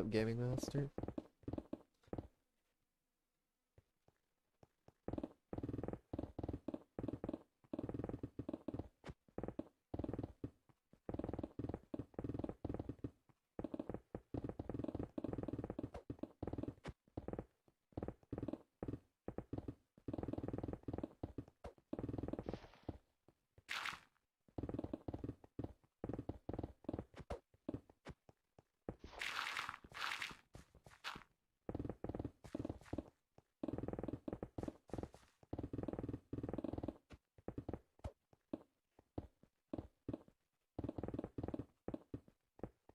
up, Gaming Master?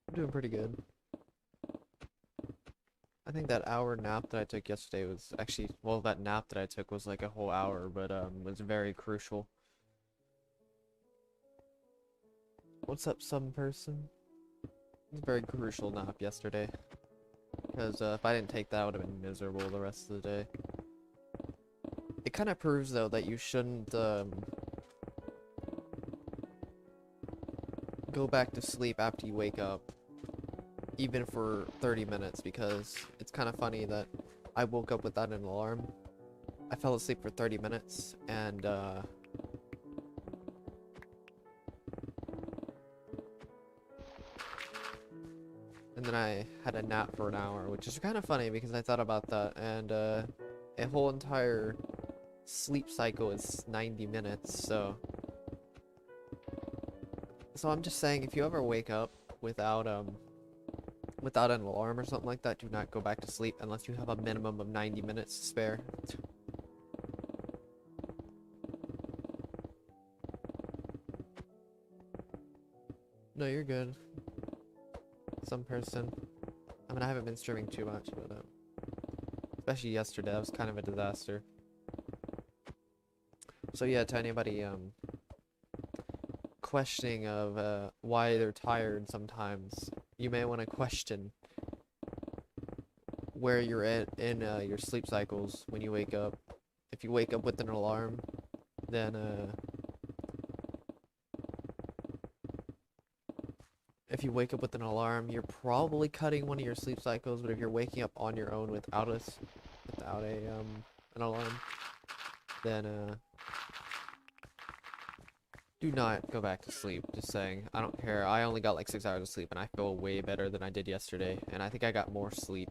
I'm doing pretty good. I think that hour nap that I took yesterday was actually, well, that nap that I took was like a whole hour, but was very crucial. What's up, some person? It was a very crucial nap yesterday. Because if I didn't take that, I would have been miserable the rest of the day. It kind of proves, though, that you shouldn't go back to sleep after you wake up, even for 30 minutes, because it's kind of funny that I woke up without an alarm. I fell asleep for 30 minutes, and then I had a nap for an hour, which is kind of funny because I thought about that, and a whole entire sleep cycle is 90 minutes, so I'm just saying, if you ever wake up without without an alarm or something like that, do not go back to sleep unless you have a minimum of 90 minutes to spare. No, you're good. Some person. I mean, I haven't been streaming too much, but especially yesterday, that was kind of a disaster. So yeah, to anybody questioning of why they're tired sometimes, you may want to question where you're at in your sleep cycles when you wake up. If you wake up with an alarm, then if you wake up with an alarm, you're probably cutting one of your sleep cycles. But if you're waking up on your own without a an alarm, then do not go back to sleep. Just saying. I don't care. I only got like 6 hours of sleep, and I feel way better than I did yesterday. And I think I got more sleep.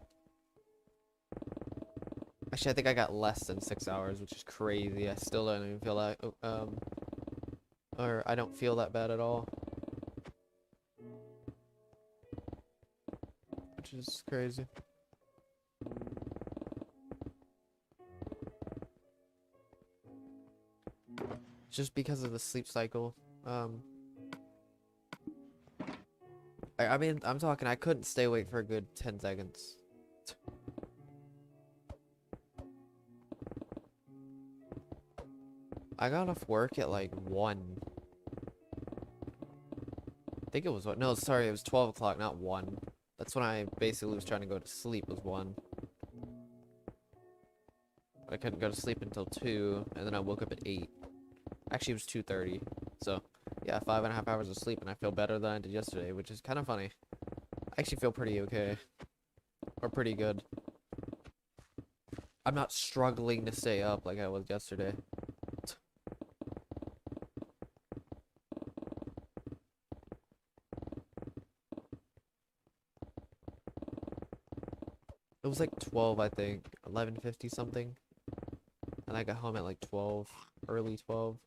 Actually, I think I got less than 6 hours, which is crazy. I still don't even feel like, or I don't feel that bad at all, which is crazy. Just because of the sleep cycle. I mean, I'm talking, I couldn't stay awake for a good 10 seconds. I got off work at like 1. I think it was what? No, sorry, it was 12 o'clock, not 1. That's when I basically was trying to go to sleep, was 1. I couldn't go to sleep until 2, and then I woke up at 8. Actually, it was 2:30. So, yeah, 5.5 hours of sleep, and I feel better than I did yesterday, which is kind of funny. I actually feel pretty okay. Or pretty good. I'm not struggling to stay up like I was yesterday. It was like 12, I think. 11:50 something. And I got home at like 12. Early 12.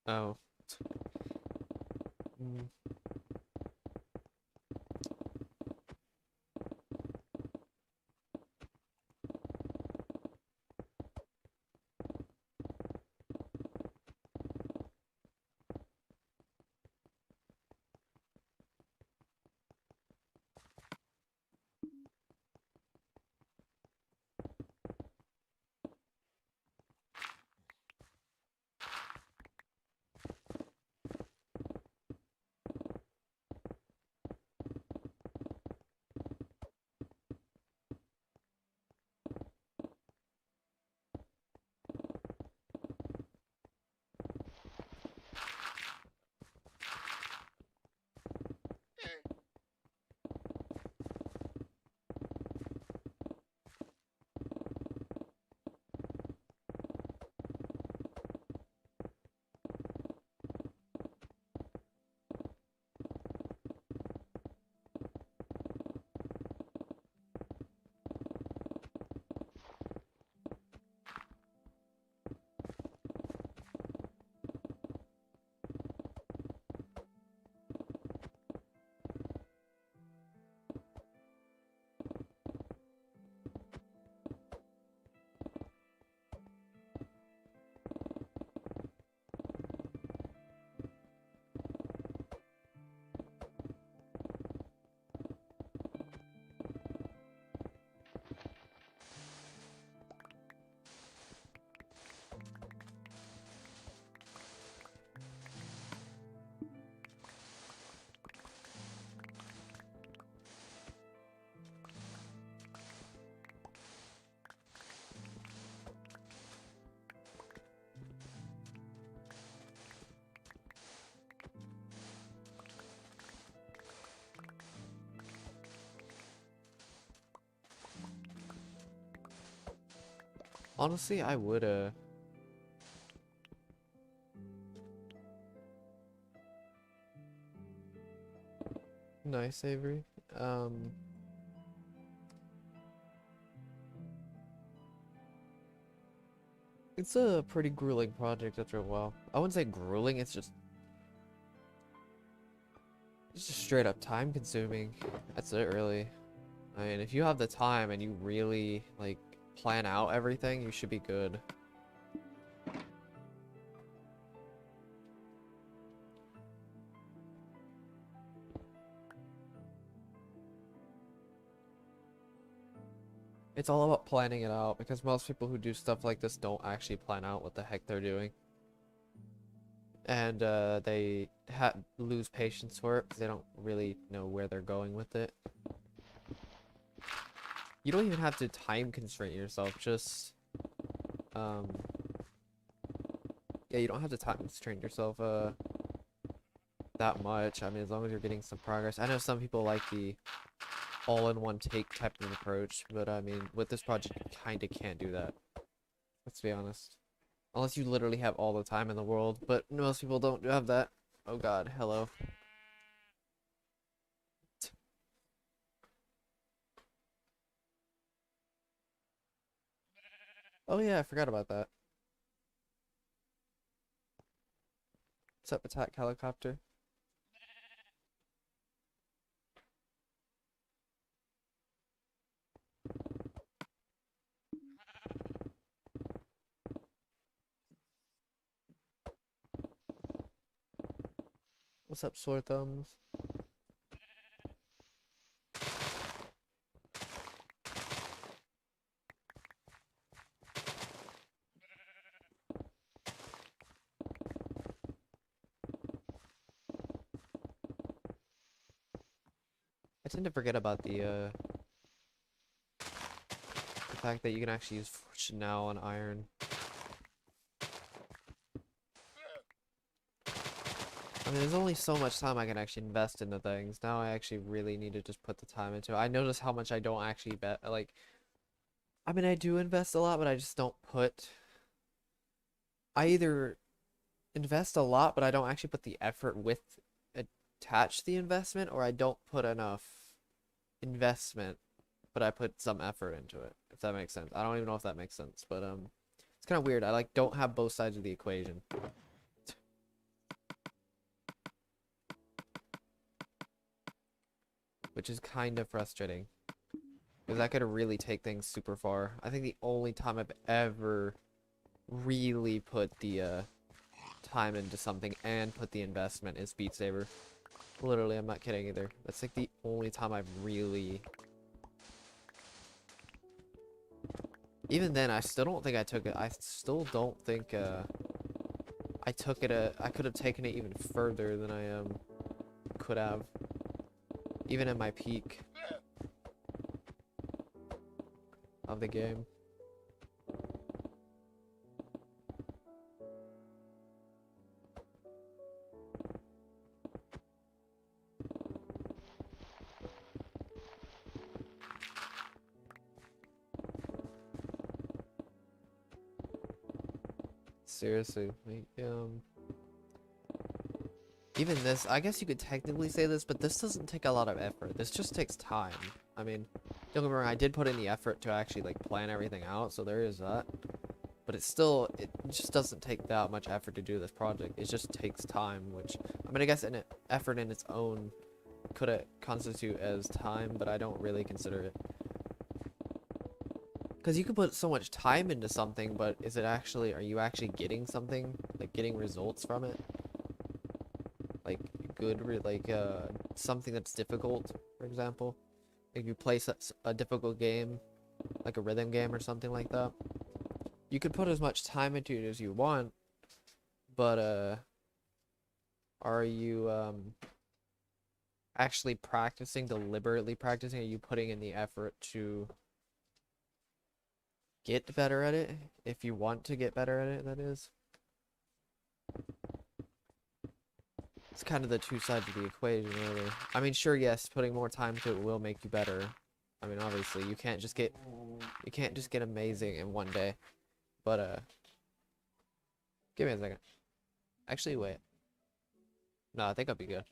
Oh. Mm. Honestly, I would, Nice, Avery. It's a pretty grueling project after a while. I wouldn't say grueling, it's just straight up time consuming. That's it, really. I mean, if you have the time and you really, like, plan out everything, you should be good. It's all about planning it out, because most people who do stuff like this don't actually plan out what the heck they're doing. And they lose patience for it because they don't really know where they're going with it. You don't even have to time constrain yourself, just yeah, you don't have to time constrain yourself that much. I mean, as long as you're getting some progress. I know some people like the all-in-one take type of approach, but I mean, with this project, you kind of can't do that. Let's be honest. Unless you literally have all the time in the world, but most people don't have that. Oh god, hello. Oh yeah, I forgot about that. What's up, attack helicopter? What's up, sore thumbs? I tend to forget about the fact that you can actually use fortune now on iron. I mean, there's only so much time I can actually invest into things. Now I actually really need to just put the time into it. I notice how much I don't actually bet. Like, I mean, I do invest a lot, but I just don't put. I either invest a lot, but I don't actually put the effort with attached to the investment, or I don't put enough investment, but I put some effort into it. If that makes sense. I don't even know if that makes sense, but it's kind of weird. I like don't have both sides of the equation. Which is kind of frustrating. Because that could really take things super far. I think the only time I've ever really put the time into something and put the investment is Beat Saber. Literally, I'm not kidding either. That's like the only time I've really... Even then, I still don't think I took it. I still don't think I took it. I could have taken it even further than I could have. Even at my peak of the game. Seriously, like, even this, I guess you could technically say this, but this doesn't take a lot of effort. This just takes time. I mean, don't get me wrong, I did put in the effort to actually, like, plan everything out, so there is that. But it's still, it just doesn't take that much effort to do this project. It just takes time, which, I mean, I guess an effort in its own could constitute as time, but I don't really consider it. Because you could put so much time into something, but is it actually, are you actually getting something? Like, getting results from it? Like, something that's difficult, for example. If you play a difficult game, like a rhythm game or something like that, you could put as much time into it as you want, but, are you, actually practicing, deliberately practicing? Are you putting in the effort to get better at it? If you want to get better at it, that is. It's kind of the two sides of the equation, really. I mean, sure, yes, putting more time to it will make you better. I mean, obviously, you can't just get amazing in one day. But give me a second. Actually, wait. No, I think I'll be good.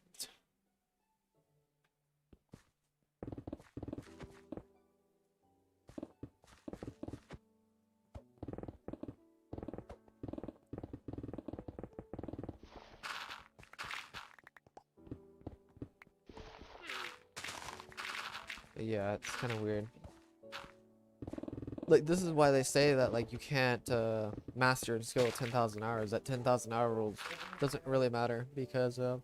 Yeah, it's kind of weird. Like, this is why they say that, like, you can't master a skill at 10,000 hours. That 10,000 hour rule doesn't really matter because oh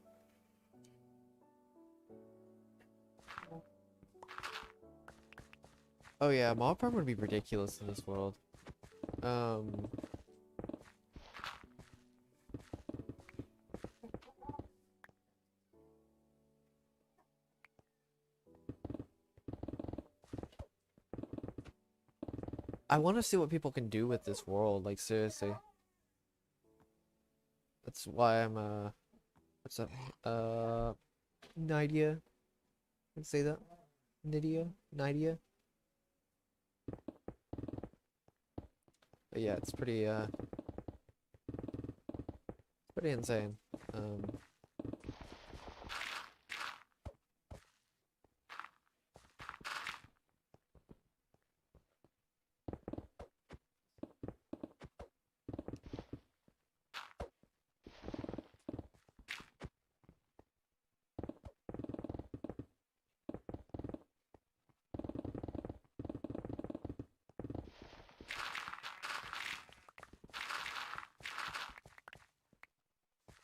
yeah, mob farm would be ridiculous in this world. I want to see what people can do with this world, like, seriously. That's why I'm, what's up? Nydia? Can I say that? Nydia? Nydia? But yeah, it's pretty insane.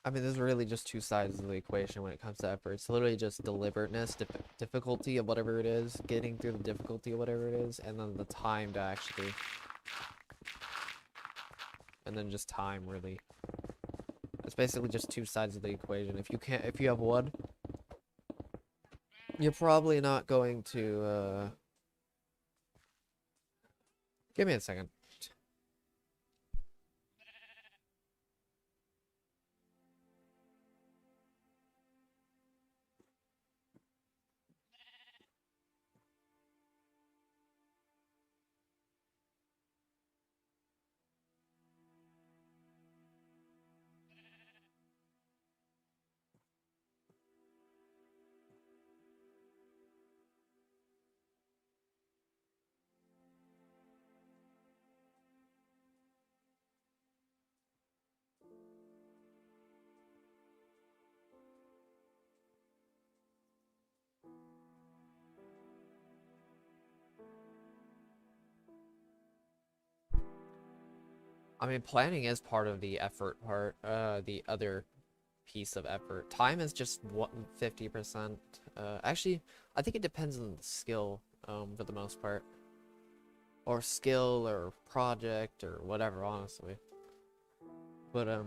I mean, there's really just two sides of the equation when it comes to effort. It's literally just deliberateness, difficulty of whatever it is, getting through the difficulty of whatever it is, and then the time to actually... And then just time, really. It's basically just two sides of the equation. If you have one, you're probably not going to, Give me a second. I mean, planning is part of the effort part, the other piece of effort. Time is just what 50%. Actually, I think it depends on the skill, for the most part. Or skill or project or whatever, honestly. But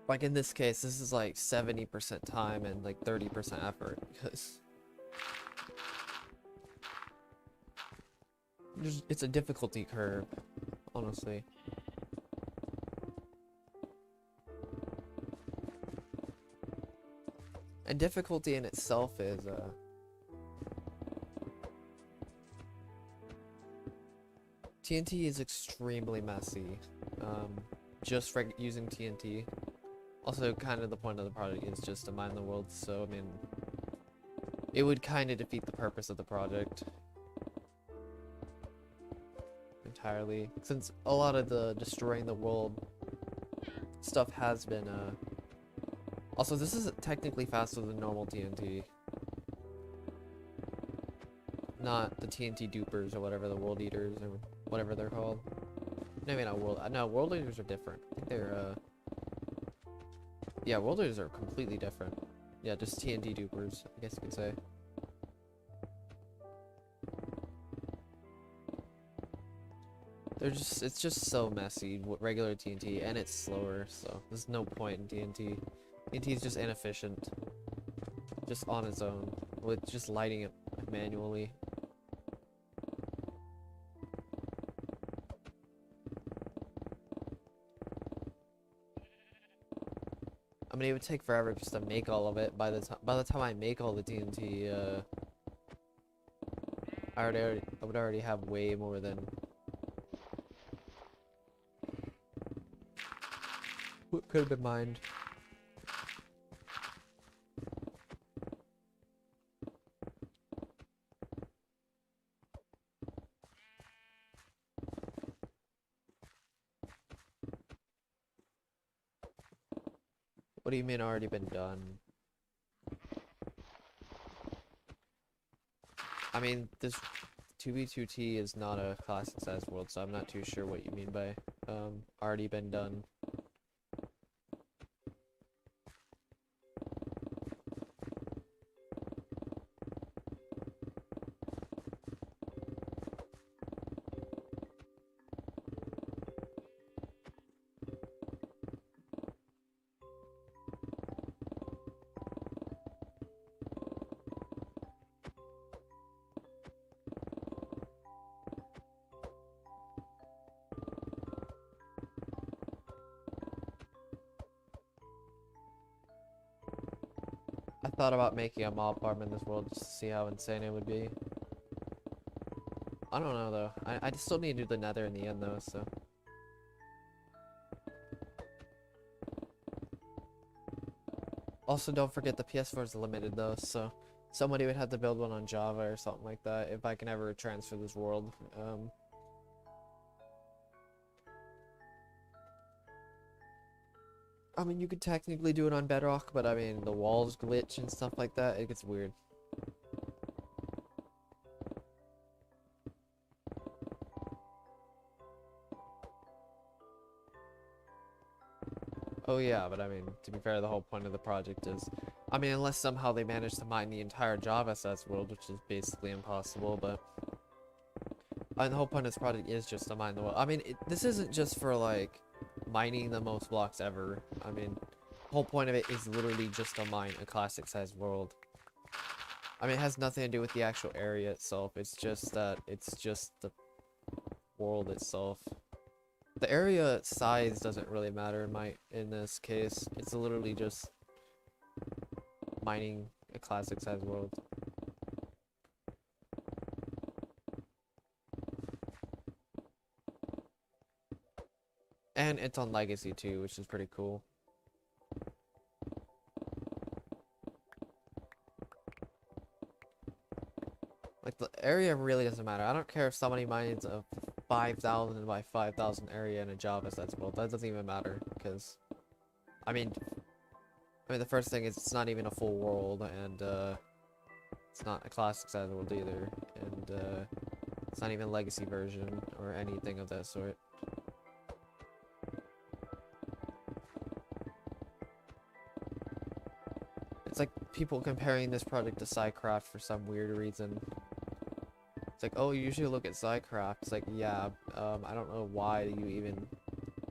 like in this case, this is like 70% time and like 30% effort because it's a difficulty curve, honestly. And difficulty in itself is TNT is extremely messy. Just for using TNT. Also, kind of the point of the project is just to mine the world, so I mean, it would kind of defeat the purpose of the project entirely, since a lot of the destroying the world stuff has been also, this is technically faster than normal TNT, not the TNT dupers or whatever, the world eaters or whatever they're called. Maybe not world. No, world eaters are different. I think they're yeah, world eaters are completely different. Yeah, just TNT dupers, I guess you could say. It's just so messy, regular TNT, and it's slower, so there's no point in TNT. TNT is just inefficient, just on its own, with just lighting it manually. I mean, it would take forever just to make all of it. By the time I make all the TNT, I would already have way more than Could have been mined. What do you mean already been done? I mean, this 2v2t is not a classic size world, so I'm not too sure what you mean by already been done. I thought about making a mob farm in this world just to see how insane it would be. I don't know though. I still need to do the Nether in the end though, so. Also, don't forget the PS4 is limited though, so somebody would have to build one on Java or something like that if I can ever transfer this world. I mean, you could technically do it on Bedrock, but I mean, the walls glitch and stuff like that. It gets weird. Oh yeah, but I mean, to be fair, the whole point of the project is, I mean, unless somehow they manage to mine the entire Java SS world, which is basically impossible, but the whole point of this project is just to mine the world. I mean, this isn't just for like mining the most blocks ever. I mean, the whole point of it is literally just to mine a classic size world. I mean, it has nothing to do with the actual area itself. It's just that it's just the world itself. The area size doesn't really matter in this case. It's literally just mining a classic size world. And it's on Legacy too, which is pretty cool. Like, the area really doesn't matter. I don't care if somebody mines a 5,000 by 5,000 area in a Java sets world. That doesn't even matter, because I mean the first thing is it's not even a full world, and it's not a classic size world either, and it's not even legacy version or anything of that sort. It's like people comparing this project to SickRPG for some weird reason. It's like, oh, you usually look at SickRPG. It's like, yeah, I don't know why you even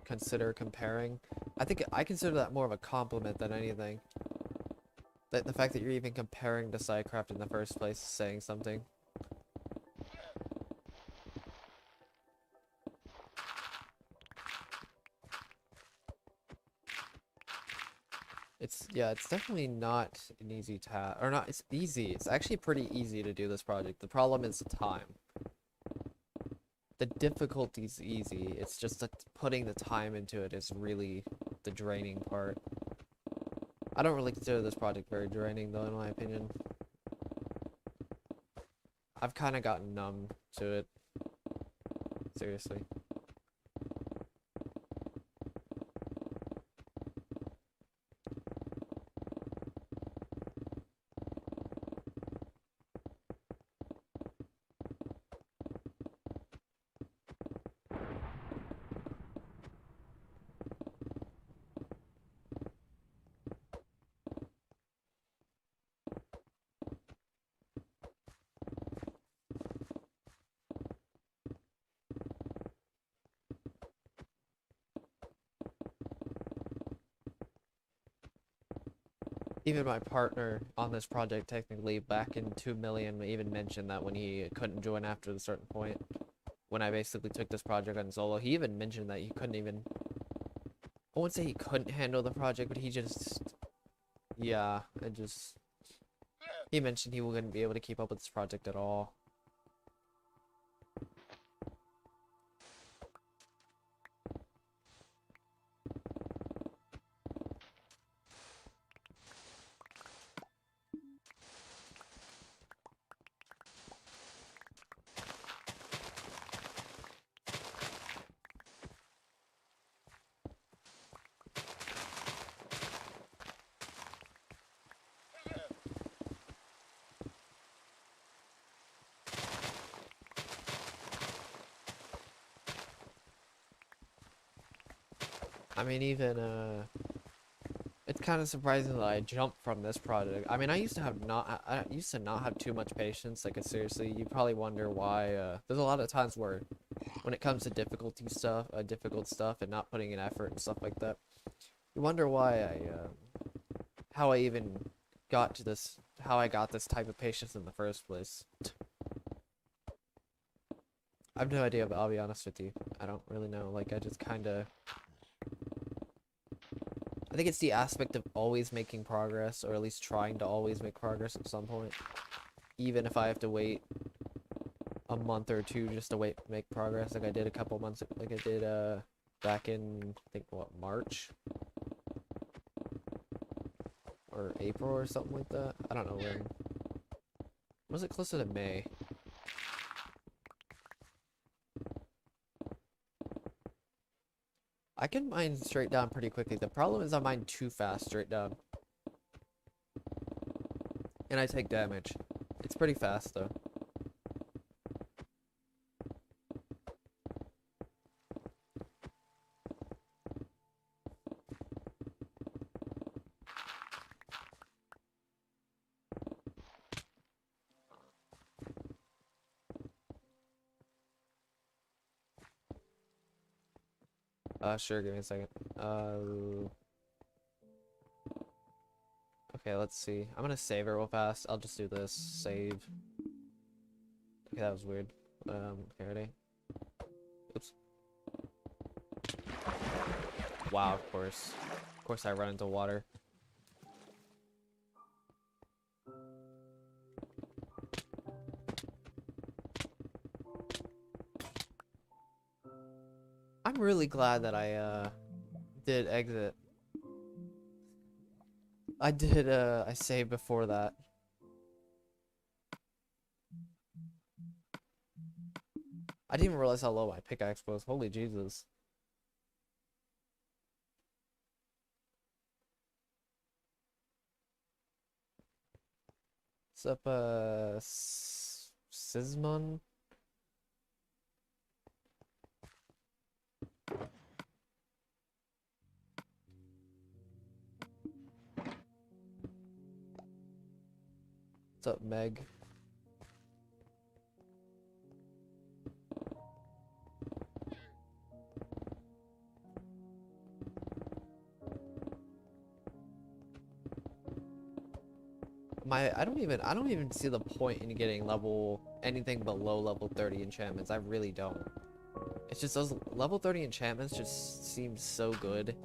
consider comparing. I think I consider that more of a compliment than anything. That the fact that you're even comparing to SickRPG in the first place is saying something. It's definitely not an easy task, or not, it's easy. It's actually pretty easy to do this project. The problem is the time. The difficulty's easy. It's just that putting the time into it is really the draining part. I don't really consider this project very draining though, in my opinion. I've kind of gotten numb to it. Seriously. Even my partner on this project, technically, back in 2 million, even mentioned that when he couldn't join after a certain point, when I basically took this project on solo, he even mentioned that he couldn't even, I wouldn't say he couldn't handle the project, but he just, yeah, he mentioned he wouldn't be able to keep up with this project at all. I mean, even it's kind of surprising that I jumped from this project. I mean, I used to not have too much patience. Like, seriously, you probably wonder why. There's a lot of times where, when it comes to difficult stuff, and not putting in effort and stuff like that, you wonder why how I even got to this, how I got this type of patience in the first place. I have no idea, but I'll be honest with you. I don't really know. Like, I just kind of... I think it's the aspect of always making progress, or at least trying to always make progress at some point. Even if I have to wait a month or two just to make progress, like I did a couple months, like I did back in, I think, what, March? Or April or something like that? I don't know when. Was it closer to May? I can mine straight down pretty quickly. The problem is I mine too fast straight down. And I take damage. It's pretty fast though. Sure, give me a second. Okay, let's see. I'm gonna save it real fast. I'll just do this. Save. Okay, that was weird. Okay, ready? Oops. Wow, of course. Of course I run into water. I'm really glad that I did exit. I saved before that. I didn't even realize how low my pickaxe was. Holy Jesus. What's up, Sismon? What's up, Meg? I don't even see the point in getting anything below level 30 enchantments. I really don't. It's just those level 30 enchantments just seem so good.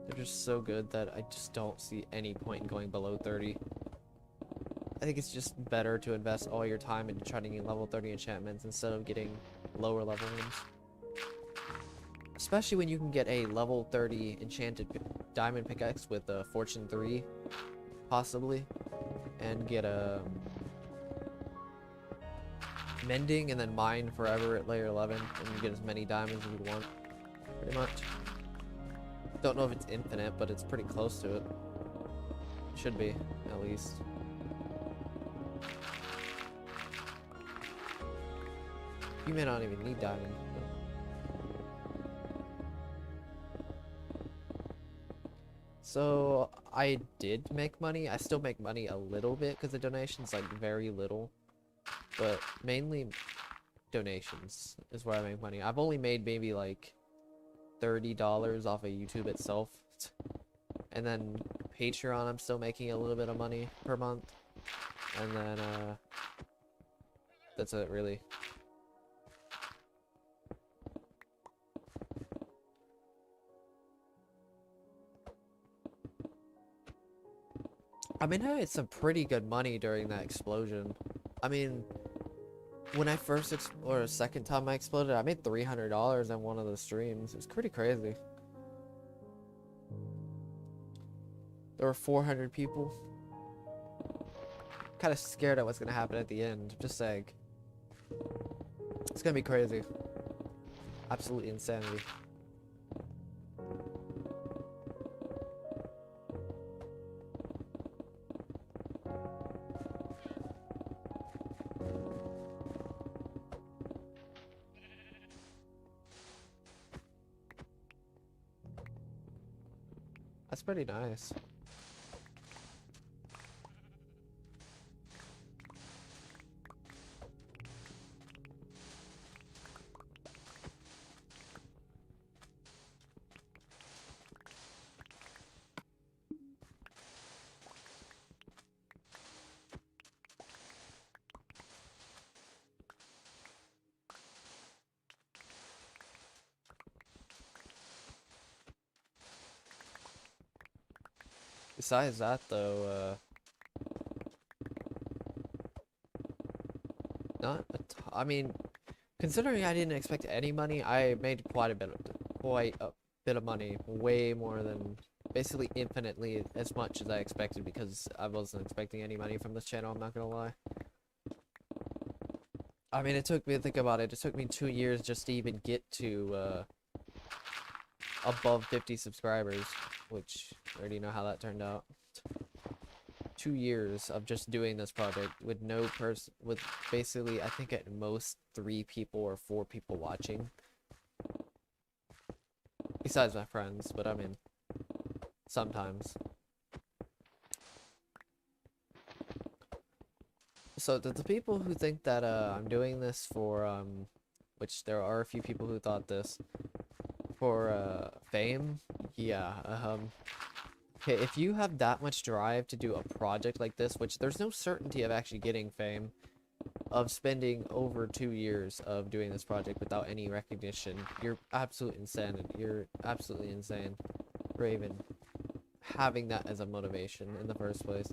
They're just so good that I just don't see any point in going below 30. I think it's just better to invest all your time into trying to get level 30 enchantments instead of getting lower level ones. Especially when you can get a level 30 enchanted diamond pickaxe with a Fortune 3, possibly. And get a mending and then mine forever at layer 11 and you get as many diamonds as you want, pretty much. Don't know if it's infinite, but it's pretty close to it. Should be, at least. You may not even need diamond. So I did make money. I still make money a little bit because the donations, like, very little, but mainly donations is where I make money. I've only made maybe like $30 off of YouTube itself, and then Patreon I'm still making a little bit of money per month, and then that's it really. I mean, I made some pretty good money during that explosion. I mean, when I first or second time I exploded, I made $300 on one of the streams. It was pretty crazy. There were 400 people. Kind of scared at what's gonna happen at the end. Just saying. It's gonna be crazy. Absolute insanity. That's pretty nice. Besides that, though, not a I mean, considering I didn't expect any money, I made quite a bit of money, way more than basically infinitely as much as I expected because I wasn't expecting any money from this channel. I'm not gonna lie. I mean, it took me, think about it, it took me 2 years just to even get to above 50 subscribers, which I already know how that turned out. 2 years of just doing this project with no person, with basically I think at most 3 people or 4 people watching, besides my friends, but I mean sometimes. So the people who think that I'm doing this for which there are a few people who thought this for fame, yeah, okay, if you have that much drive to do a project like this, which there's no certainty of actually getting fame, of spending over 2 years of doing this project without any recognition, you're absolute insanity. You're absolutely insane for even having that as a motivation in the first place.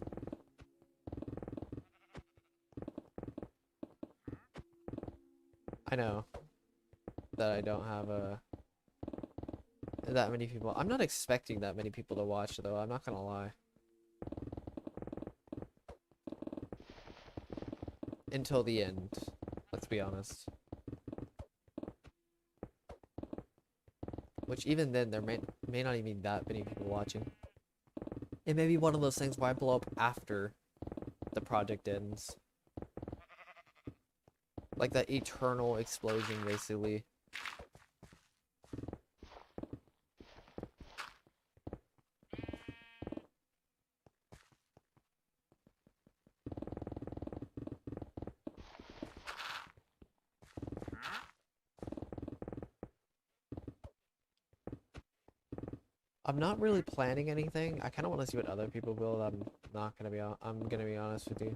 I know that I don't have that many people. I'm not expecting that many people to watch, though. I'm not gonna lie. Until the end, let's be honest. Which even then, there may not even be that many people watching. It may be one of those things where I blow up after the project ends. Like that eternal explosion, basically. I'm not really planning anything. I kind of want to see what other people build. I'm gonna be honest with you.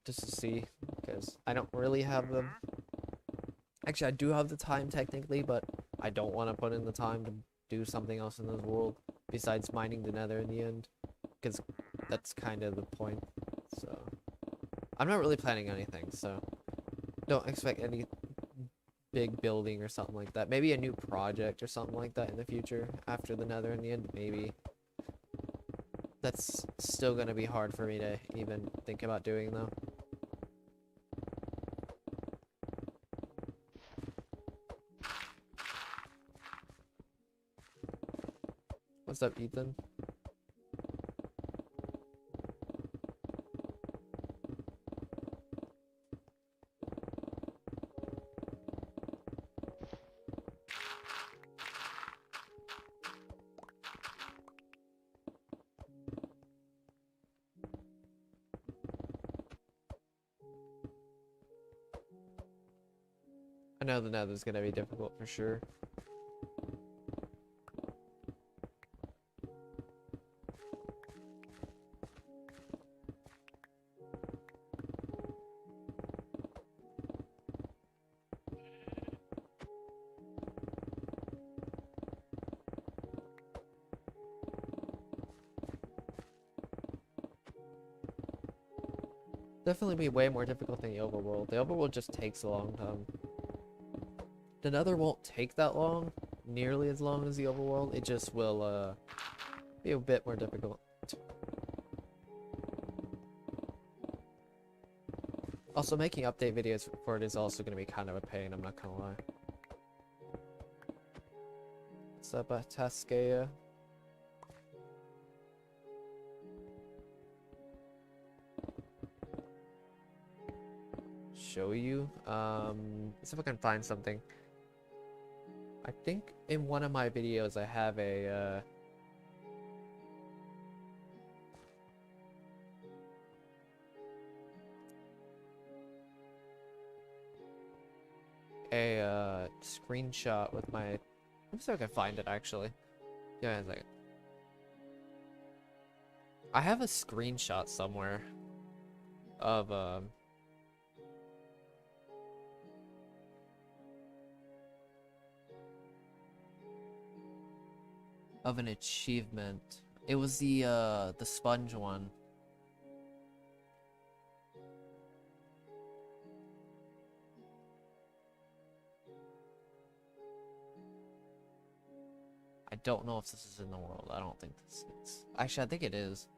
Just to see, because I don't really have them. Actually, I do have the time technically, but I don't want to put in the time to do something else in this world besides mining the Nether in the end, because that's kind of the point. So I'm not really planning anything, so don't expect any big building or something like that. Maybe a new project or something like that in the future after the Nether in the end, maybe. That's still gonna be hard for me to even think about doing, though. What's up, Ethan? I know the Nether's gonna be difficult for sure. Definitely be way more difficult than the overworld. The overworld just takes a long time. The Nether won't take that long, nearly as long as the overworld. It just will be a bit more difficult. Also, making update videos for it is also going to be kind of a pain, I'm not gonna lie. What's up, Tascea? Show you? Let's see if I can find something. I think in one of my videos I have a screenshot with my. Let me see if I can find it actually. Yeah, a second. I have a screenshot somewhere of an achievement. It was the sponge one. I don't know if this is in the world. I don't think this is. Actually, I think it is.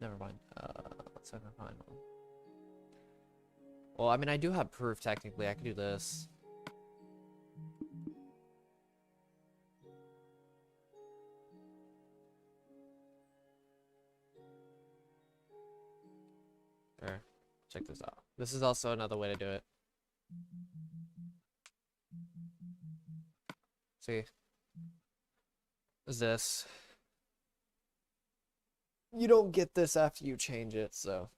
Never mind. Let's see if I can find one. Well, I mean, I do have proof technically. I could do this. There. Check this out. This is also another way to do it. See? Is this. You don't get this after you change it, so.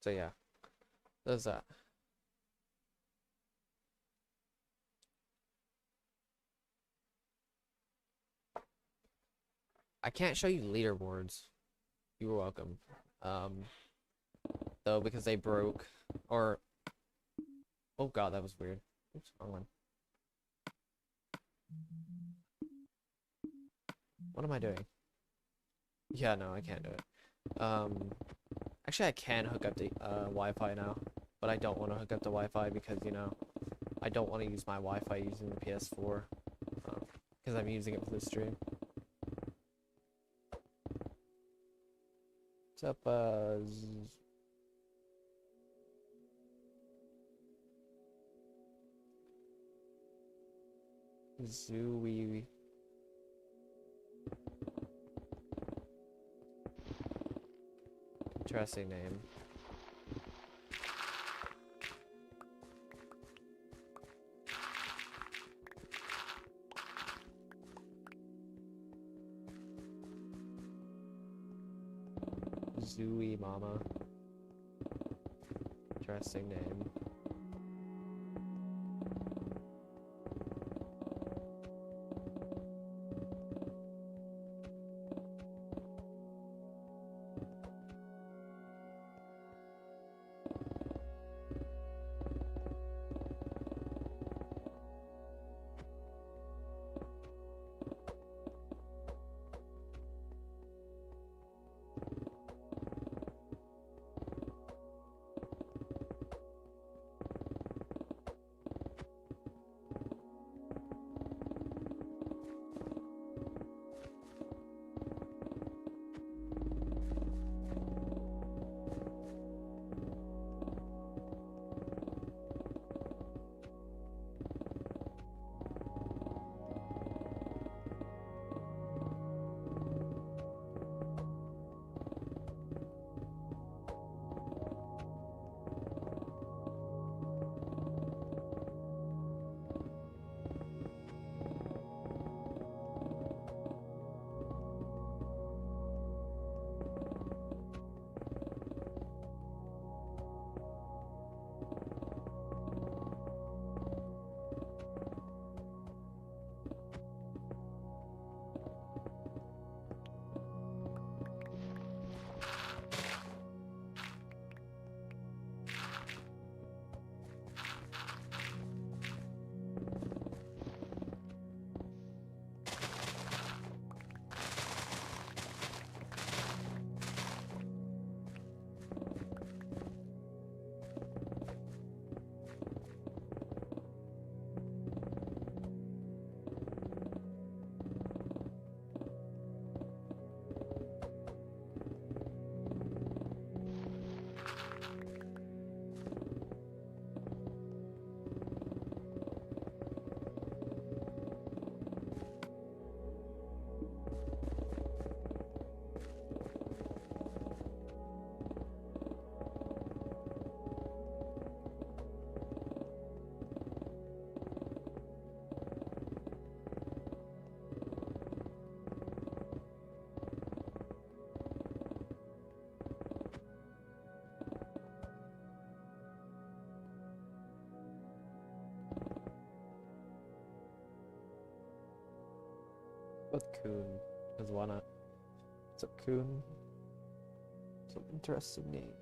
So yeah, there's that. I can't show you leaderboards. You're welcome. Though, because they broke. Or, oh god, that was weird. Oops, wrong one. What am I doing? Yeah, no, I can't do it. Actually, I can hook up the Wi-Fi now, but I don't want to hook up the Wi-Fi because, you know, I don't want to use my Wi-Fi using the PS4 because I'm using it for the stream. What's up, Zooey? Interesting name. Zooey Mama. Interesting name. with Coon, because why not? What's up, Coon? Some interesting names.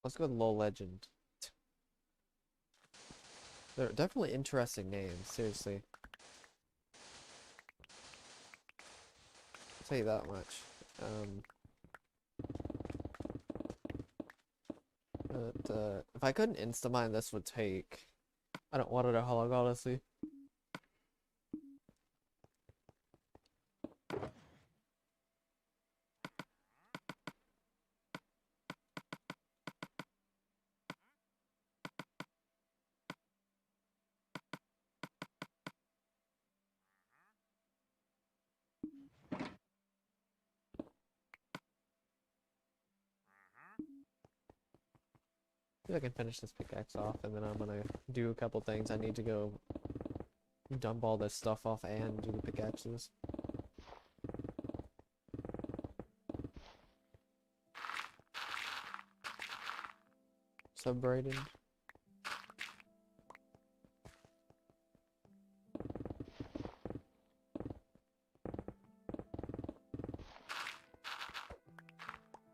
Let's go with LOL Legend. They're definitely interesting names, seriously. I'll tell you that much. If I couldn't instamine, this would take... I don't want it a hog, honestly. I can finish this pickaxe off, and then I'm gonna do a couple things. I need to go dump all this stuff off and do the pickaxes. Subbraided.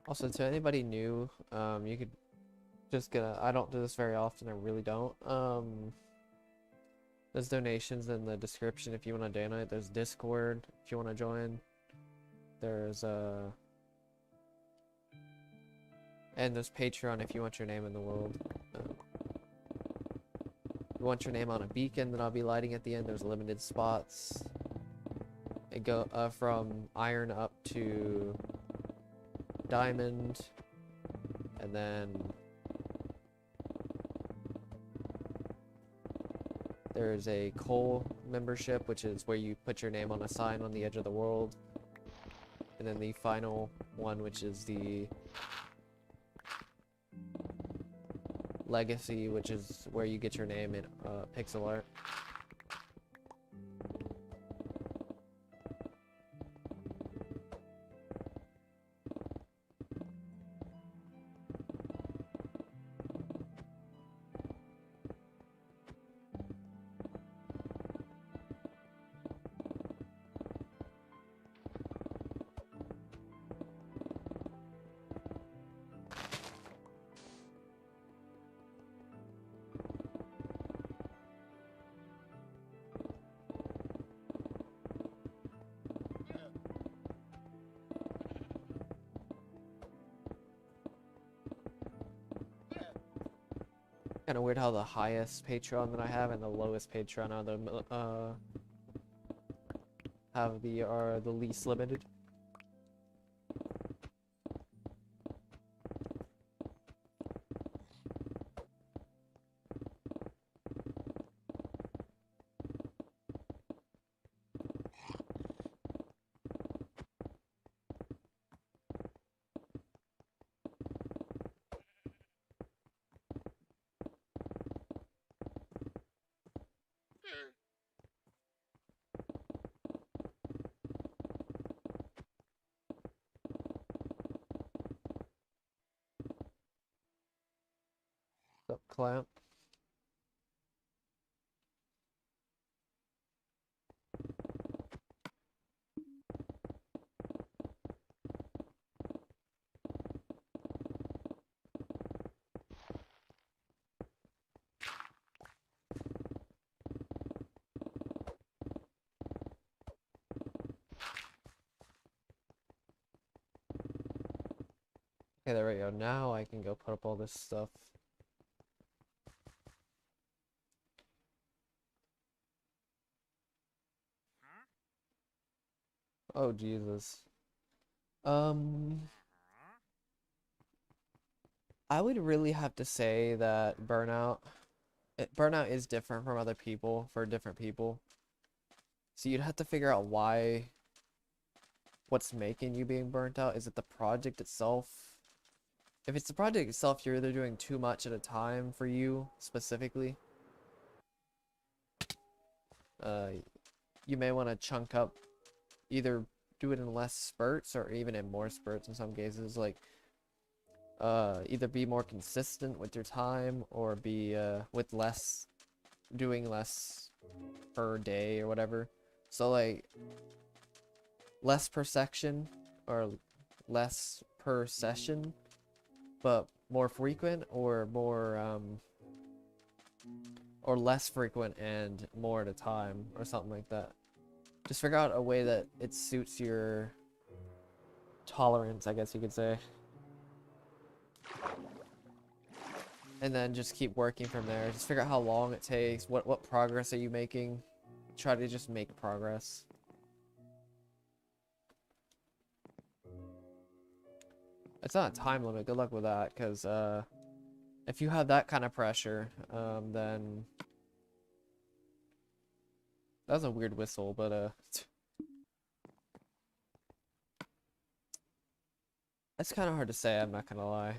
Also, to anybody new, you could just get a... I don't do this very often, I really don't. There's donations in the description if you want to donate. There's Discord if you want to join. There's, and there's Patreon if you want your name in the world. If you want your name on a beacon that I'll be lighting at the end, there's limited spots. It go from iron up to diamond, and then there's a coal membership, which is where you put your name on a sign on the edge of the world, and then the final one, which is the legacy, which is where you get your name in pixel art. Kind of weird how the highest Patreon that I have and the lowest Patreon are the are the least limited. Up clamp. Okay, there we go. Now I can go put up all this stuff. Oh, Jesus. I would really have to say that burnout is different from other people for different people. So you'd have to figure out what's making you being burnt out. Is it the project itself? If it's the project itself, you're either doing too much at a time for you specifically. You may want to chunk up, either do it in less spurts or even in more spurts in some cases, like either be more consistent with your time or be with doing less per day or whatever. So like less per section or less per session, but more frequent, or or less frequent and more at a time, or something like that. Just figure out a way that it suits your tolerance, I guess you could say. And then just keep working from there. Just figure out how long it takes, what progress are you making. Try to just make progress. It's not a time limit, good luck with that, because if you have that kind of pressure, then that was a weird whistle, but it's kind of hard to say, I'm not gonna lie.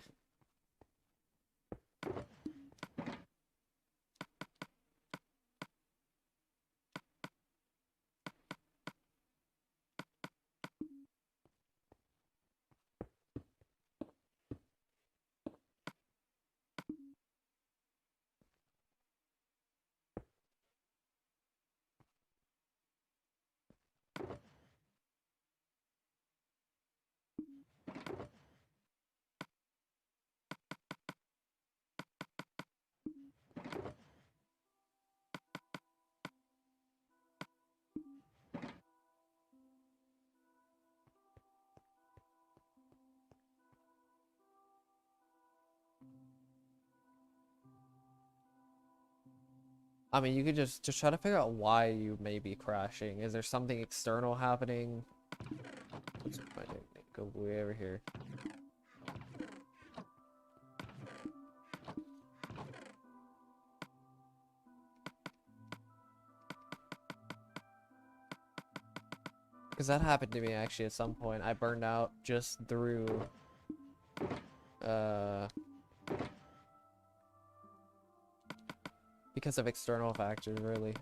I mean, you could just try to figure out why you may be crashing. Is there something external happening? Go way over here. Because that happened to me actually at some point. I burned out just through because of external factors, really.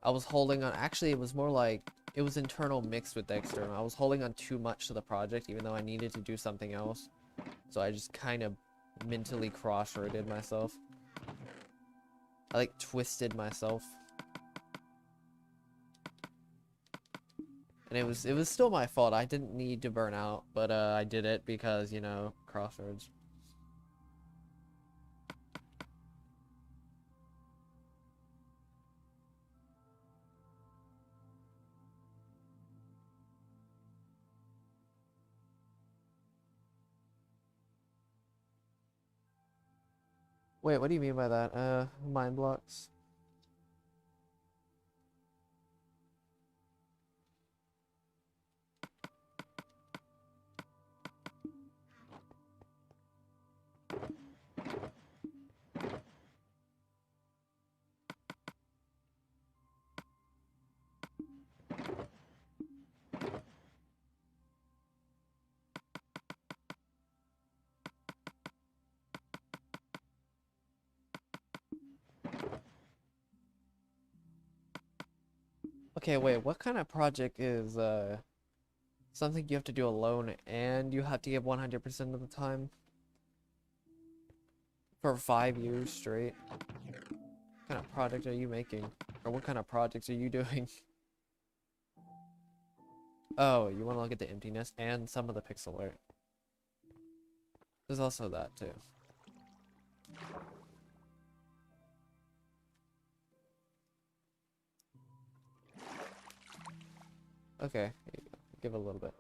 I was holding on, actually it was more like it was internal mixed with the external. I was holding on too much to the project even though I needed to do something else. So I just kind of mentally cross-roaded myself. I like twisted myself. And it was still my fault. I didn't need to burn out, but I did it because, you know, crossroads. Wait, what do you mean by that? Mine blocks? Okay, wait, what kind of project is, something you have to do alone and you have to give 100% of the time? For 5 years straight? What kind of project are you making? Or what kind of projects are you doing? Oh, you want to look at the emptiness and some of the pixel art. There's also that too. Okay, give a little bit.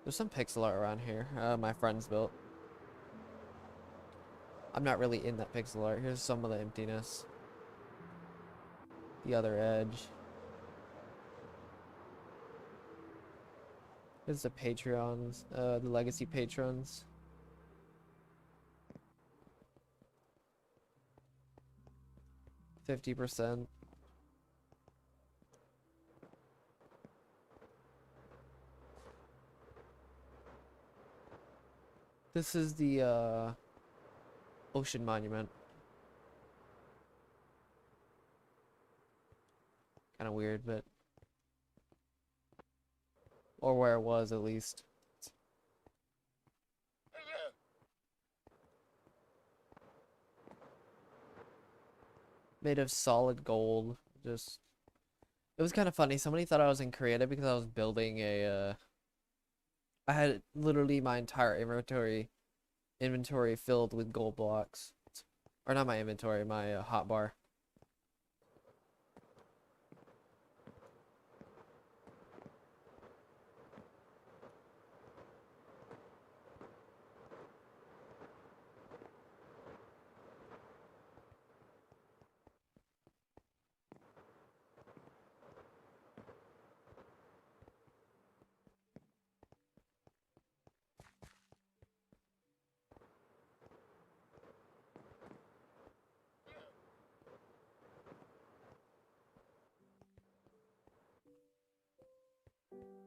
There's some pixel art around here. My friend's built. I'm not really in that pixel art. Here's some of the emptiness. The other edge. Here's the Patreons, the legacy patrons. %. This is the ocean monument. Kind of weird, but or where it was at least. Made of solid gold. Just it was kind of funny. Somebody thought I was in creative because I was building a I had literally my entire inventory filled with gold blocks. Or not my inventory, my hotbar.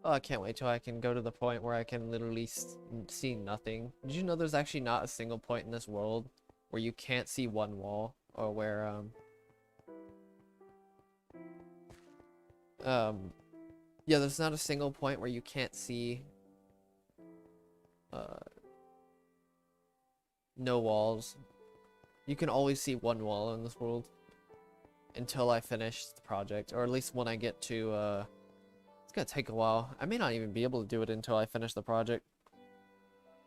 Oh, I can't wait till I can go to the point where I can literally see nothing. Did you know there's actually not a single point in this world where you can't see one wall? Or where, yeah, there's not a single point where you can't see, uh, no walls. You can always see one wall in this world. Until I finish the project. Or at least when I get to, it's gonna take a while. I may not even be able to do it until I finish the project.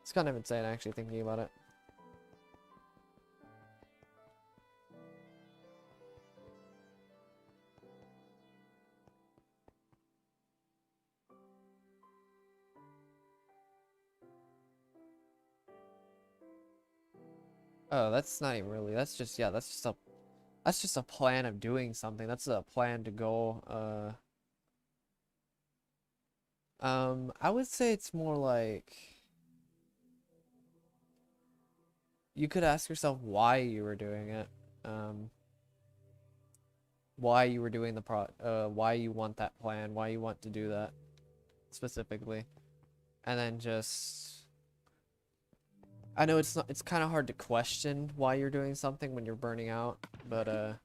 It's kind of insane actually thinking about it. Oh, that's not even really. That's just, yeah, that's just a plan of doing something. That's a plan to go, I would say it's more like you could ask yourself why you were doing it. Why you were doing why you want that plan, why you want to do that specifically. And then just I know it's kind of hard to question why you're doing something when you're burning out, but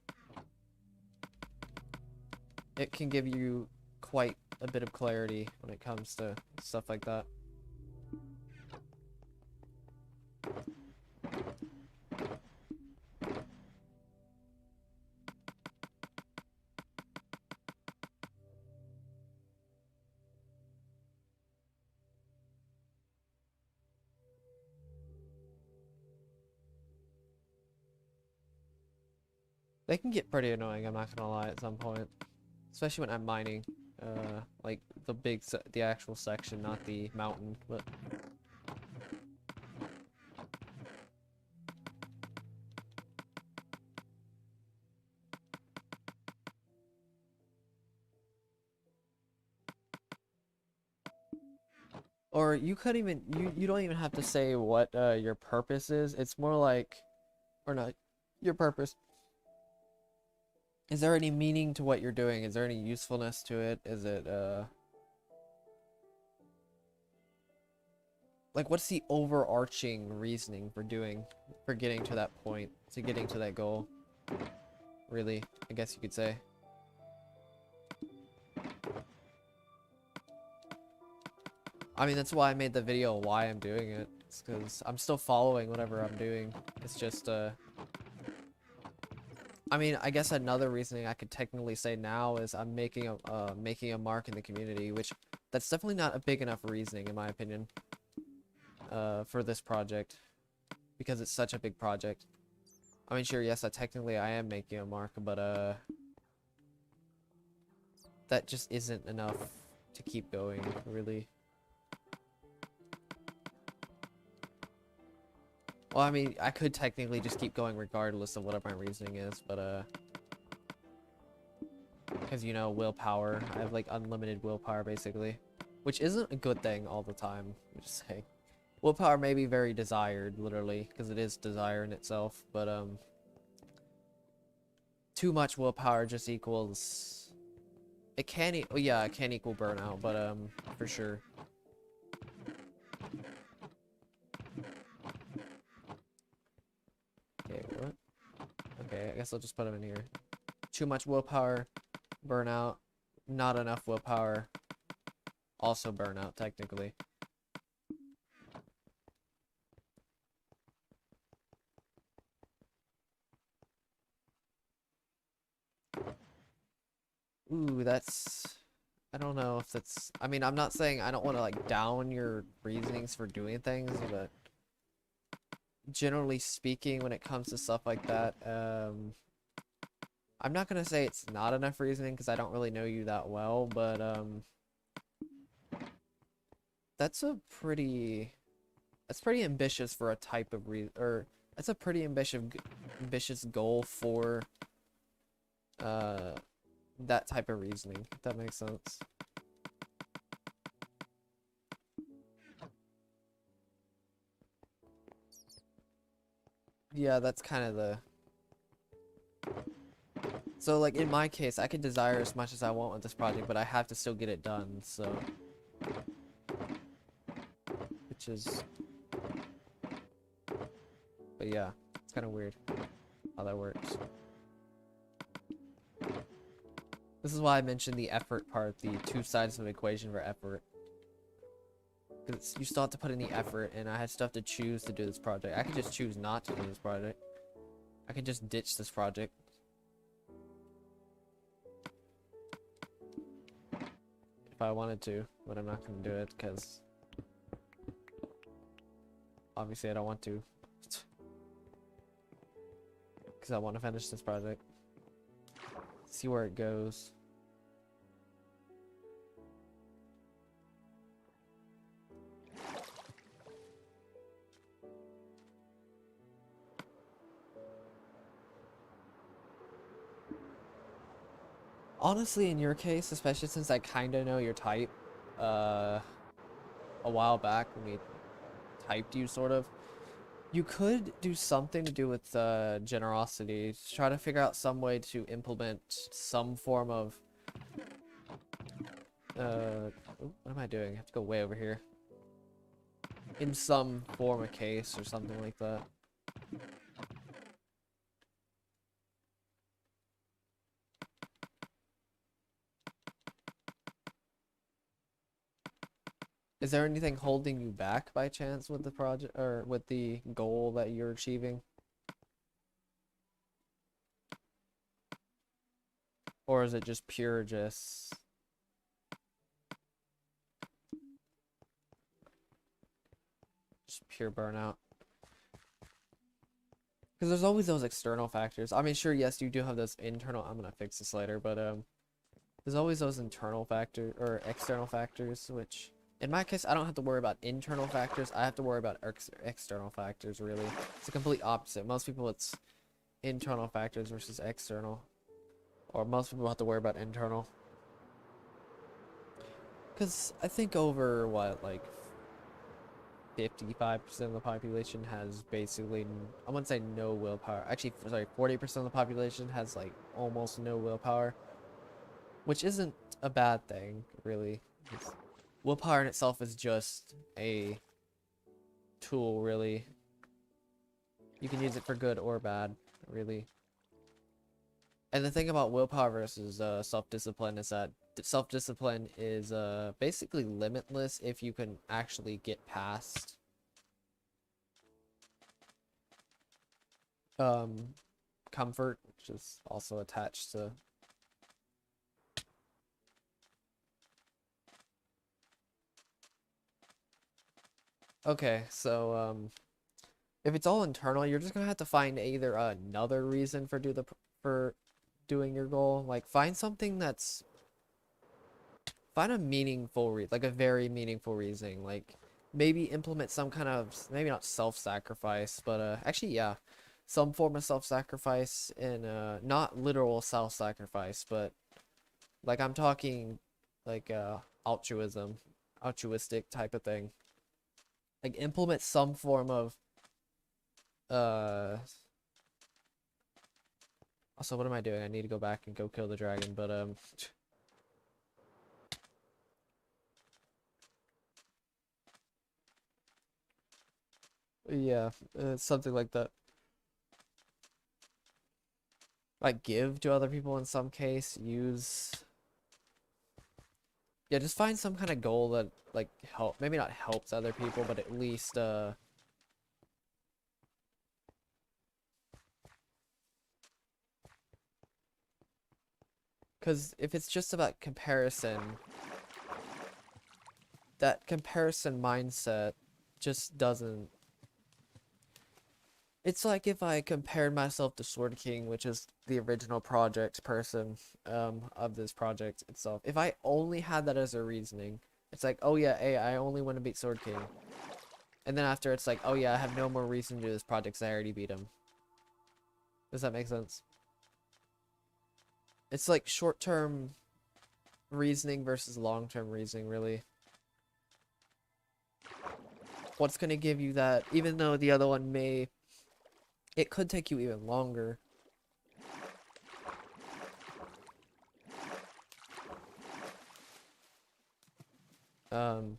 it can give you quite a bit of clarity when it comes to stuff like that. They can get pretty annoying, I'm not gonna lie, at some point. Especially when I'm mining. Like the actual section, not the mountain, but Or you could even you don't even have to say what your purpose is. It's more like, or not your purpose. Is there any meaning to what you're doing? Is there any usefulness to it? Is it like what's the overarching reasoning for getting to that point, to getting to that goal? Really, I guess you could say. I mean, that's why I made the video why I'm doing it. It's because I'm still following whatever I'm doing. It's just, I mean, I guess another reasoning I could technically say now is I'm making a mark in the community, which that's definitely not a big enough reasoning in my opinion, for this project, because it's such a big project. I mean, sure, yes, technically I am making a mark, but, that just isn't enough to keep going, really. Well, I mean, I could technically just keep going regardless of whatever my reasoning is, but, because, you know, willpower. I have, like, unlimited willpower, basically. Which isn't a good thing all the time, I'm just saying. Willpower may be very desired, literally, because it is desire in itself, but, too much willpower just equals... It can, well, yeah, it can equal burnout, but, for sure. Okay, what? Okay, I guess I'll just put them in here. Too much willpower, burnout. Not enough willpower, also burnout, technically. Ooh, that's... I don't know if that's... I mean, I'm not saying I don't want to, like, down your reasonings for doing things, but... Generally speaking, when it comes to stuff like that, I'm not gonna say it's not enough reasoning, because I don't really know you that well, but, that's a pretty... That's pretty ambitious for a type of or... That's a pretty ambitious goal for, that type of reasoning, if that makes sense. Yeah, that's kind of the... So, like, in my case, I can desire as much as I want with this project, but I have to still get it done, so... Which is... But yeah, it's kind of weird how that works. This is why I mentioned the effort part, the two sides of the equation for effort. Because you still have to put in the effort, and I had stuff to choose to do this project. I could just choose not to do this project. I could just ditch this project. If I wanted to, but I'm not going to do it, because... Obviously, I don't want to. Because I want to finish this project. See where it goes. Honestly, in your case, especially since I kind of know your type, a while back when we typed you, sort of, you could do something to do with generosity. Try to figure out some way to implement some form of... what am I doing? I have to go way over here. In some form of case or something like that. Is there anything holding you back by chance with the project or with the goal that you're achieving? Or is it just pure just pure burnout? Because there's always those external factors. I mean, sure, yes, you do have those internal. I'm gonna fix this later, but there's always those internal factors or external factors, which in my case, I don't have to worry about internal factors. I have to worry about external factors, really. It's the complete opposite. Most people, it's internal factors versus external. Or most people have to worry about internal. Because I think over, what, like 55% of the population has basically, I wouldn't say no willpower. Actually, sorry, 40% of the population has like almost no willpower, which isn't a bad thing, really. Willpower in itself is just a tool, really. You can use it for good or bad, really. And the thing about willpower versus self-discipline is that self-discipline is basically limitless if you can actually get past comfort, which is also attached to okay, so if it's all internal, you're just gonna have to find either another reason for doing your goal. Like find something that's find a meaningful like a very meaningful reasoning. Like maybe implement some kind of maybe not self-sacrifice, but actually yeah, some form of self-sacrifice in not literal self-sacrifice, but like I'm talking like altruistic type of thing. Like implement some form of also, what am I doing? I need to go back and go kill the dragon, but yeah, something like that. Like give to other people in some case, use yeah, just find some kind of goal that like maybe not helps other people, but at least because if it's just about comparison, that comparison mindset just doesn't. It's like if I compared myself to Sword King, which is the original project person of this project itself. If I only had that as a reasoning, it's like, oh yeah, hey, I only want to beat Sword King. And then after it's like, oh yeah, I have no more reason to do this project because I already beat him. Does that make sense? It's like short-term reasoning versus long-term reasoning, really. What's going to give you that, even though the other one it could take you even longer.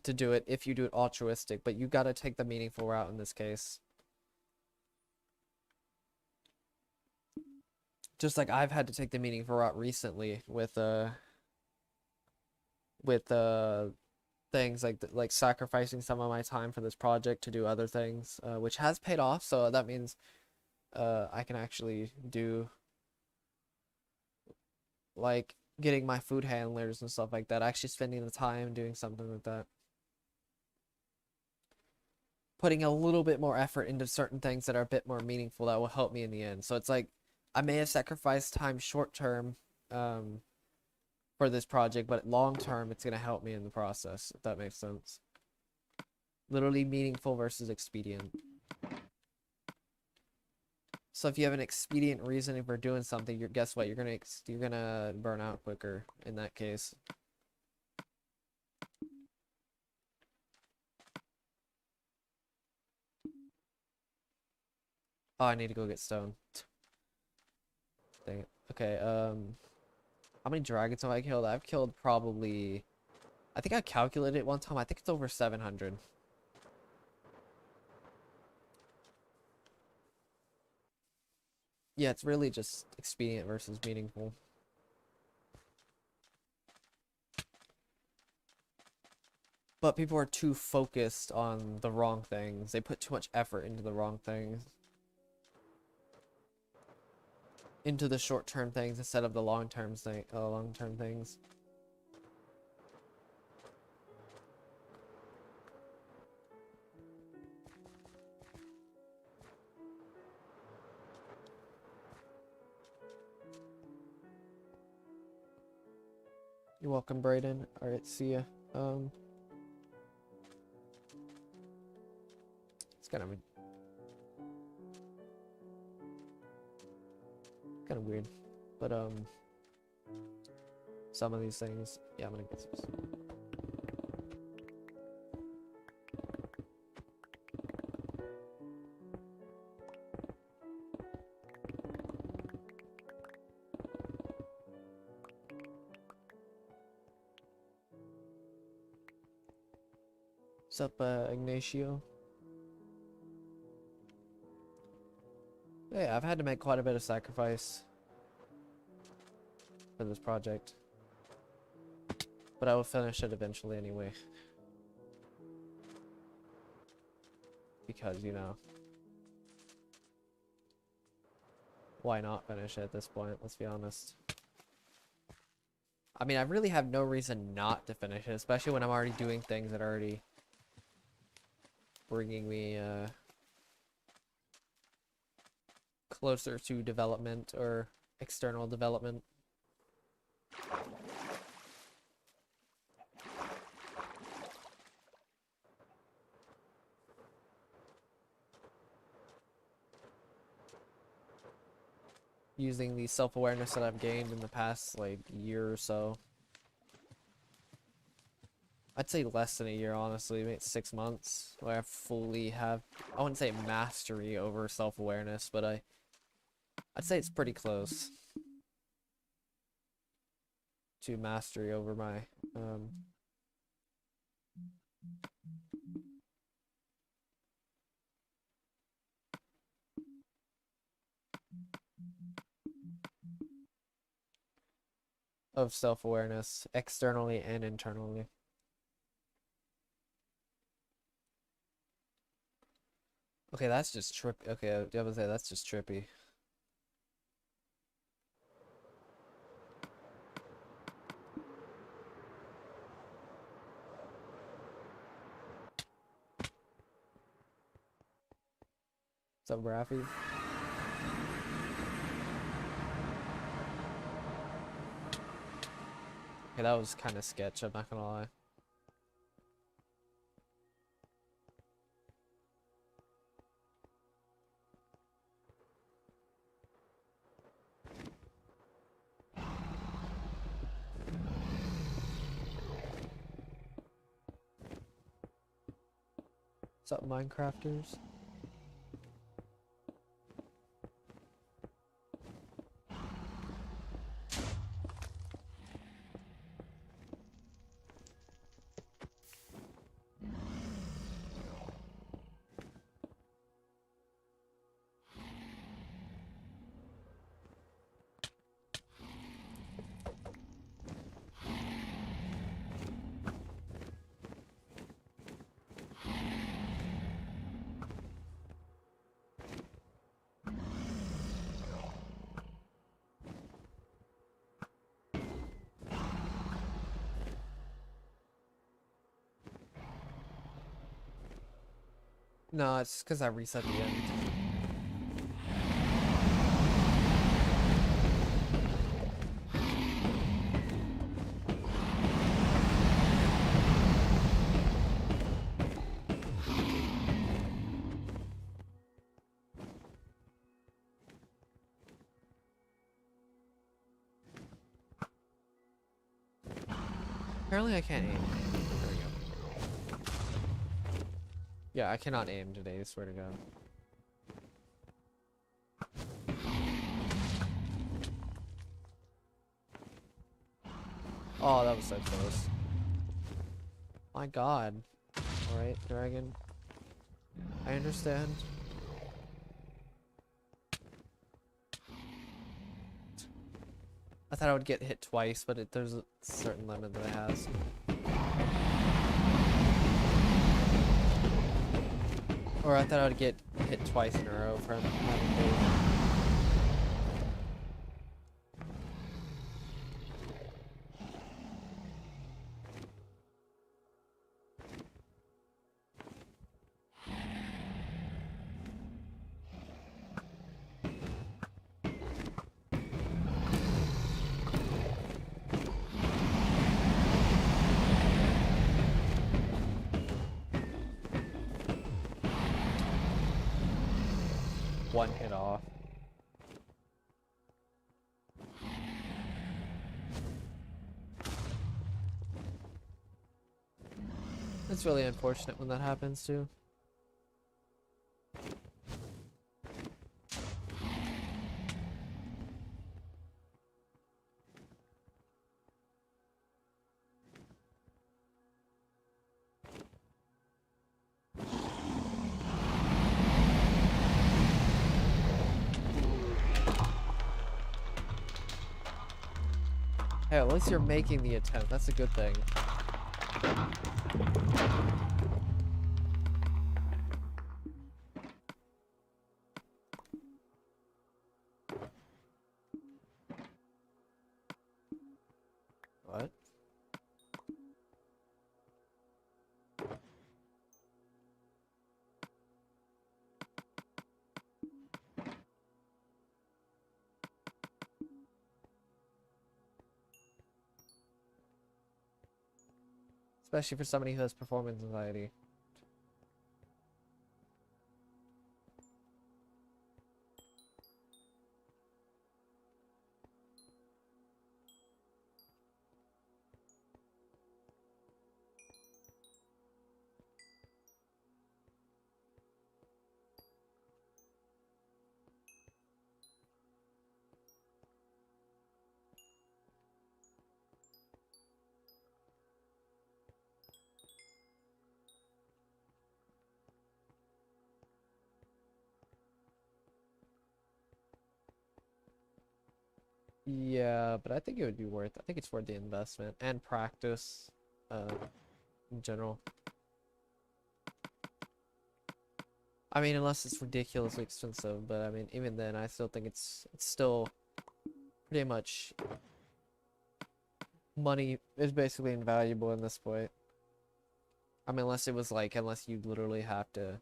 To do it if you do it altruistic, but you gotta take the meaningful route in this case. Just like I've had to take the meaningful route recently with things like sacrificing some of my time for this project to do other things, which has paid off. So that means I can actually do like getting my food handlers and stuff like that, actually spending the time doing something like that. Putting a little bit more effort into certain things that are a bit more meaningful that will help me in the end. So it's like I may have sacrificed time short term for this project, but long term it's gonna help me in the process, if that makes sense. Literally meaningful versus expedient. So if you have an expedient reasoning for doing something, guess what? You're gonna burn out quicker in that case. Oh, I need to go get stone. Dang it. Okay, how many dragons have I killed? I've killed probably, I think I calculated it one time. I think it's over 700. Yeah, it's really just expedient versus meaningful. But people are too focused on the wrong things. They put too much effort into the wrong things. Into the short-term things instead of the long-term things. You're welcome, Brayden. Alright, see ya. It's kind of weird, but some of these things, yeah, I'm gonna get some. What's up, Ignacio? Yeah, I've had to make quite a bit of sacrifice for this project, but I will finish it eventually anyway. Because, you know, why not finish it at this point? Let's be honest. I mean, I really have no reason not to finish it, especially when I'm already doing things that are already bringing me closer to development or external development. Using the self-awareness that I've gained in the past, like, year or so. I'd say less than a year, honestly, maybe 6 months, where I fully have, I wouldn't say mastery over self-awareness, but I'd say it's pretty close to mastery over my, of self-awareness, externally and internally. Okay, that's just trippy. Okay, I was say that's just trippy. What's up, Raffy? Okay, that was kind of sketch, I'm not gonna lie. What's up, Minecrafters? No, it's because I reset the end. Apparently I can't aim. There we go. Yeah, I cannot aim today, I swear to God. Oh, that was so close. My God. Alright, dragon. I understand. I thought I would get hit twice, but there's a certain limit that it has. Or I thought I would get hit twice in a row from having to. One hit off. It's really unfortunate when that happens too. Hey, at least you're making the attempt. That's a good thing. What? Especially for somebody who has performance anxiety. Yeah, but I think it would be worth. I think it's worth the investment and practice, in general. I mean, unless it's ridiculously expensive, but I mean, even then, I still think it's still pretty much money is basically invaluable in this point. I mean, unless it was like, unless you literally have to.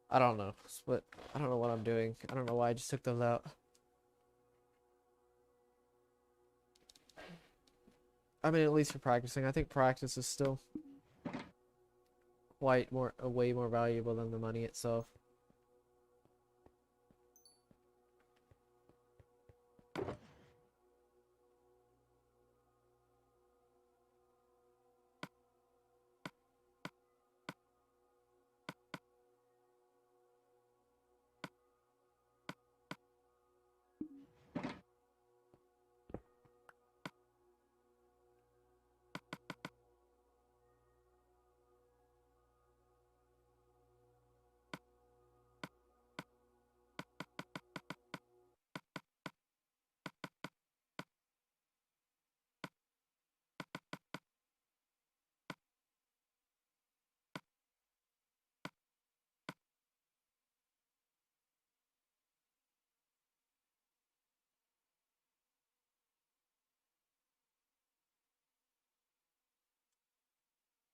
I don't know, but I don't know what I'm doing. I don't know why I just took those out. I mean, at least for practicing, I think practice is still quite way more valuable than the money itself.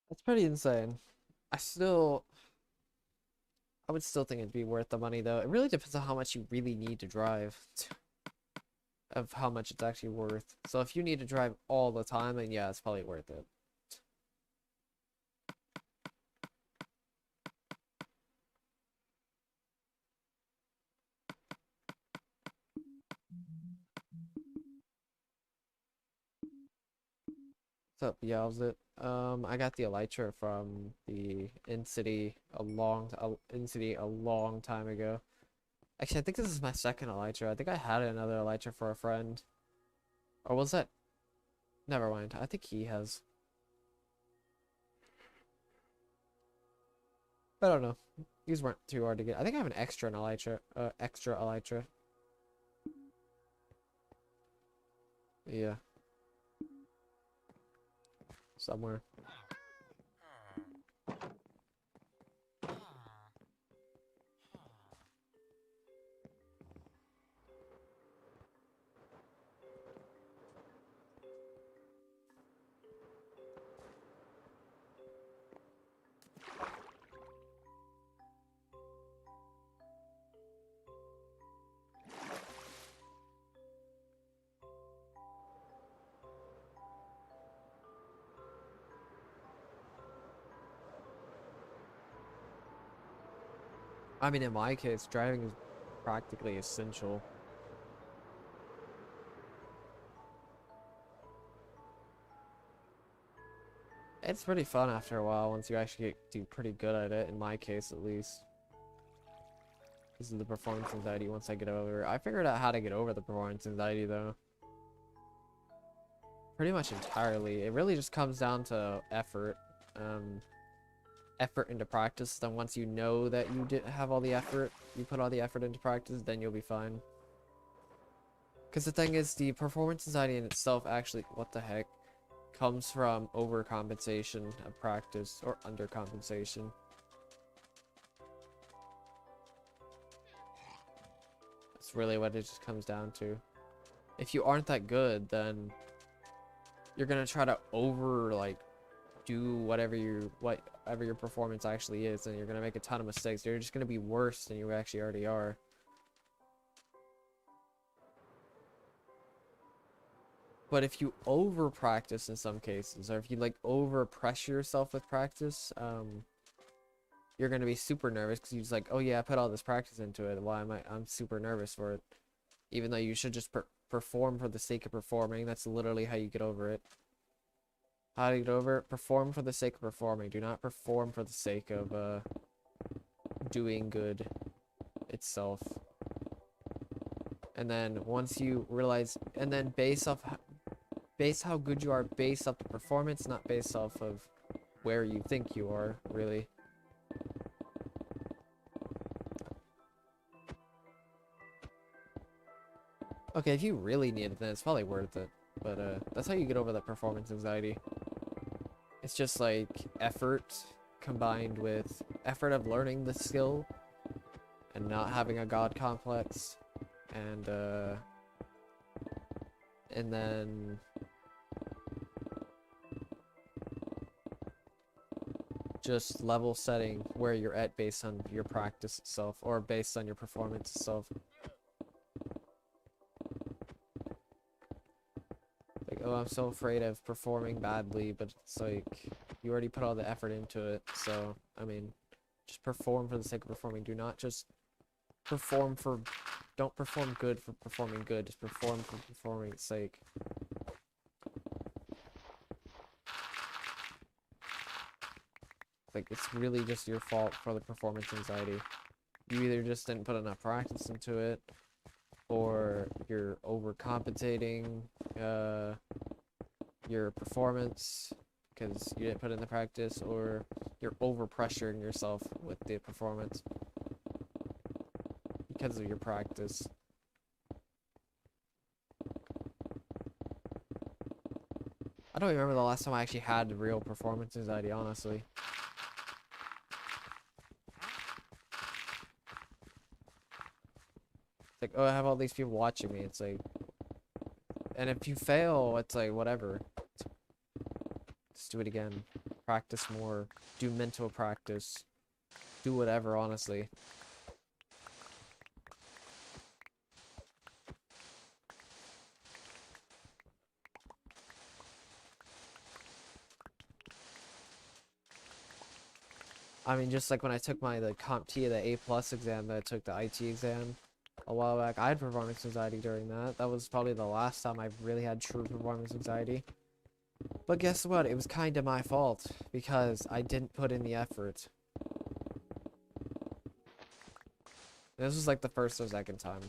That's pretty insane. I still, I would still think it'd be worth the money though. It really depends on how much you really need to drive, of how much it's actually worth. So if you need to drive all the time, then yeah, it's probably worth it. What's up, Dowsett? I got the Elytra from the in city a long time ago. Actually, I think this is my second Elytra. I think I had another Elytra for a friend. Or was that? Never mind. I think he has. I don't know. These weren't too hard to get. I think I have an extra Elytra. Extra Elytra. Yeah. Somewhere. I mean, in my case, driving is practically essential. It's pretty fun after a while once you actually do pretty good at it, in my case at least. This is the performance anxiety once I get over. I figured out how to get over the performance anxiety though. Pretty much entirely. It really just comes down to effort. Effort into practice. Then once you know that you did have all the effort, you put all the effort into practice, then you'll be fine. Because the thing is, the performance anxiety in itself actually, what the heck, comes from overcompensation of practice or undercompensation. That's really what it just comes down to. If you aren't that good, then you're gonna try to do whatever your performance actually is, and you're gonna make a ton of mistakes. You're just gonna be worse than you actually already are. But if you over practice in some cases, or if you like over pressure yourself with practice, you're gonna be super nervous because you're just like, oh yeah, I put all this practice into it. Why am I'm super nervous for it? Even though you should just perform for the sake of performing. That's literally how you get over it. How do you get over it? Perform for the sake of performing. Do not perform for the sake of doing good itself. And then once you realize, and then base how good you are based off the performance, not based off of where you think you are, really. Okay, if you really need it, then it's probably worth it. But that's how you get over that performance anxiety. It's just like effort combined with effort of learning the skill and not having a god complex, and then just level setting where you're at based on your practice itself, or based on your performance itself. Like, oh, I'm so afraid of performing badly, but it's like, you already put all the effort into it, so, I mean, just perform for the sake of performing. Do not just don't perform good for performing good, just perform for performing's sake. Like, it's really just your fault for the performance anxiety. You either just didn't put enough practice into it, or you're overcompensating your performance because you didn't put in the practice, or you're overpressuring yourself with the performance because of your practice. I don't remember the last time I actually had real performance anxiety, honestly. It's like, oh, I have all these people watching me. It's like, and if you fail, it's like, whatever. Just do it again. Practice more. Do mental practice. Do whatever, honestly. I mean, just like when I took the CompT, the A+ exam that I took, the IT exam a while back, I had performance anxiety during that. That was probably the last time I really had true performance anxiety. But guess what? It was kind of my fault because I didn't put in the effort. This was like the first or second time.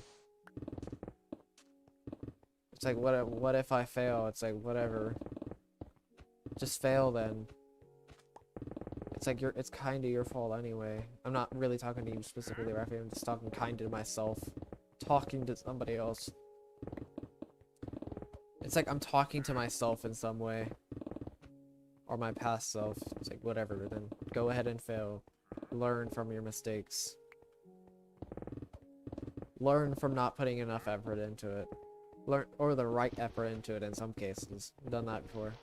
It's like, what if I fail? It's like, whatever. Just fail then. It's like, it's kind of your fault anyway. I'm not really talking to you specifically, Rafi. I'm just talking kind of to myself. Talking to somebody else. It's like I'm talking to myself in some way. Or my past self. It's like, whatever, then go ahead and fail. Learn from your mistakes. Learn from not putting enough effort into it. Learn, or the right effort into it in some cases. I've done that before.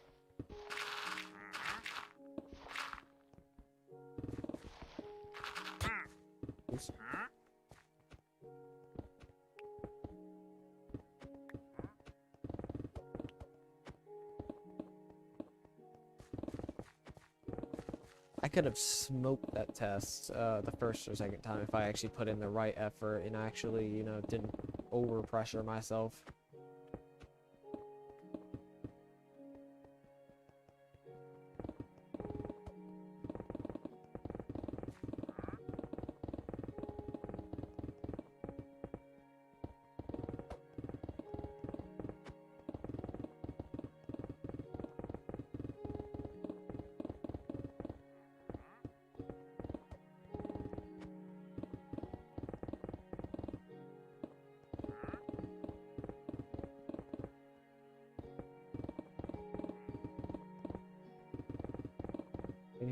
Oops. I could have smoked that test the first or second time if I actually put in the right effort and actually, you know, didn't overpressure myself.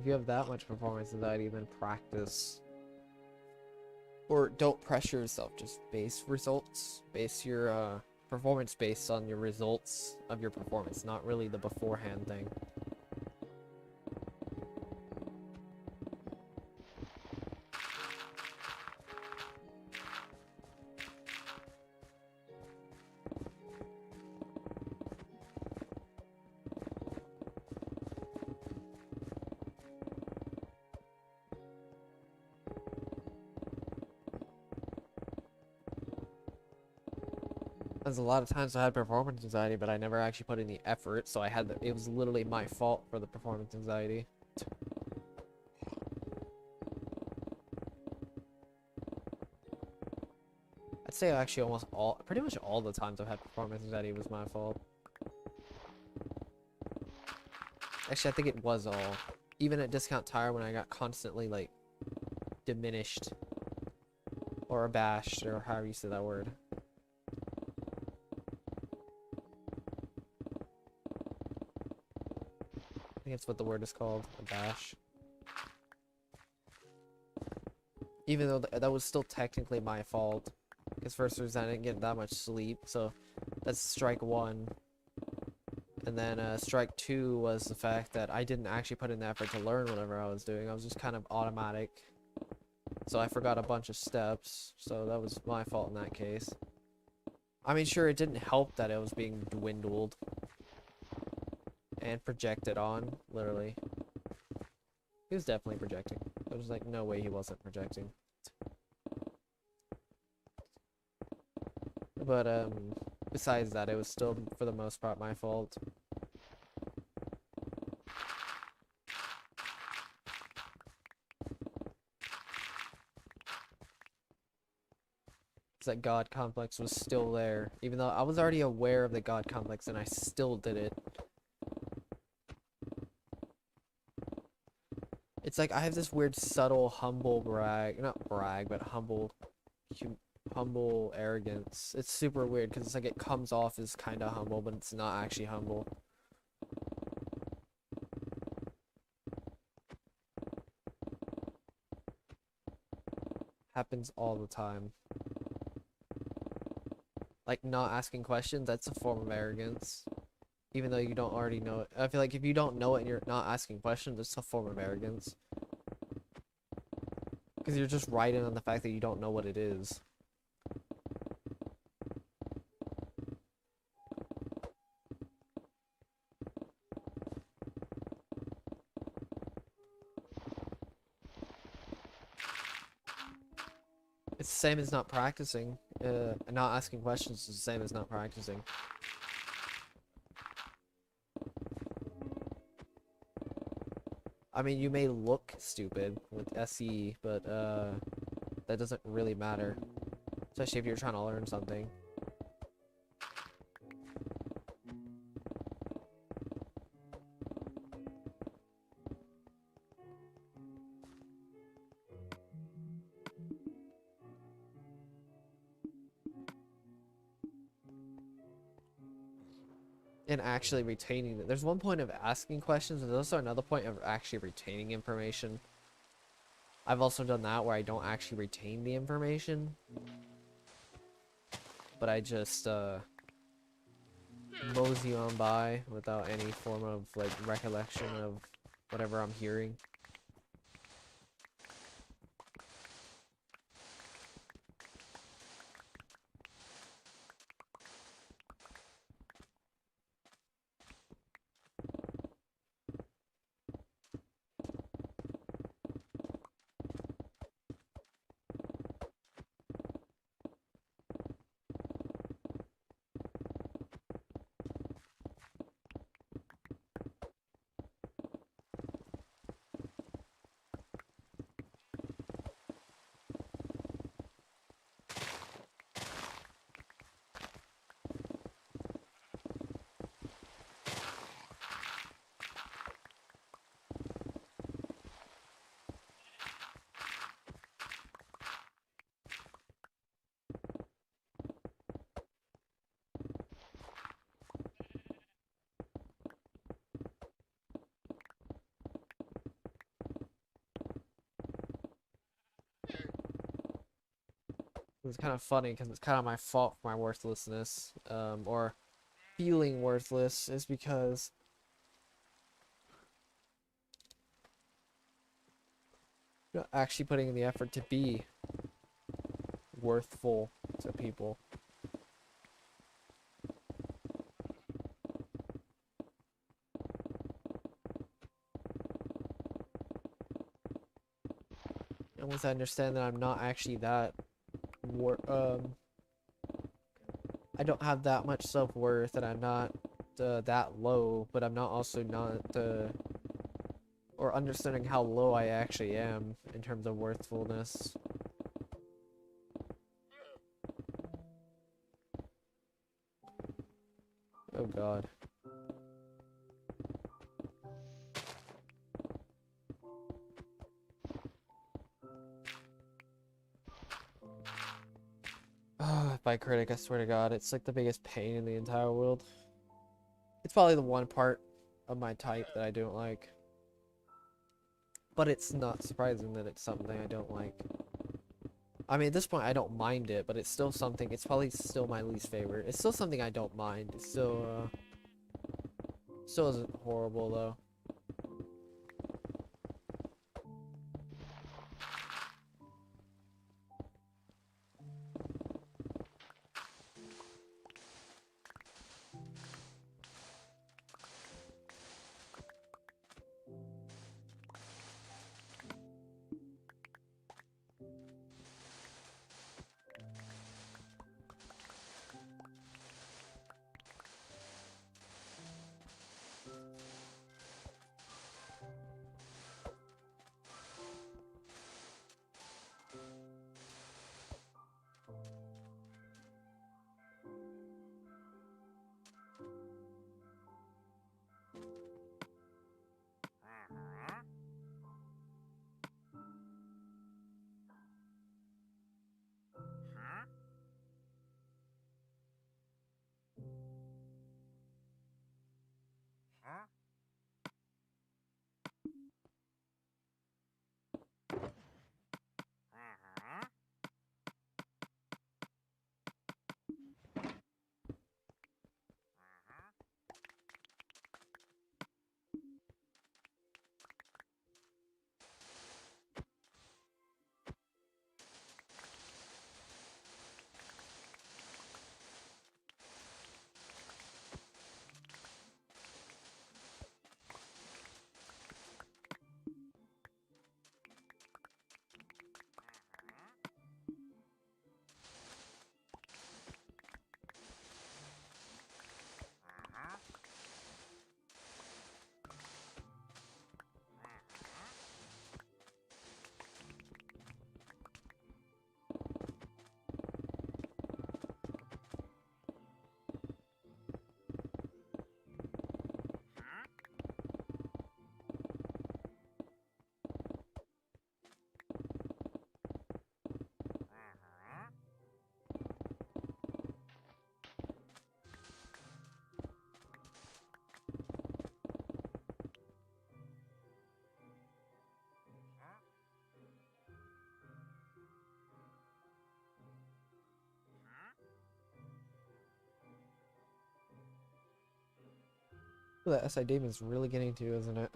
if you have that much performance anxiety, then practice. Or don't pressure yourself, just base results. Base your performance based on your results of your performance, not really the beforehand thing. There's a lot of times I had performance anxiety, but I never actually put in the effort, so it was literally my fault for the performance anxiety. I'd say actually pretty much all the times I've had performance anxiety was my fault. Actually, I think it was all. Even at Discount Tire when I got constantly, like, diminished. Or abashed, or however you say that word. I think that's what the word is called, a bash. Even though that was still technically my fault. Because first was I didn't get that much sleep, so that's strike one. And then strike two was the fact that I didn't actually put in the effort to learn whatever I was doing. I was just kind of automatic. So I forgot a bunch of steps, so that was my fault in that case. I mean, sure, it didn't help that it was being dwindled. And projected on, literally. He was definitely projecting. There was like no way he wasn't projecting. But besides that, it was still for the most part my fault. It's that God complex was still there, even though I was already aware of the God complex and I still did it. It's like I have this weird subtle humble not brag, but humble arrogance. It's super weird because it's like it comes off as kind of humble, but it's not actually humble. Happens all the time. Like not asking questions, that's a form of arrogance. Even though you don't already know it. I feel like if you don't know it and you're not asking questions, it's a form of arrogance. Because you're just riding on the fact that you don't know what it is. It's the same as not practicing. Not asking questions is the same as not practicing. I mean, you may look stupid with SE, but that doesn't really matter. Especially if you're trying to learn something. And actually retaining it. There's one point of asking questions, and there's also another point of actually retaining information. I've also done that where I don't actually retain the information, but I just mosey on by without any form of like recollection of whatever I'm hearing. It's kind of funny because it's kind of my fault for my worthlessness, or feeling worthless, is because I'm not actually putting in the effort to be worthful to people. And once I understand that I'm not actually that I don't have that much self-worth, and I'm not that low, but I'm not also not or understanding how low I actually am in terms of worthfulness. Oh god. By critic, I swear to god, it's like the biggest pain in the entire world. It's probably the one part of my type that I don't like. But it's not surprising that it's something I don't like. I mean, at this point, I don't mind it, but it's still something, it's probably still my least favorite. It's still something I don't mind. It's still isn't horrible, though. That SI Damon's really getting to you, isn't it?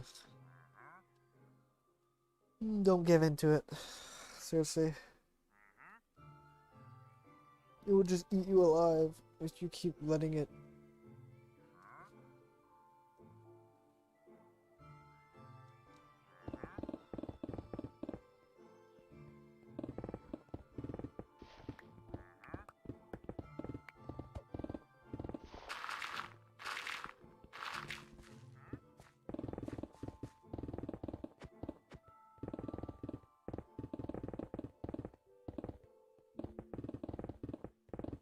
Don't give in to it. Seriously. It will just eat you alive if you keep letting it.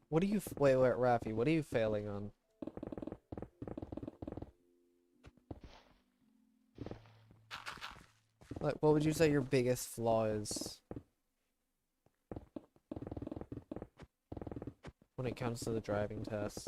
What are you, wait, Rafi, what are you failing on? Like, what would you say your biggest flaw is when it comes to the driving tests?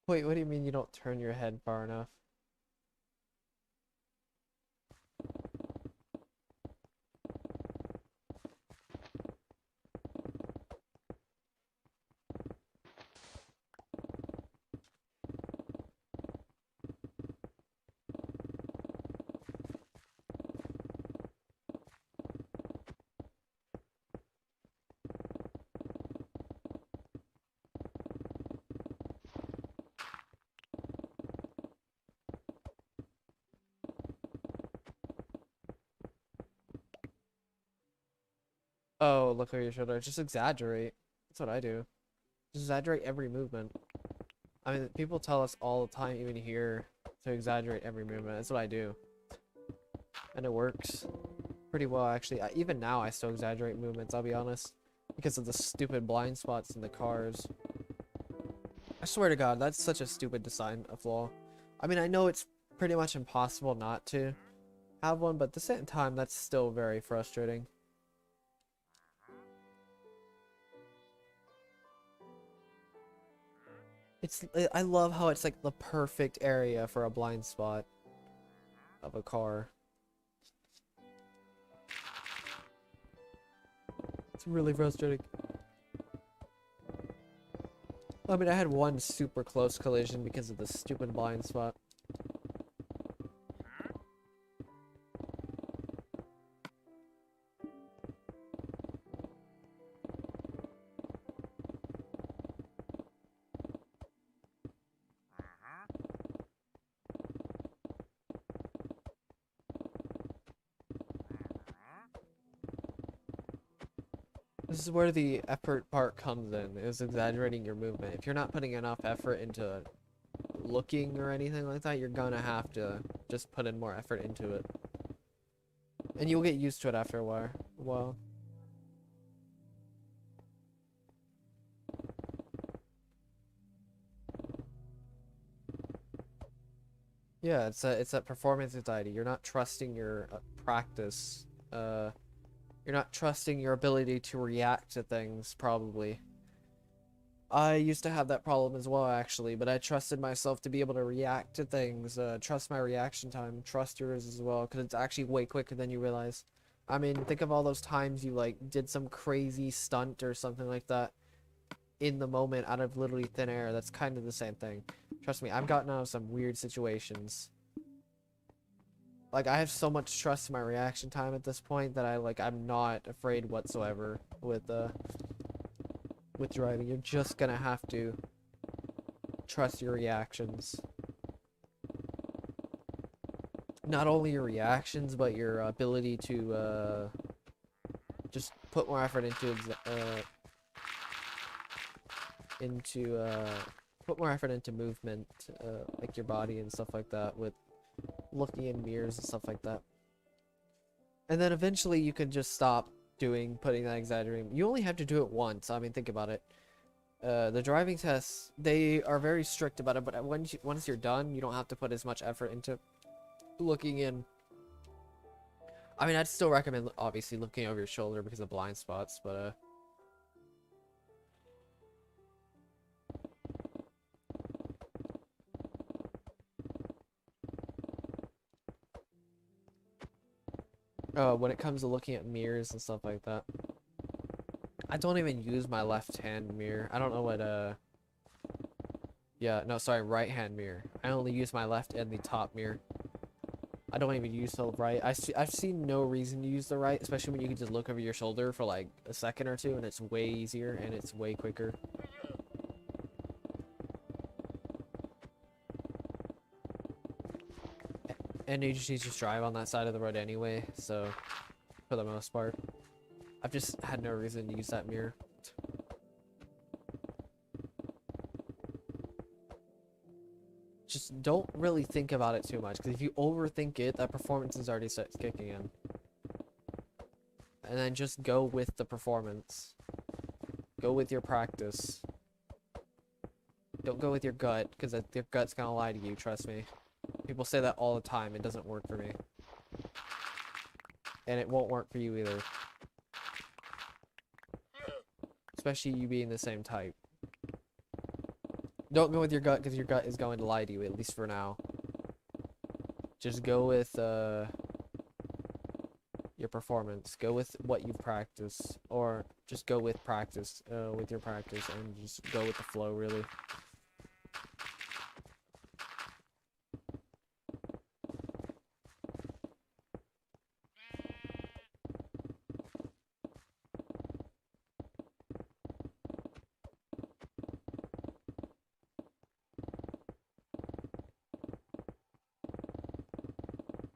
Wait, what do you mean you don't turn your head far enough? Oh, look over your shoulder. Just exaggerate. That's what I do. Just exaggerate every movement. I mean, people tell us all the time, even here, to exaggerate every movement. That's what I do. And it works pretty well, actually. Even now, I still exaggerate movements, I'll be honest. Because of the stupid blind spots in the cars. I swear to God, that's such a stupid design flaw. I mean, I know it's pretty much impossible not to have one, but at the same time, that's still very frustrating. I love how it's like the perfect area for a blind spot of a car. It's really frustrating. I mean, I had one super close collision because of the stupid blind spot. This is where the effort part comes in, is exaggerating your movement. If you're not putting enough effort into looking or anything like that, you're gonna have to just put in more effort into it. And you'll get used to it after a while. Yeah, it's that performance anxiety. You're not trusting your practice. You're not trusting your ability to react to things, probably. I used to have that problem as well, actually, but I trusted myself to be able to react to things, trust my reaction time, trust yours as well, because it's actually way quicker than you realize. I mean, think of all those times you, like, did some crazy stunt or something like that in the moment out of literally thin air. That's kind of the same thing. Trust me, I've gotten out of some weird situations. Like, I have so much trust in my reaction time at this point that I'm not afraid whatsoever with driving. You're just gonna have to trust your reactions. Not only your reactions, but your ability to just put more effort into movement, like your body and stuff like that, with looking in mirrors and stuff like that. And then eventually you can just stop putting that exaggerating. You only have to do it once. I mean, think about it. The driving tests, they are very strict about it, but once you're done, you don't have to put as much effort into looking in. I mean, I'd still recommend, obviously, looking over your shoulder because of blind spots, but when it comes to looking at mirrors and stuff like that, I don't even use my left-hand mirror. I don't know what, yeah, no, sorry, right-hand mirror. I only use my left and the top mirror. I don't even use the right. I've seen no reason to use the right, especially when you can just look over your shoulder for like a second or two, and it's way easier and it's way quicker. And you just drive on that side of the road anyway, so for the most part, I've just had no reason to use that mirror. Just don't really think about it too much, because if you overthink it, that performance is already kicking in. And then just go with the performance. Go with your practice. Don't go with your gut, because your gut's gonna lie to you, trust me. People say that all the time. It doesn't work for me. And it won't work for you either. Especially you being the same type. Don't go with your gut because your gut is going to lie to you, at least for now. Just go with your performance. Go with what you practice, or just go with practice, with your practice, and just go with the flow, really.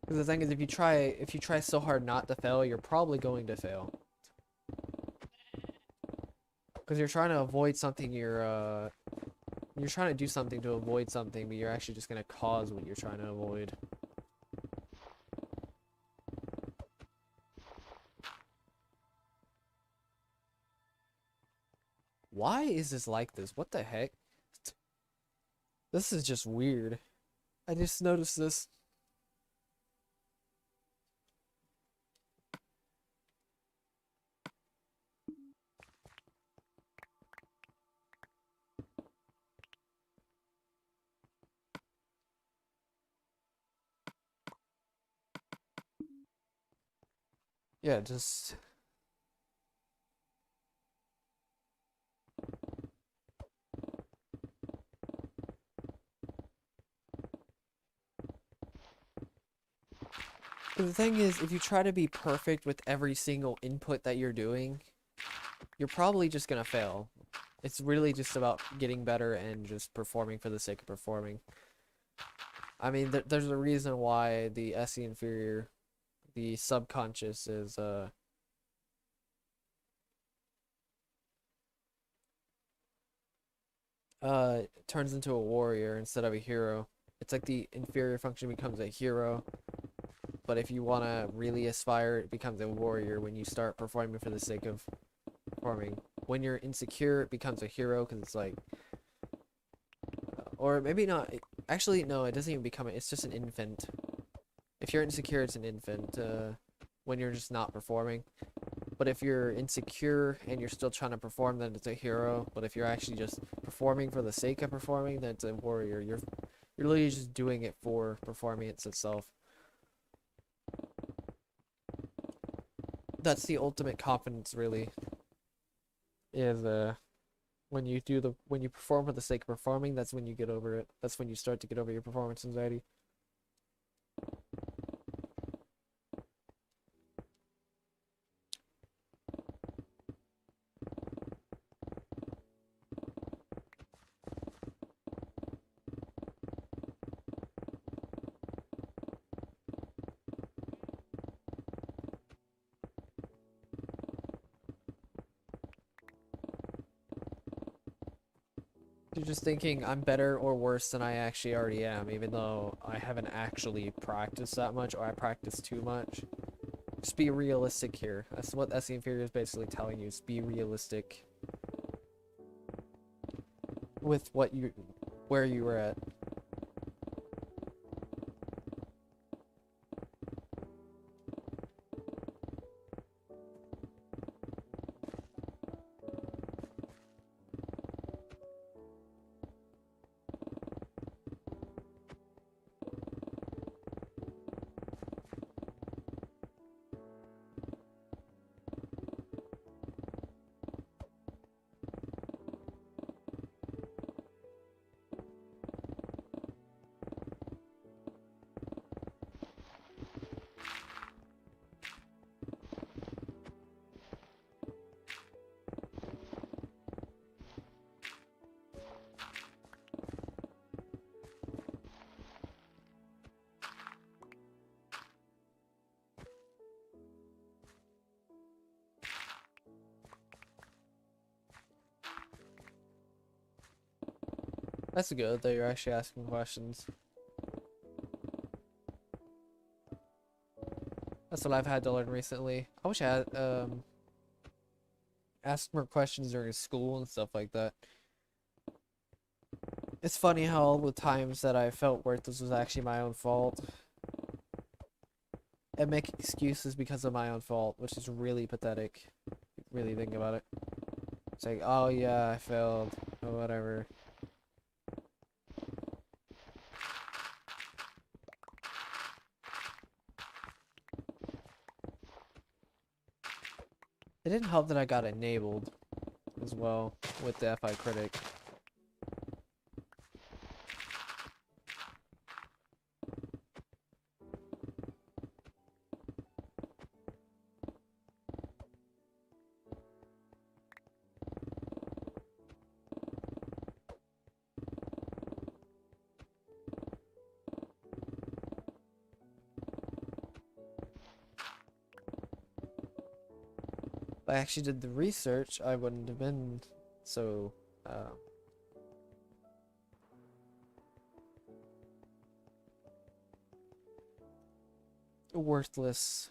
Because the thing is, if you try so hard not to fail, you're probably going to fail. Because you're trying to avoid something, you're trying to do something to avoid something, but you're actually just gonna cause what you're trying to avoid. Why is this like this? What the heck? This is just weird. I just noticed this. Yeah, just... The thing is, if you try to be perfect with every single input that you're doing, you're probably just gonna fail. It's really just about getting better and just performing for the sake of performing. I mean, there's a reason why the SE inferior, the subconscious, is turns into a warrior instead of a hero. It's like the inferior function becomes a hero, but if you want to really aspire, it becomes a warrior when you start performing for the sake of performing. When you're insecure, it becomes a hero because it's like, or maybe not. Actually, no, it doesn't even become it. It's just an infant. If you're insecure, it's an infant. When you're just not performing. But if you're insecure and you're still trying to perform, then it's a hero. But if you're actually just performing for the sake of performing, then it's a warrior. You're literally just doing it for performing itself. That's the ultimate confidence, really. Is when you perform for the sake of performing, that's when you get over it. That's when you start to get over your performance anxiety. You're just thinking I'm better or worse than I actually already am, even though I haven't actually practiced that much, or I practice too much. Just be realistic here. That's what SE Inferior is basically telling you. Just be realistic with where you were at. That's good that you're actually asking questions. That's what I've had to learn recently. I wish I had asked more questions during school and stuff like that. It's funny how all the times that I felt worthless was actually my own fault. And make excuses because of my own fault, which is really pathetic. Really think about it. It's like, oh yeah, I failed, or whatever. It didn't help that I got enabled as well with the FI critic. If I actually did the research, I wouldn't have been so worthless.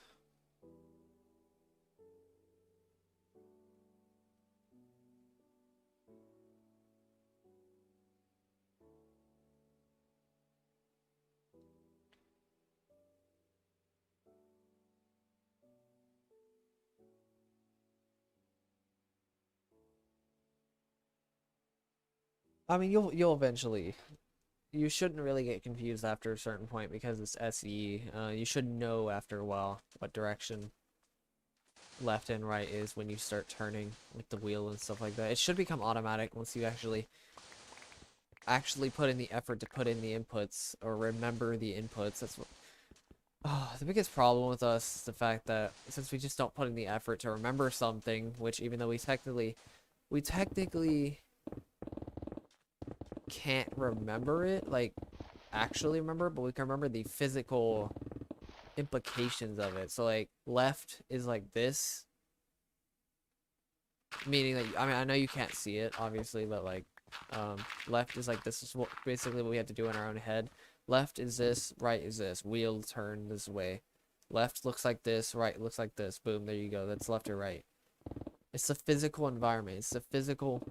I mean, you'll eventually. You shouldn't really get confused after a certain point because it's SE. You should know after a while what direction left and right is when you start turning with the wheel and stuff like that. It should become automatic once you actually put in the effort to put in the inputs or remember the inputs. That's what. Oh, the biggest problem with us is the fact that since we just don't put in the effort to remember something, which even though we technically can't remember it, like actually remember, but we can remember the physical implications of it. So like left is like this, meaning that I mean I know you can't see it obviously, but like left is like this is what basically what we have to do in our own head. Left is this, right is this. Wheel turn this way. Left looks like this, right looks like this. Boom, there you go. That's left or right. It's the physical environment. It's the physical.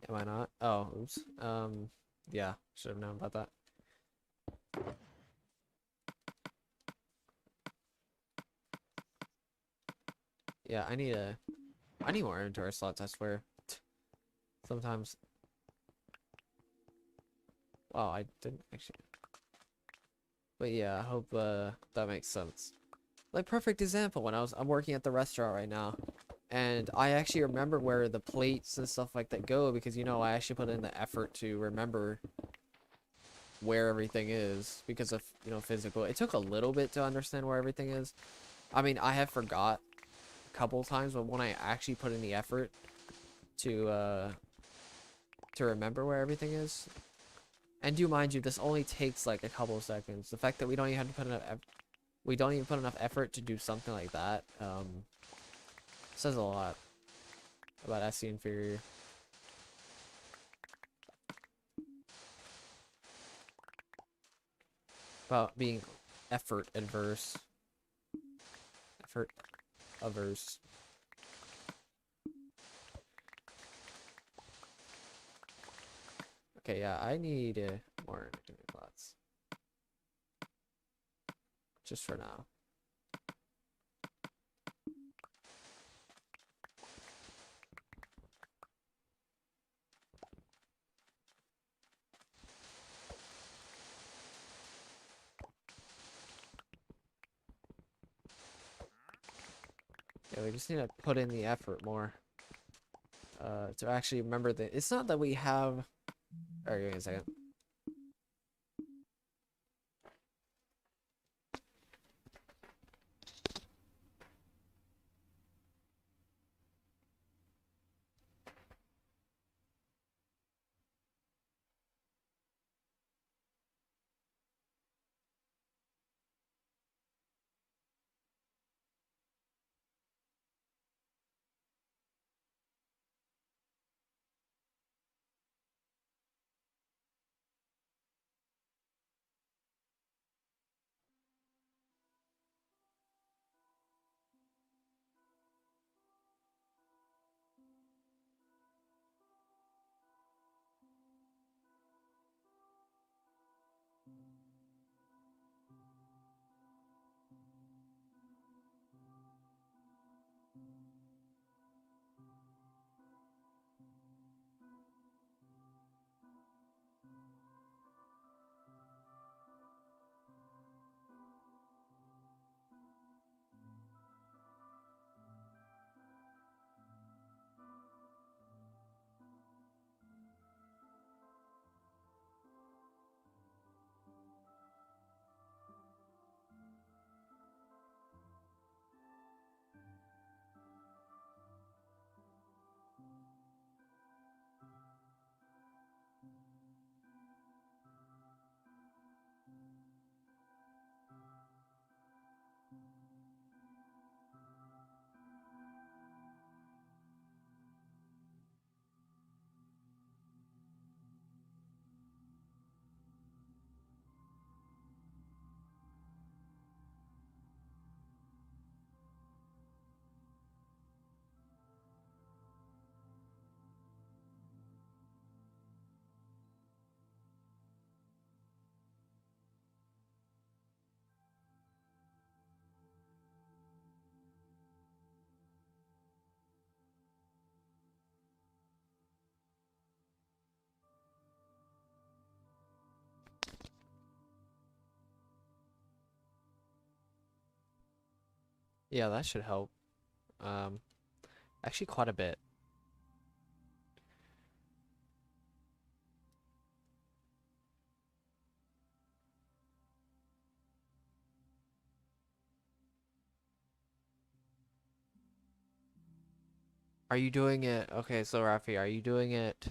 Am I not? Oh, oops. Yeah, should have known about that. Yeah, I need more inventory slots, I swear. Sometimes. Wow, I didn't actually. But yeah, I hope that makes sense. Like perfect example when I'm working at the restaurant right now, and I actually remember where the plates and stuff like that go because you know I actually put in the effort to remember where everything is because of physical. It took a little bit to understand where everything is. I mean, I have forgot a couple times, but when I actually put in the effort to remember where everything is, and do mind you, this only takes like a couple of seconds. The fact that we don't even have to put enough we don't even put enough effort to do something like that says a lot about SC Inferior. About being effort adverse. Effort averse. Okay, yeah, I need more plots. Just for now. Yeah, we just need to put in the effort more. To actually remember that it's not that we have. Alright, give me a second. Yeah, that should help. Actually quite a bit. Are you doing it? Okay, so Rafi, are you doing it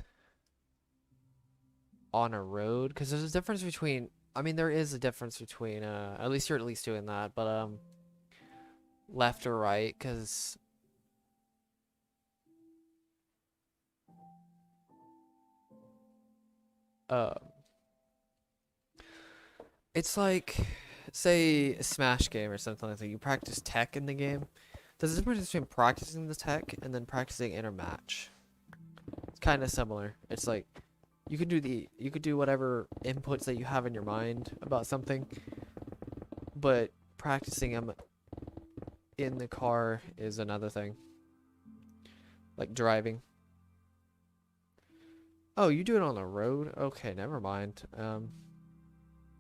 on a road? Because there's a difference between, I mean, there is a difference between, at least you're at least doing that, but, left or right, because, uh, it's like, say, a Smash game or something like that. You practice tech in the game. There's a difference between practicing the tech and then practicing in a match. It's kind of similar. It's like, you could do whatever inputs that you have in your mind about something, but practicing them in the car is another thing. Like driving. Oh, you do it on the road? Okay, never mind.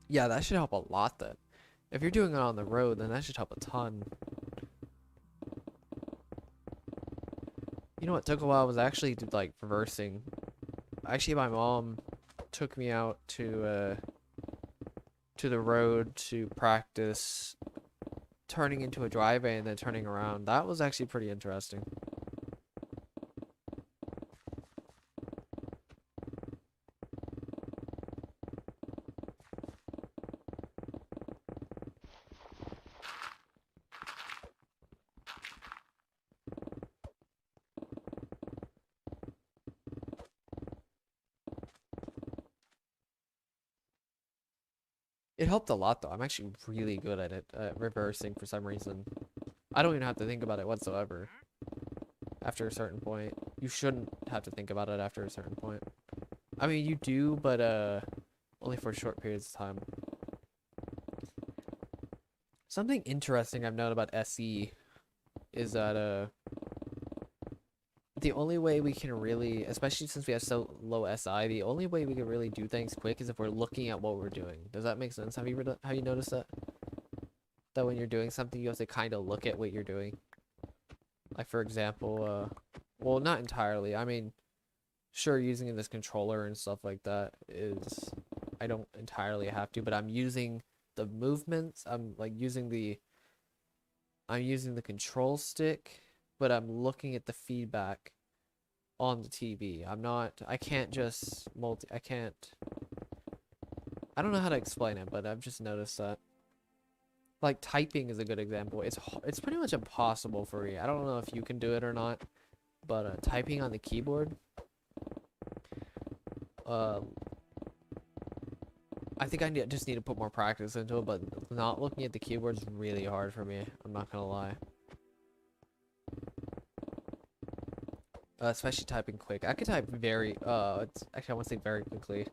Yeah, that should help a lot then. If you're doing it on the road, then that should help a ton. You know what took a while was actually like reversing. Actually, my mom took me out to the road to practice turning into a driveway and then turning around. That was actually pretty interesting. It helped a lot though. I'm actually really good at it, reversing for some reason. I don't even have to think about it whatsoever after a certain point. You shouldn't have to think about it after a certain point. I mean, you do, but only for short periods of time. Something interesting I've known about SE is that the only way we can really, especially since we have so low SI, the only way we can really do things quick is if we're looking at what we're doing. Does that make sense? Have you noticed that? That when you're doing something, you have to kind of look at what you're doing. Like for example, well, not entirely. I mean, sure, using this controller and stuff like that is, I don't entirely have to, but I'm using the movements. I'm using the control stick, but I'm looking at the feedback on the TV. I can't just I don't know how to explain it, but I've just noticed that. Like typing is a good example. It's pretty much impossible for me. I don't know if you can do it or not, but typing on the keyboard, uh, I think just need to put more practice into it, but not looking at the keyboard is really hard for me. I'm not gonna lie. Especially typing quick. I could type very, actually I want to say very quickly.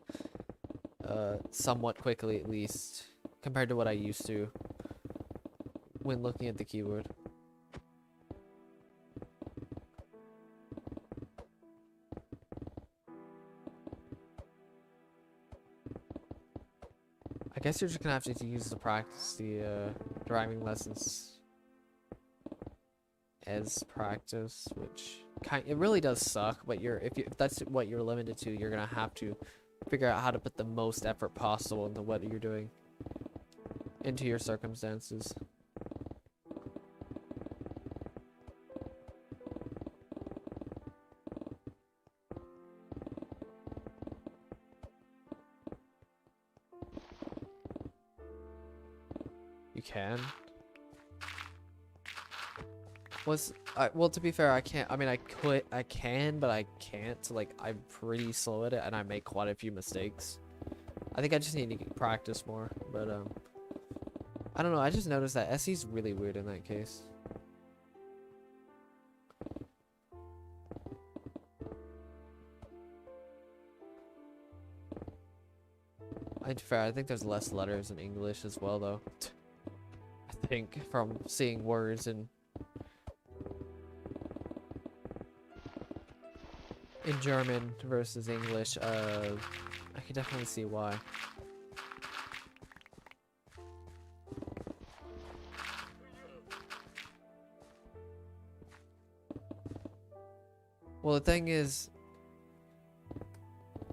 Somewhat quickly at least, compared to what I used to when looking at the keyboard. I guess you're just gonna have to use to practice the driving lessons as practice, which it really does suck. But if that's what you're limited to, you're gonna have to figure out how to put the most effort possible into what you're doing, into your circumstances. You can. Well, to be fair, I can't. I mean, I can, but I can't. Like, I'm pretty slow at it, and I make quite a few mistakes. I think I just need to practice more. But I don't know. I just noticed that SE's really weird in that case. To be fair, I think there's less letters in English as well, though. I think from seeing words in German versus English, I can definitely see why. Well, the thing is,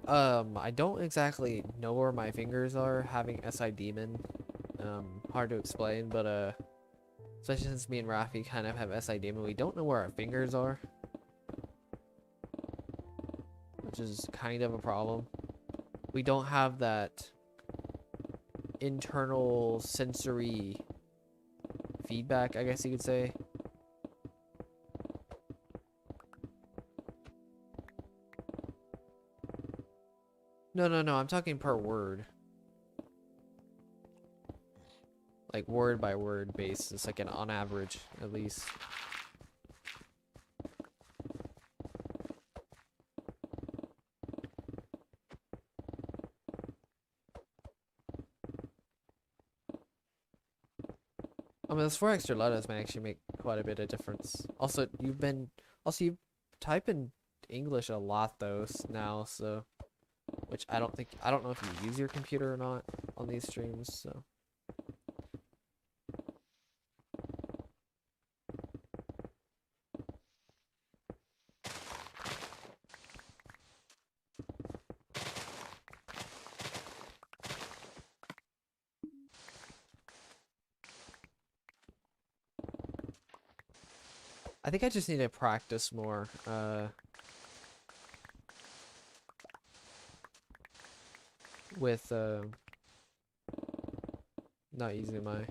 I don't exactly know where my fingers are, having SI Demon. Hard to explain, but, especially since me and Rafi kind of have SI Demon, we don't know where our fingers are, which is kind of a problem. We don't have that internal sensory feedback, I guess you could say. No, I'm talking per word. Like word by word basis, like on average, at least. I mean, those 4 extra letters may actually make quite a bit of difference. Also, you type in English a lot though now, so, which I don't know if you use your computer or not on these streams, so. I think I just need to practice more, with, not using my...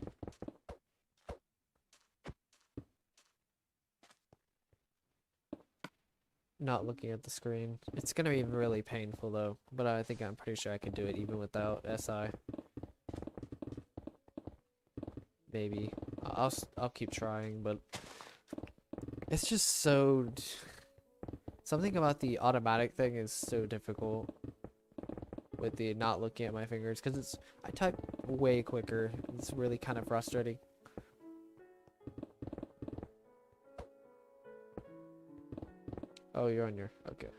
Not looking at the screen. It's gonna be really painful though, but I'm pretty sure I can do it even without SI. Maybe. I'll keep trying, but it's just so... Something about the automatic thing is so difficult with the not looking at my fingers, because I type way quicker. It's really kind of frustrating. Oh, you're on your... Okay.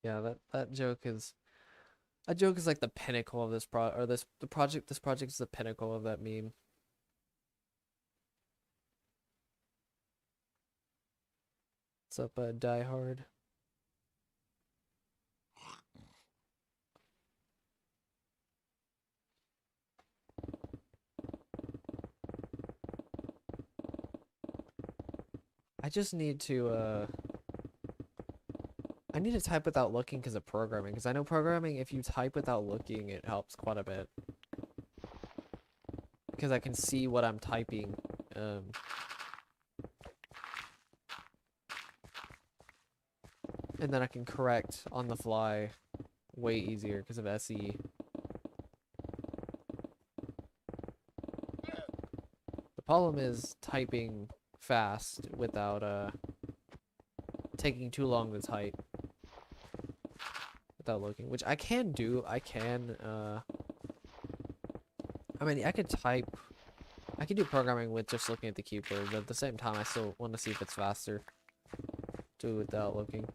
Yeah, that joke is... That joke is like the pinnacle of this project. This project is the pinnacle of that meme. What's up, Die Hard? I just need to, I need to type without looking because of programming. Because I know programming, if you type without looking, it helps quite a bit. Because I can see what I'm typing. And then I can correct on the fly way easier because of SE. The problem is typing fast without taking too long to type without looking, which I can do. I mean, I could do programming with just looking at the keyboard, but at the same time I still want to see if it's faster do it without looking.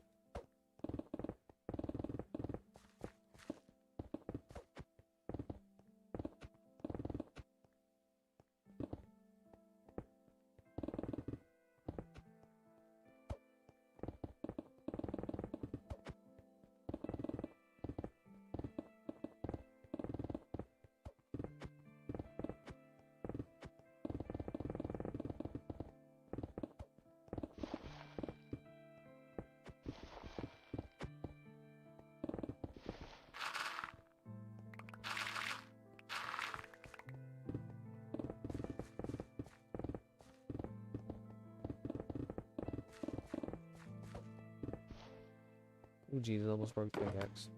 Oh Jesus, almost broke the pickaxe.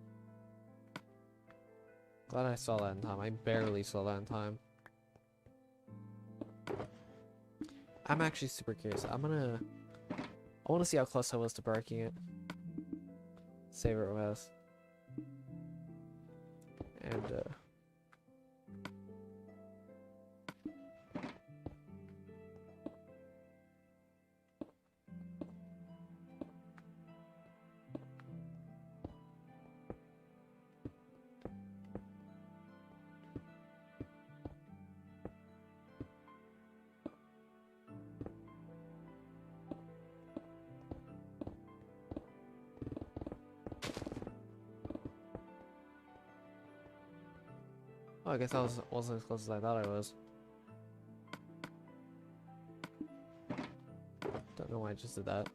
Glad I saw that in time. I barely saw that in time. I'm actually super curious. I want to see how close I was to breaking it. Save it was. And oh, I guess I wasn't as close as I thought I was. Don't know why I just did that.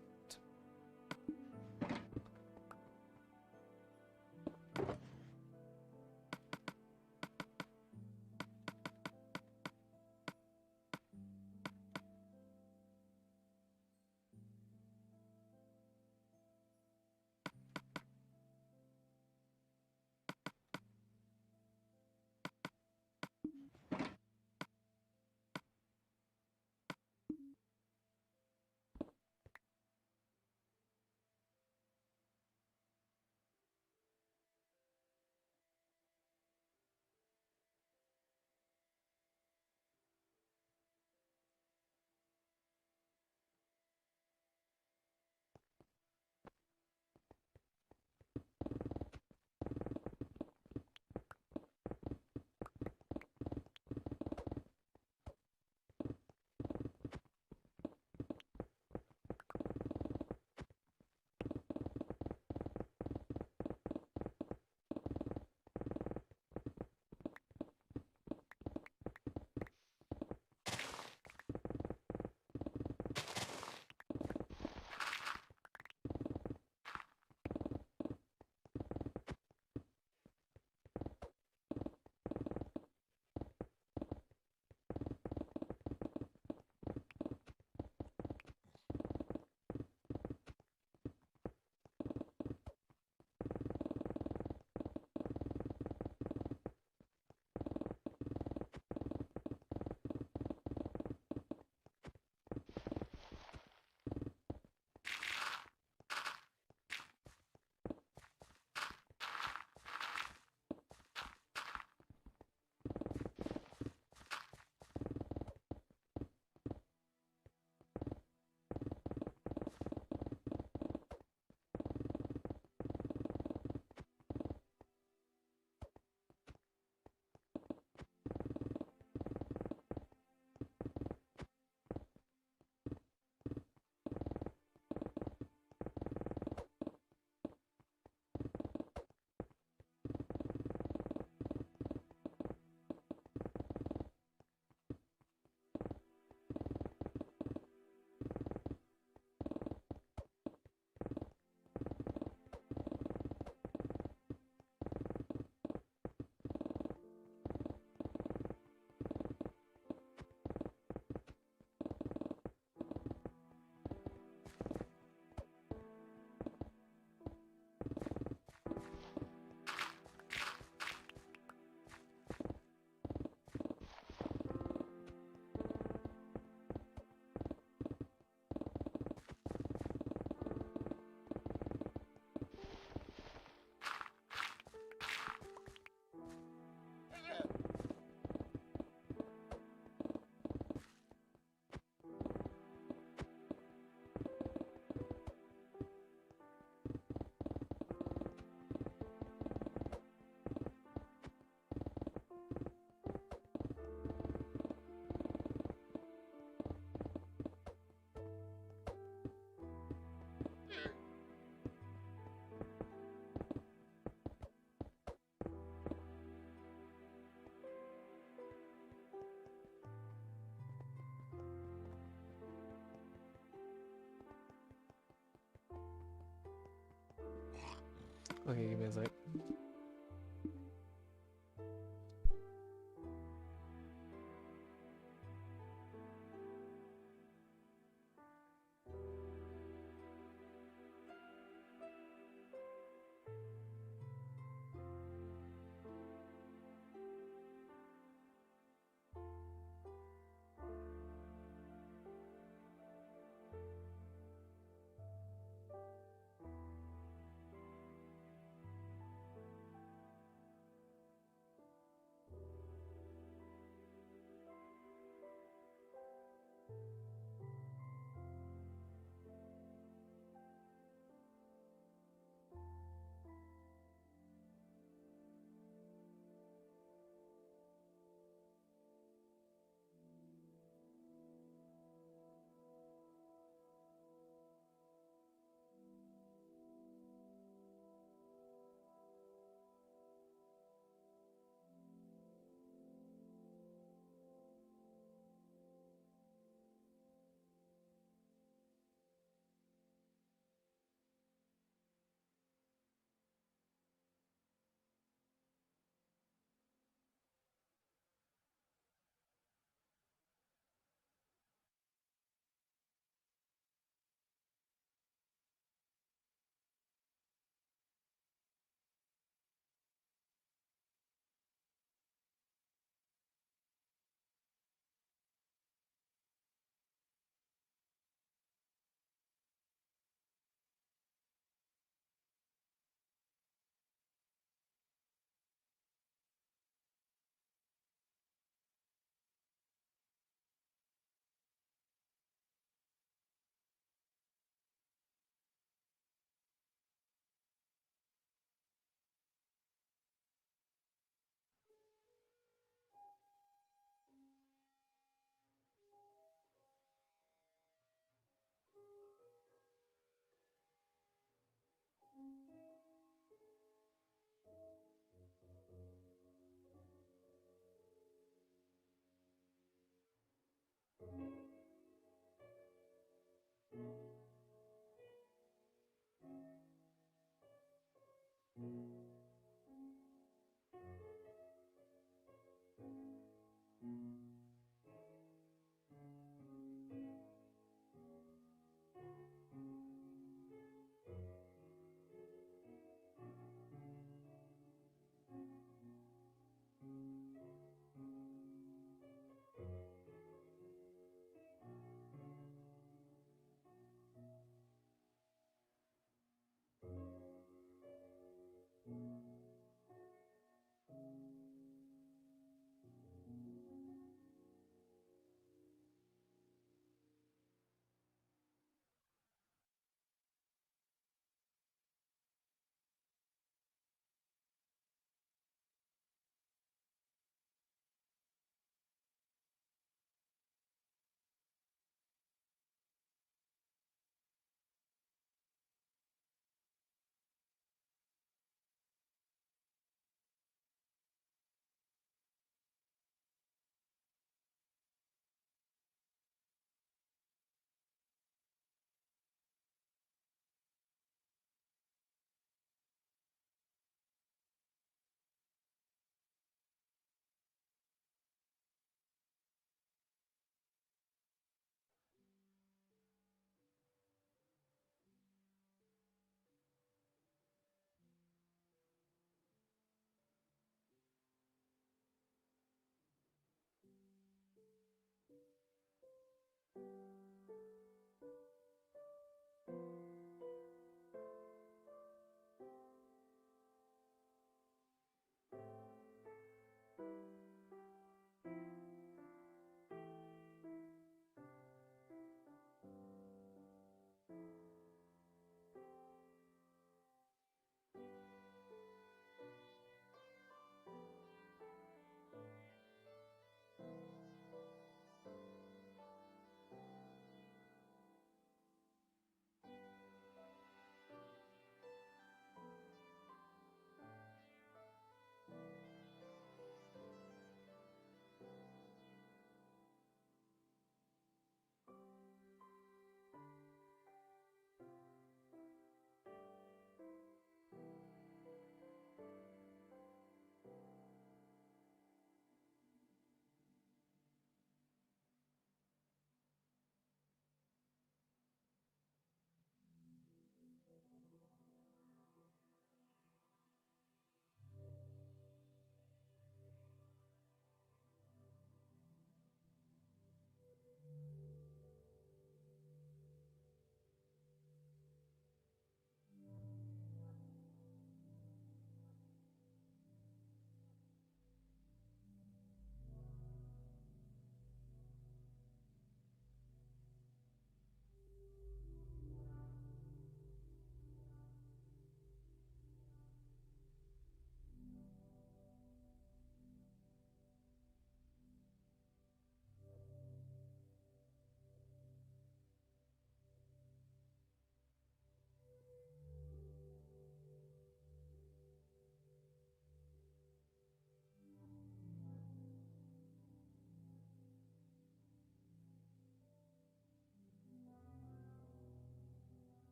Okay, give me a sec.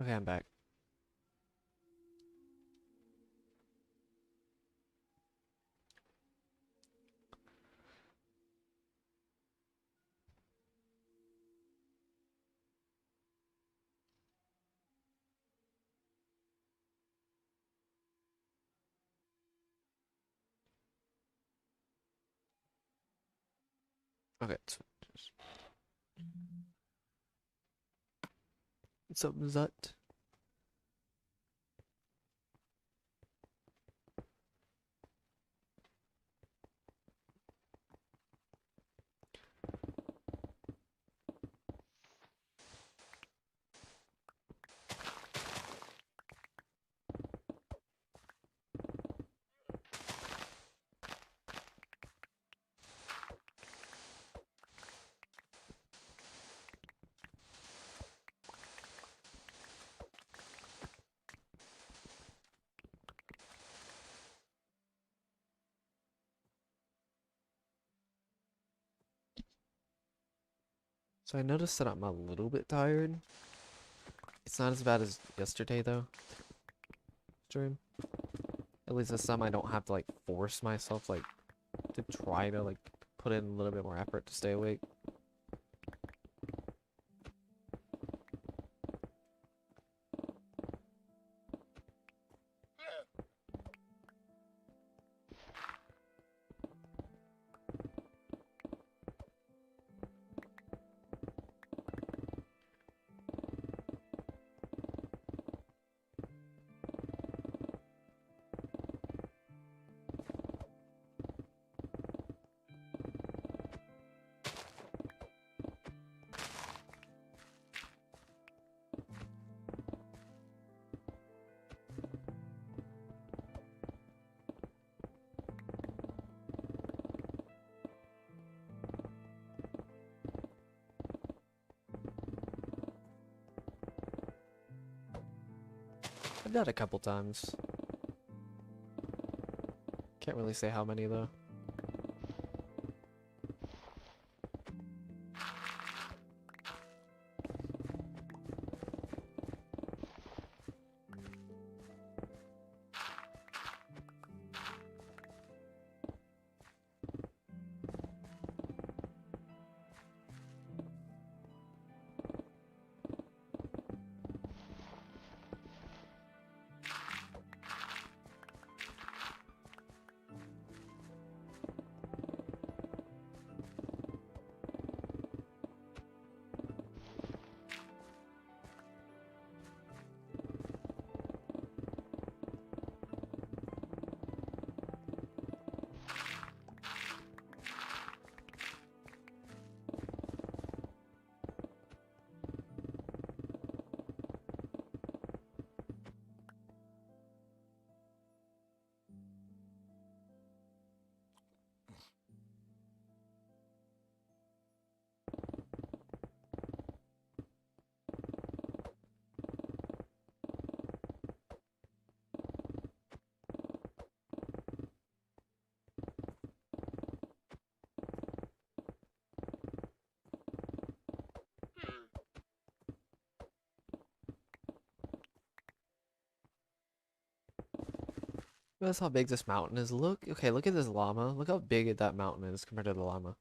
Okay, I'm back. Okay, what's up, Zut? So I noticed that I'm a little bit tired. It's not as bad as yesterday though. Stream. At least this time I don't have to like force myself like to try to like put in a little bit more effort to stay awake. I've done it a couple times. Can't really say how many though. That's how big this mountain is. Look, okay, look at this llama. Look how big that mountain is compared to the llama.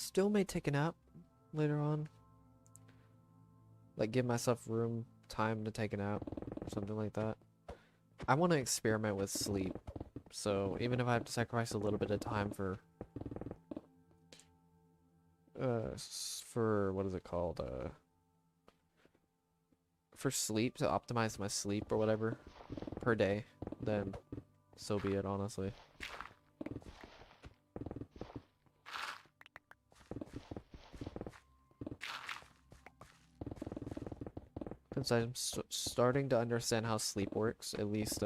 Still may take a nap later on. Like, give myself time to take a nap or something like that. I want to experiment with sleep. So, even if I have to sacrifice a little bit of time for what is it called? For sleep, to optimize my sleep or whatever per day, then so be it, honestly. Since I'm starting to understand how sleep works, at least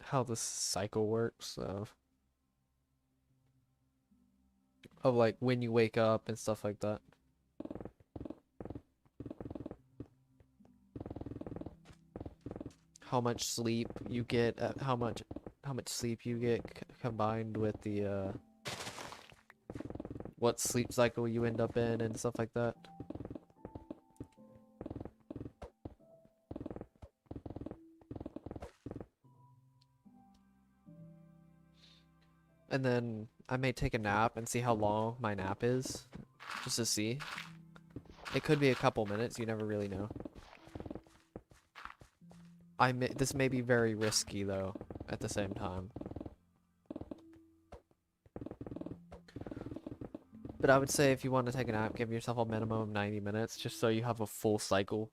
how the cycle works of like when you wake up and stuff like that. How much sleep you get, how much sleep you get combined with the what sleep cycle you end up in and stuff like that. And then I may take a nap and see how long my nap is, just to see. It could be a couple minutes, you never really know. This may be very risky though, at the same time. But I would say if you want to take a nap, give yourself a minimum of 90 minutes, just so you have a full cycle.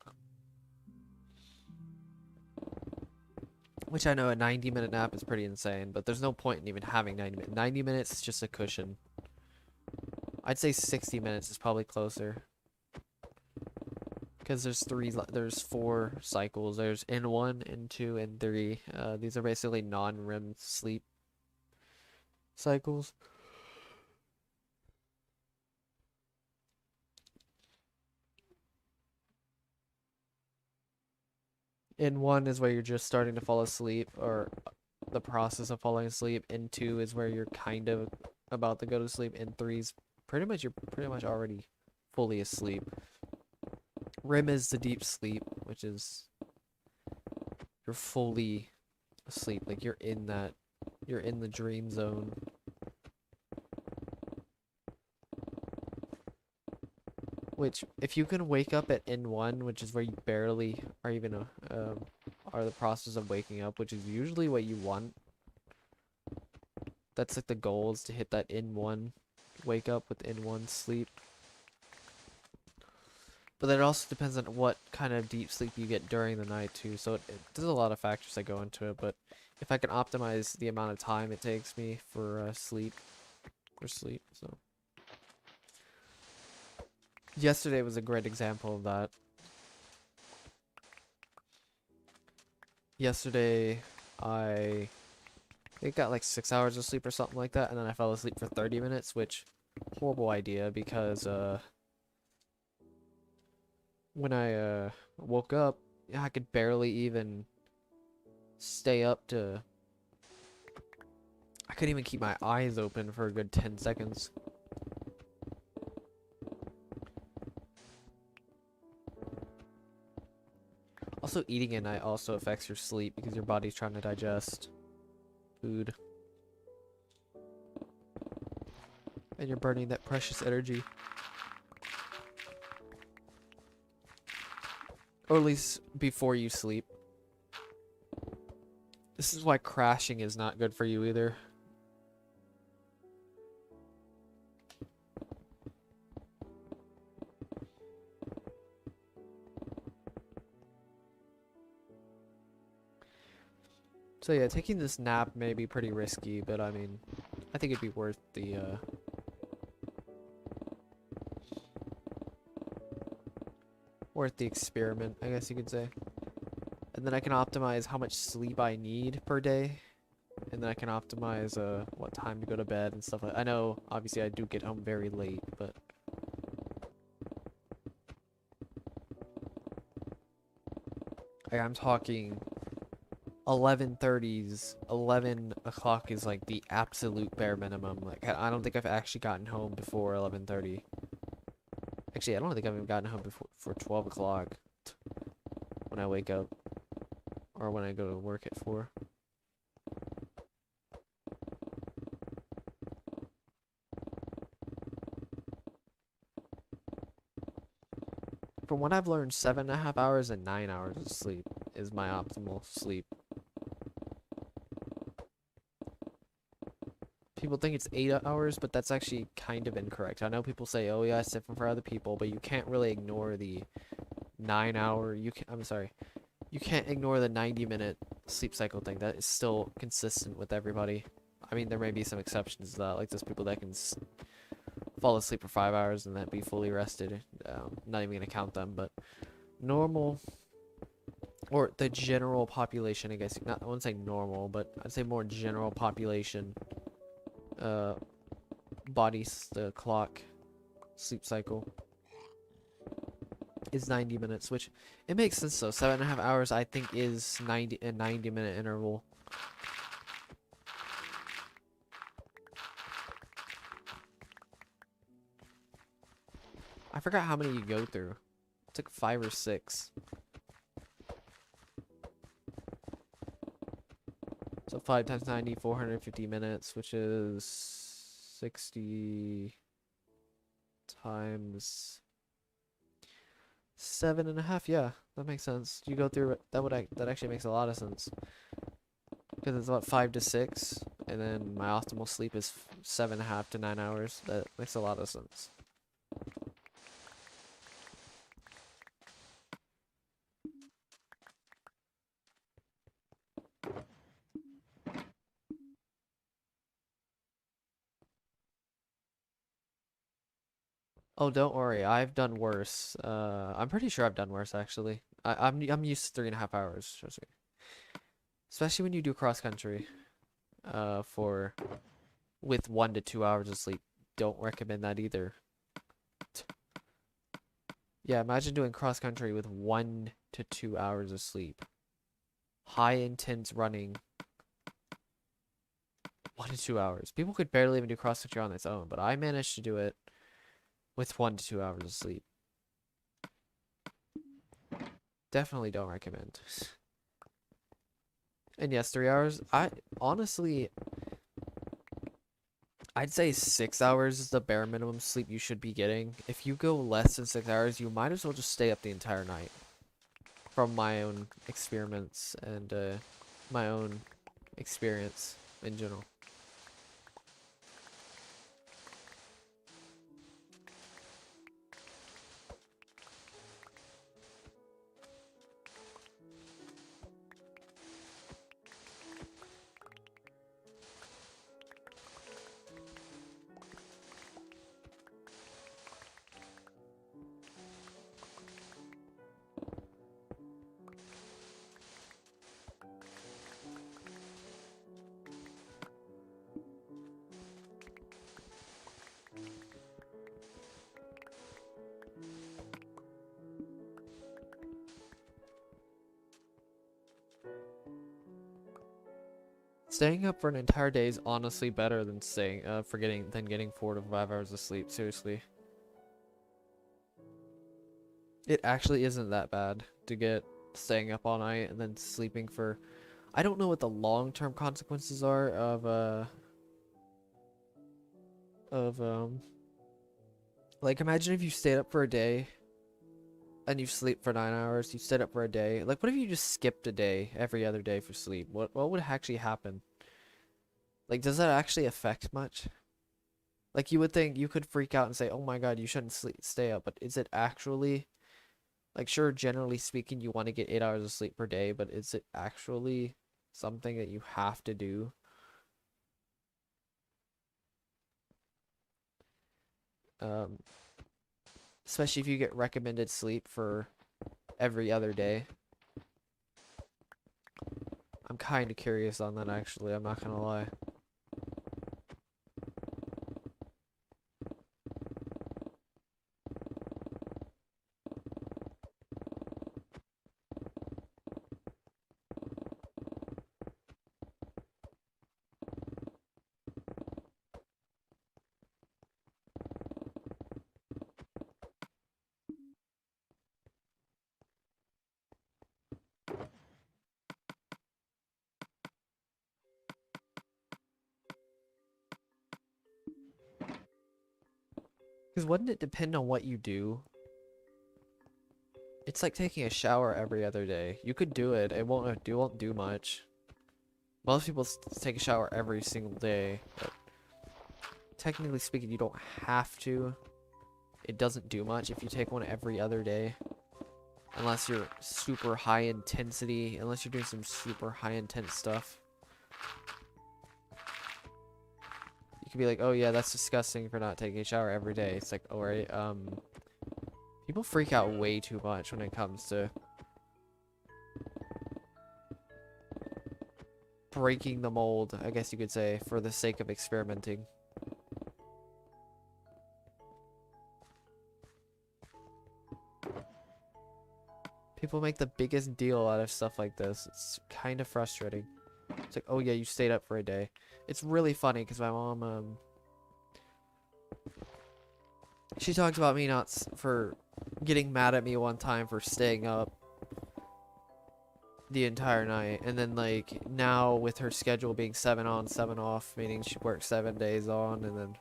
Which I know a 90-minute nap is pretty insane, but there's no point in even having 90 minutes. 90 minutes is just a cushion. I'd say 60 minutes is probably closer. Because there's 4 cycles. There's N1, N2, N3. These are basically non-REM sleep cycles. N1 is where you're just starting to fall asleep, or the process of falling asleep. N2 is where you're kind of about to go to sleep. N3 is you're pretty much already fully asleep. REM is the deep sleep, which is you're fully asleep, like you're in the dream zone. Which, if you can wake up at N1, which is where you barely are even are the process of waking up, which is usually what you want. That's like the goal, is to hit that N1 wake up with N1 sleep. But then it also depends on what kind of deep sleep you get during the night too. So there's a lot of factors that go into it. But if I can optimize the amount of time it takes me for sleep, so yesterday was a great example of that. Yesterday, I got like 6 hours of sleep or something like that, and then I fell asleep for 30 minutes, which horrible idea because when I woke up, I could barely even stay up to. I couldn't even keep my eyes open for a good 10 seconds. Also, eating at night also affects your sleep because your body's trying to digest food. And you're burning that precious energy. Or at least before you sleep. This is why crashing is not good for you either. So yeah, taking this nap may be pretty risky, but I mean, I think it'd be worth the experiment, I guess you could say. And then I can optimize how much sleep I need per day. And then I can optimize what time to go to bed and stuff like that. I know, obviously, I do get home very late, but like, I'm talking 11:30s, 11 o'clock is like the absolute bare minimum. Like, I don't think I've actually gotten home before 11:30. Actually, I don't think I've even gotten home for 12 o'clock when I wake up, or when I go to work at 4. from what I've learned, 7.5 hours and 9 hours of sleep is my optimal sleep. People think it's 8 hours, but that's actually kind of incorrect. I know people say, oh yeah, it's different for other people, but you can't really ignore the 9 hour, you can't ignore the 90-minute sleep cycle thing. That is still consistent with everybody. I mean, there may be some exceptions to that, like there's people that can fall asleep for 5 hours and then be fully rested. Not even gonna count them, but normal, or the general population, I guess, I wouldn't say normal, but I'd say more general population, bodies, the clock, sleep cycle is 90 minutes, which it makes sense though. 7.5 hours, I think, is a 90-minute interval. I forgot how many you go through. It's like 5 or 6. So 5 times 90, 450 minutes, which is 60 times 7.5. Yeah, that makes sense. You go through it. That actually makes a lot of sense. Because it's about 5 to 6, and then my optimal sleep is 7.5 to 9 hours. That makes a lot of sense. Oh, don't worry. I've done worse. I'm pretty sure I've done worse actually. I'm used to 3.5 hours. Trust me. Especially when you do cross country. For with 1 to 2 hours of sleep. Don't recommend that either. Yeah, imagine doing cross country with 1 to 2 hours of sleep. High intense running. 1 to 2 hours. People could barely even do cross country on its own, but I managed to do it with 1 to 2 hours of sleep. Definitely don't recommend. And yes, 3 hours. Honestly, I'd say 6 hours is the bare minimum sleep you should be getting. If you go less than 6 hours, you might as well just stay up the entire night. From my own experiments and my own experience in general. Staying up for an entire day is honestly better than getting 4 to 5 hours of sleep. Seriously, it actually isn't that bad to get staying up all night and then sleeping for. I don't know what the long-term consequences are of like, imagine if you stayed up for a day and you sleep for 9 hours. You stayed up for a day. Like, what if you just skipped a day every other day for sleep? What would actually happen? Like, does that actually affect much? Like, you would think you could freak out and say, "Oh my God, you shouldn't stay up," but is it actually, like, sure, generally speaking, you want to get 8 hours of sleep per day, but is it actually something that you have to do? Um, Especially if you get recommended sleep for every other day. I'm kind of curious on that, actually. I'm not gonna lie. Because wouldn't it depend on what you do? It's like taking a shower every other day. You could do it. It won't do much. Most people take a shower every single day, but technically speaking, you don't have to. It doesn't do much if you take one every other day. Unless you're super high intensity, unless you're doing some super high intense stuff. You could be like, oh yeah, that's disgusting for not taking a shower every day. It's like, alright, people freak out way too much when it comes to breaking the mold, I guess you could say, for the sake of experimenting. People make the biggest deal out of stuff like this. It's kind of frustrating. It's like, oh yeah, you stayed up for a day. It's really funny because my mom, she talked about me for getting mad at me one time for staying up the entire night, and then like now with her schedule being 7 on 7 off, meaning she works 7 days on and then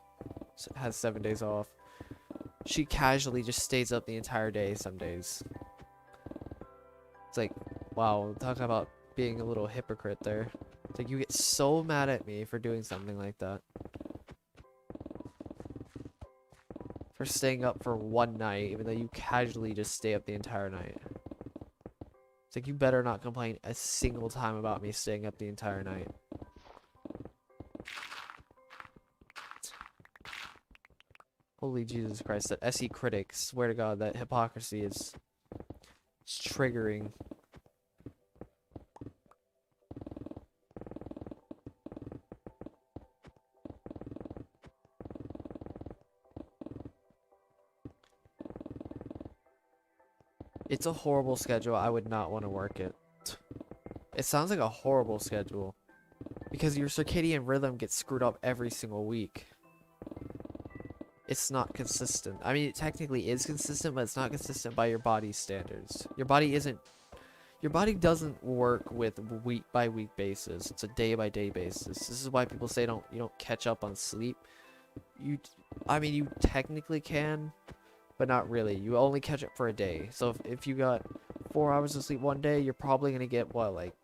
has 7 days off, she casually just stays up the entire day some days. It's like, wow, talking about being a little hypocrite there. It's like you get so mad at me for doing something like that, for staying up for one night even though you casually just stay up the entire night. It's like, you better not complain a single time about me staying up the entire night. Holy Jesus Christ, that SE critic, swear to God, that hypocrisy is triggering. It's a horrible schedule. I would not want to work it. It sounds like a horrible schedule because your circadian rhythm gets screwed up every single week. It's not consistent. I mean, it technically is consistent, but it's not consistent by your body's standards. Your body doesn't work with week by week basis. It's a day by day basis. This is why people say you don't catch up on sleep. I mean, you technically can, but not really. You only catch up for a day. So if you got 4 hours of sleep one day, you're probably gonna get what, like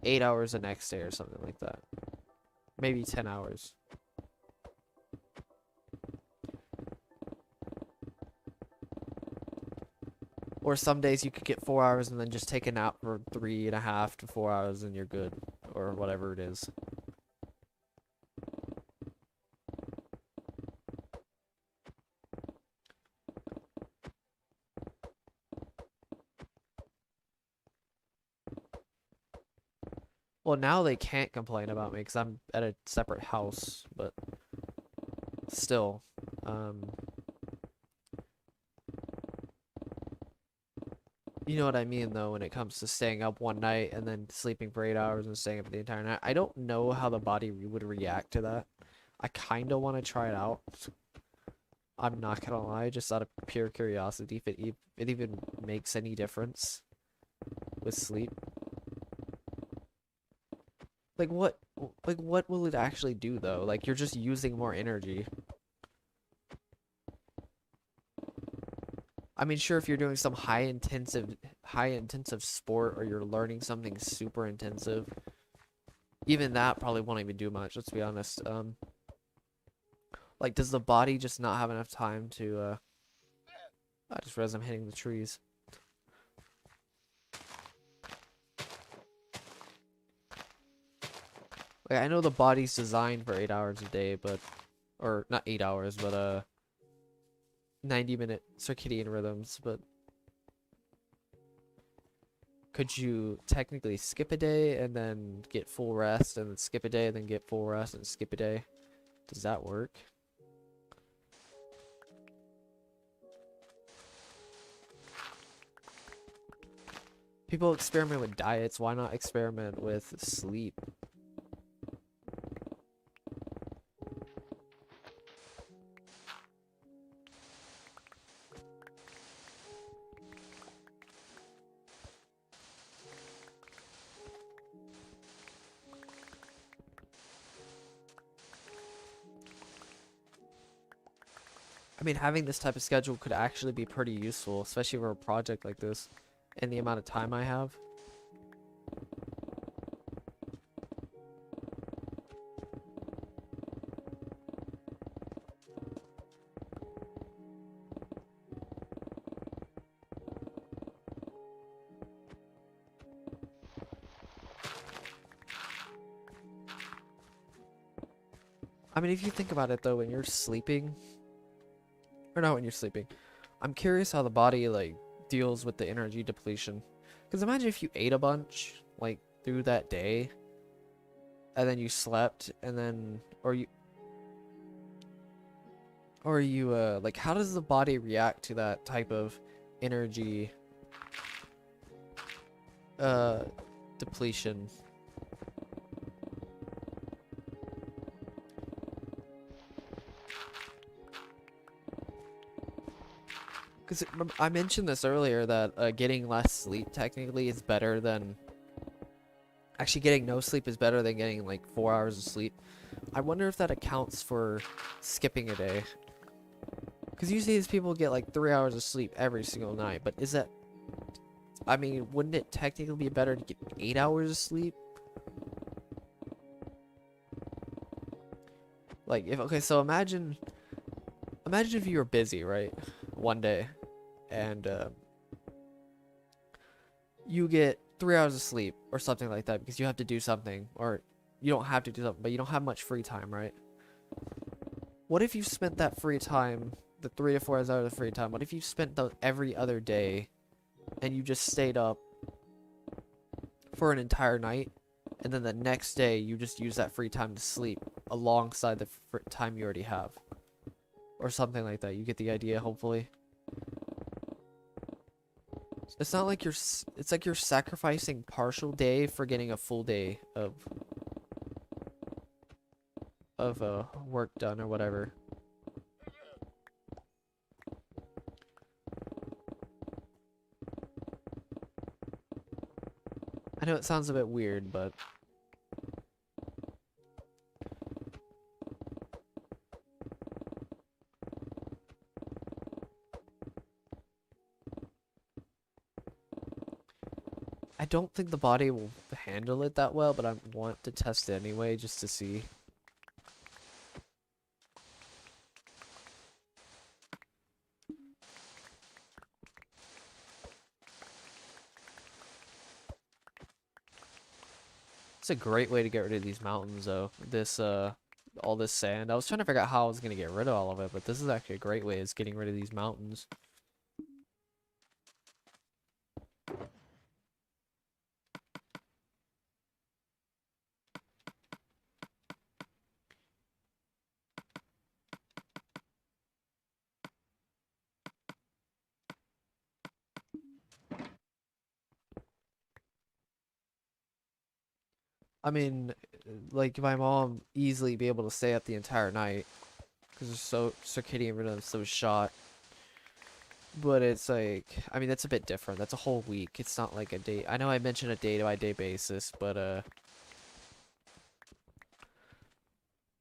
8 hours the next day or something like that. Maybe 10 hours. Or some days you could get 4 hours and then just take a nap for 3.5 to 4 hours and you're good. Or whatever it is. Well, now they can't complain about me because I'm at a separate house, but still, you know what I mean, though, when it comes to staying up one night and then sleeping for 8 hours and staying up the entire night. I don't know how the body would react to that. I kind of want to try it out. I'm not gonna lie, just out of pure curiosity, if it even makes any difference with sleep. Like what will it actually do though? Like, you're just using more energy. I mean, sure, if you're doing some high intensive sport or you're learning something super intensive, even that probably won't even do much, let's be honest. Like, does the body just not have enough time to I just realized I'm hitting the trees. Like, I know the body's designed for 8 hours a day, but, or not 8 hours, but 90-minute circadian rhythms, but could you technically skip a day and then get full rest and then skip a day and then get full rest and skip a day? Does that work? People experiment with diets, why not experiment with sleep? I mean, having this type of schedule could actually be pretty useful, especially for a project like this and the amount of time I have. I mean, if you think about it though, when you're sleeping, or not when you're sleeping, I'm curious how the body like deals with the energy depletion. Because imagine if you ate a bunch like through that day, and then you slept, and then or you like how does the body react to that type of energy depletion? Because I mentioned this earlier that getting less sleep technically is better than actually getting no sleep is better than getting like 4 hours of sleep. I wonder if that accounts for skipping a day. Because usually these people get like 3 hours of sleep every single night, but is that, I mean, wouldn't it technically be better to get 8 hours of sleep? Like if, okay, so imagine if you were busy, right? One day, and you get 3 hours of sleep or something like that because you have to do something, or you don't have to do something, but you don't have much free time, right? What if you spent that free time, the 3 to 4 hours of free time, what if you spent those every other day and you just stayed up for an entire night, and then the next day you just use that free time to sleep alongside the time you already have, or something like that? You get the idea, hopefully. It's not like it's like you're sacrificing partial day for getting a full day of work done or whatever. I know it sounds a bit weird, but I don't think the body will handle it that well, but I want to test it anyway just to see. It's a great way to get rid of these mountains though. This all this sand. I was trying to figure out how I was gonna get rid of all of it, but this is actually a great way of getting rid of these mountains. I mean, like my mom easily be able to stay up the entire night because it's so circadian rhythm is so shot. But it's like, I mean, that's a bit different. That's a whole week. It's not like a day. I know I mentioned a day-by-day basis, but a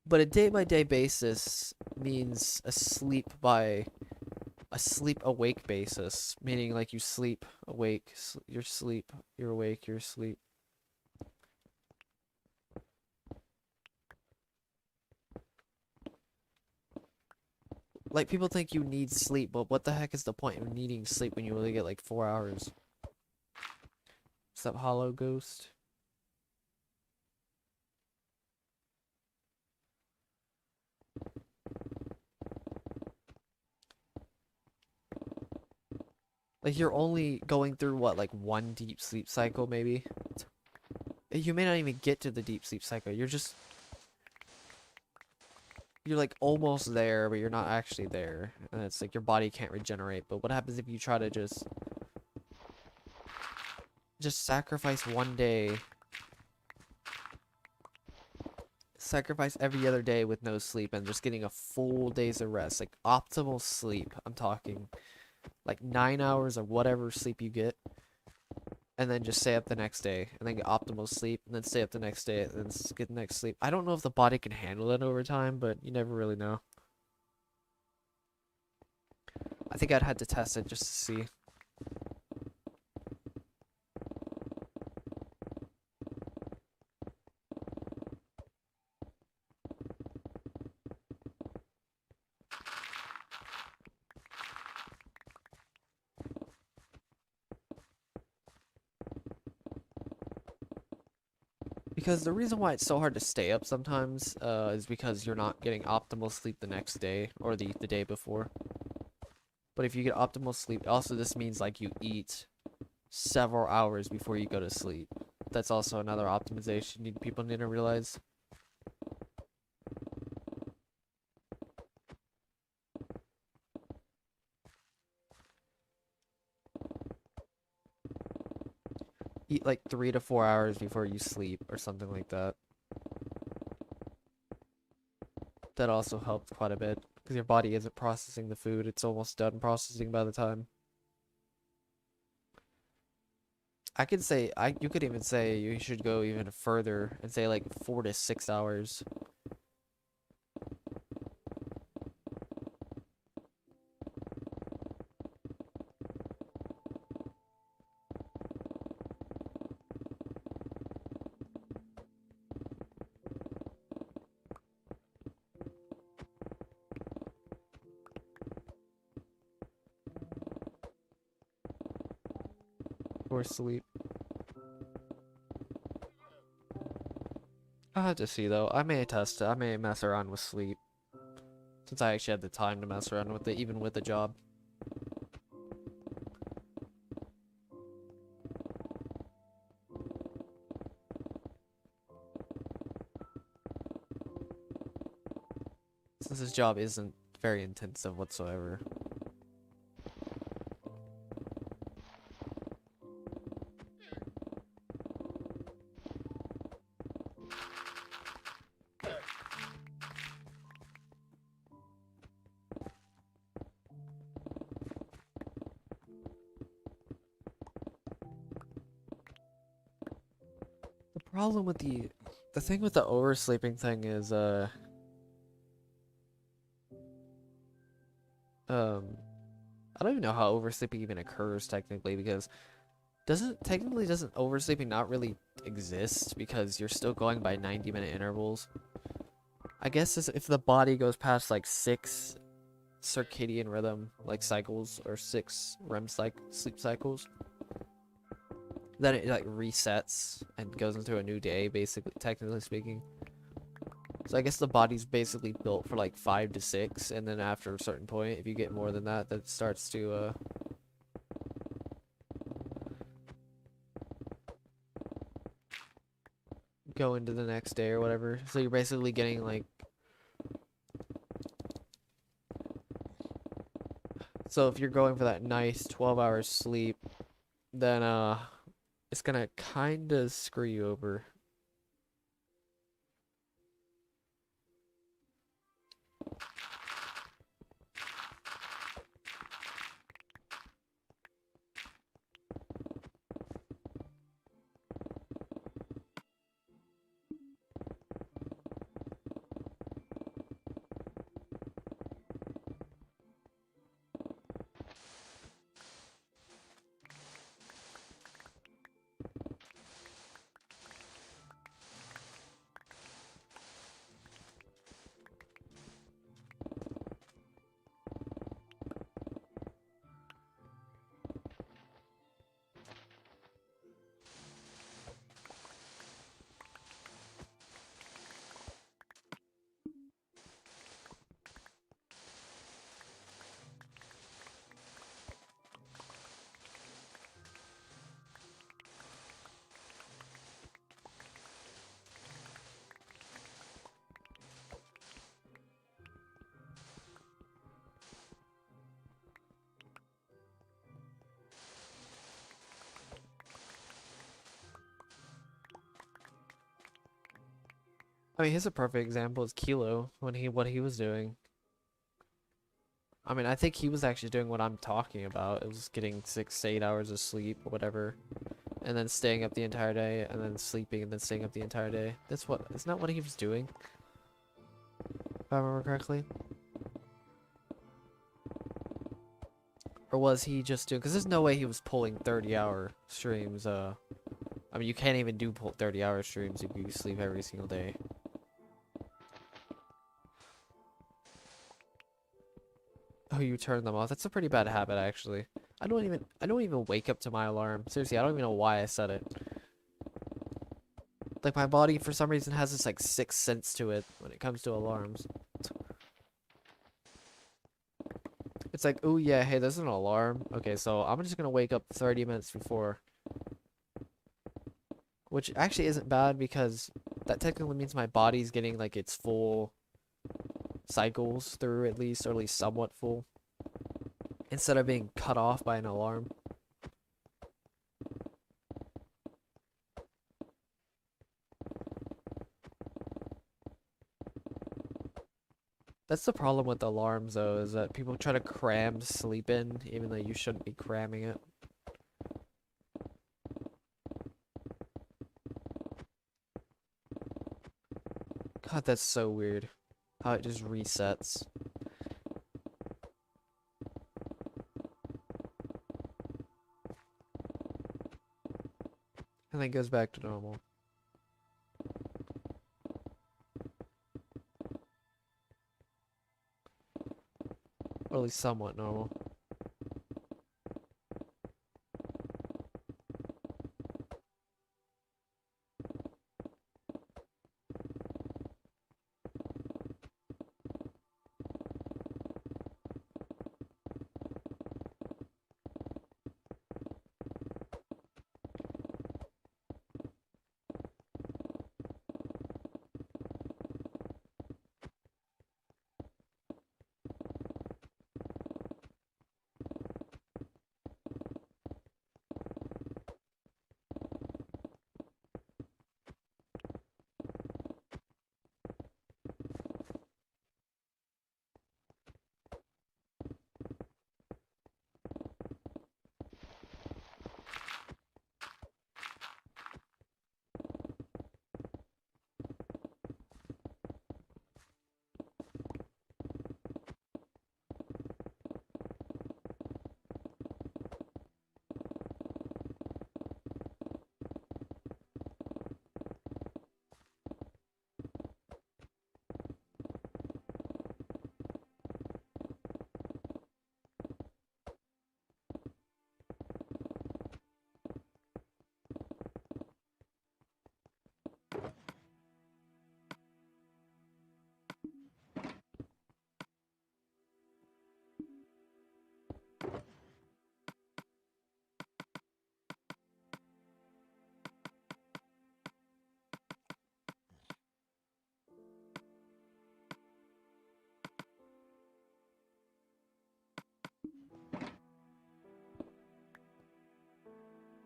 day-by-day basis means a sleep awake basis, meaning like you sleep awake, you're sleep, you're awake, you're asleep. Like people think you need sleep, but what the heck is the point of needing sleep when you only get like 4 hours? What's up, Hollow Ghost? Like you're only going through what, like one deep sleep cycle maybe? You may not even get to the deep sleep cycle. You're like almost there, but you're not actually there. And it's like your body can't regenerate. But what happens if you try to just sacrifice one day? Sacrifice every other day with no sleep and just getting a full day's of rest. Like optimal sleep. I'm talking like 9 hours or whatever sleep you get. And then just stay up the next day. And then get optimal sleep. And then stay up the next day. And then get the next sleep. I don't know if the body can handle it over time, but you never really know. I think I'd had to test it just to see. Because the reason why it's so hard to stay up sometimes is because you're not getting optimal sleep the next day or the day before. But if you get optimal sleep, also this means like you eat several hours before you go to sleep. That's also another optimization people need to realize. Eat like 3 to 4 hours before you sleep or something like that. That also helps quite a bit because your body isn't processing the food. It's almost done processing by the time. You could even say you should go even further and say like 4 to 6 hours. For sleep. I'll have to see though. I may test it. I may mess around with sleep. Since I actually had the time to mess around with it, even with the job. Since this job isn't very intensive whatsoever. The problem with the thing with the oversleeping thing is I don't even know how oversleeping even occurs technically because doesn't oversleeping not really exist because you're still going by 90-minute intervals. I guess if the body goes past like 6 circadian rhythm like cycles or 6 REM sleep cycles, then it like resets and goes into a new day, basically, technically speaking. So I guess the body's basically built for like 5 to 6, and then after a certain point, if you get more than that, that starts to go into the next day or whatever. So you're basically getting like, so if you're going for that nice 12 hours sleep, then it's gonna kinda screw you over. I mean, here's a perfect example is Kilo when what he was doing. I mean, I think he was actually doing what I'm talking about. It was getting 6 to 8 hours of sleep or whatever, and then staying up the entire day, and then sleeping, and then staying up the entire day. Isn't that what he was doing? If I remember correctly. Or was he just doing? Because there's no way he was pulling 30-hour streams. I mean, you can't even do pull 30-hour streams if you sleep every single day. Oh, you turn them off. That's a pretty bad habit, actually. I don't even wake up to my alarm. Seriously, I don't even know why I set it. Like, my body, for some reason, has this, like, sixth sense to it when it comes to alarms. It's like, oh yeah, hey, there's an alarm. Okay, so I'm just gonna wake up 30 minutes before. Which actually isn't bad because that technically means my body's getting, like, its full cycles through at least, or at least somewhat full. Instead of being cut off by an alarm. That's the problem with alarms, though, is that people try to cram sleep in, even though you shouldn't be cramming it. God, that's so weird. How it just resets. And then goes back to normal. Or at least somewhat normal.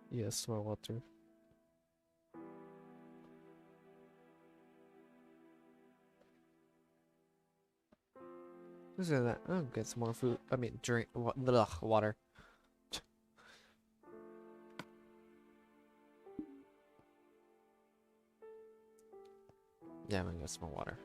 Yes, more water. Who's that? Oh, get some more food. I mean, drink. Water. Yeah, I'm gonna get some more water.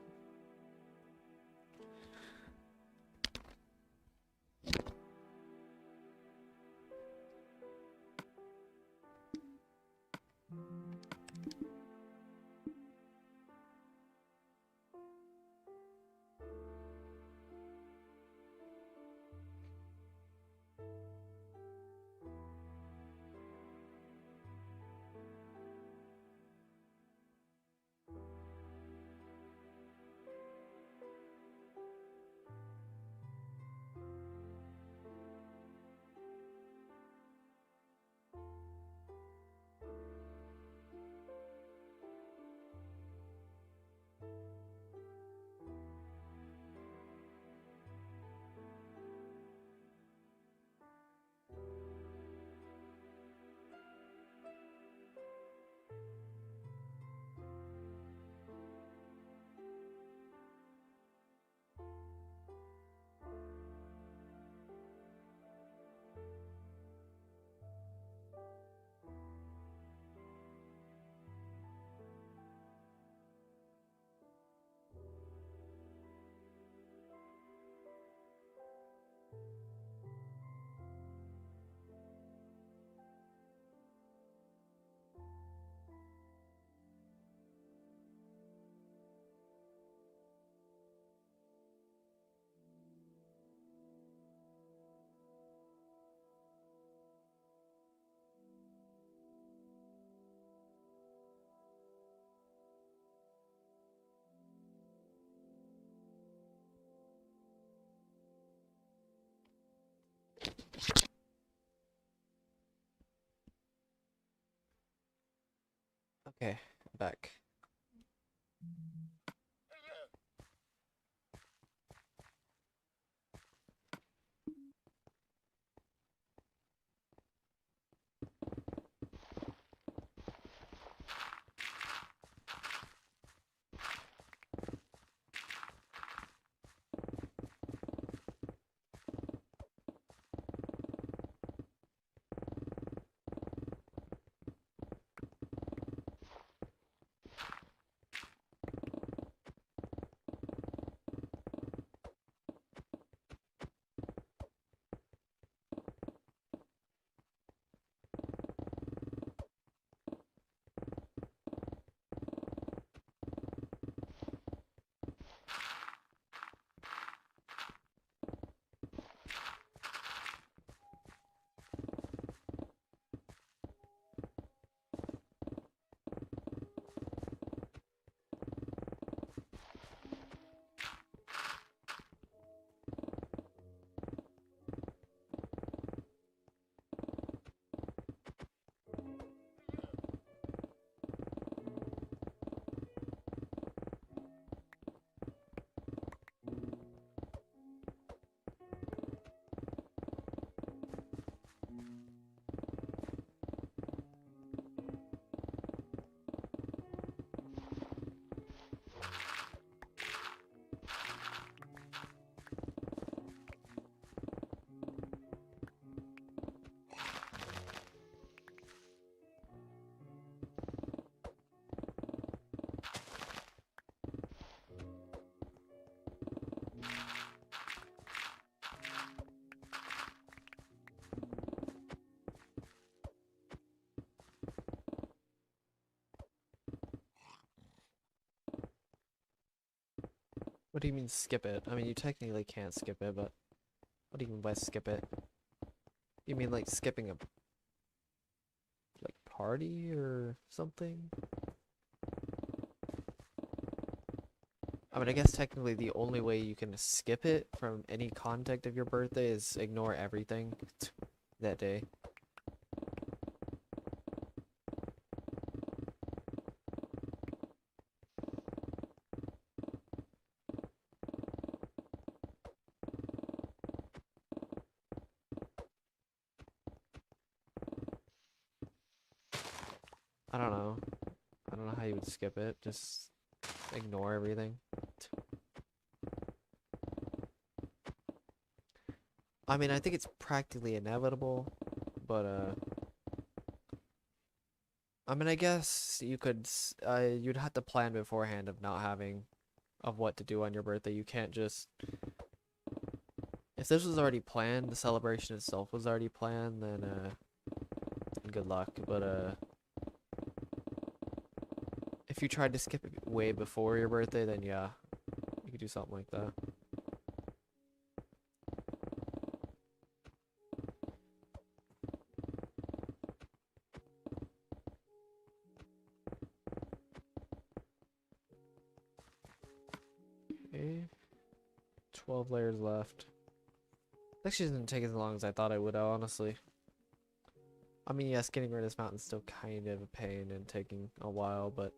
Okay, back. What do you mean skip it? I mean, you technically can't skip it, but what do you mean by skip it? You mean like skipping a like party or something? I mean, I guess technically the only way you can skip it from any contact of your birthday is ignore everything that day. I don't know. I don't know how you would skip it. Just ignore everything. I mean, I think it's practically inevitable, but I mean, I guess you could you'd have to plan beforehand of what to do on your birthday. You can't just if this was already planned, the celebration itself was already planned, then good luck. But if you tried to skip it way before your birthday, then yeah, you could do something like that. Okay, 12 layers left. It actually didn't take as long as I thought it would, honestly. I mean, yes, getting rid of this mountain's still kind of a pain and taking a while, but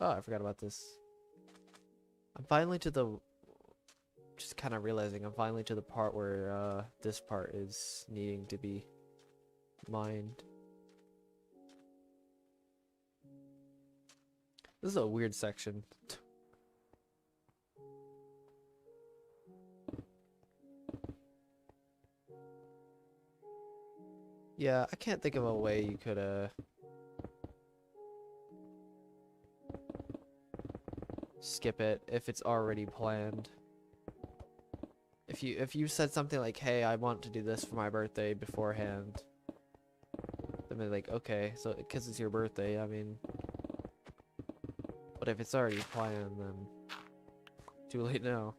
oh, I forgot about this. I'm finally to the just kind of realizing I'm finally to the part where this part is needing to be mined. This is a weird section. Yeah, I can't think of a way you could skip it if it's already planned. If you said something like, "Hey, I want to do this for my birthday beforehand," then they're like, "Okay," so because it's your birthday, I mean. But if it's already planned, then too late now.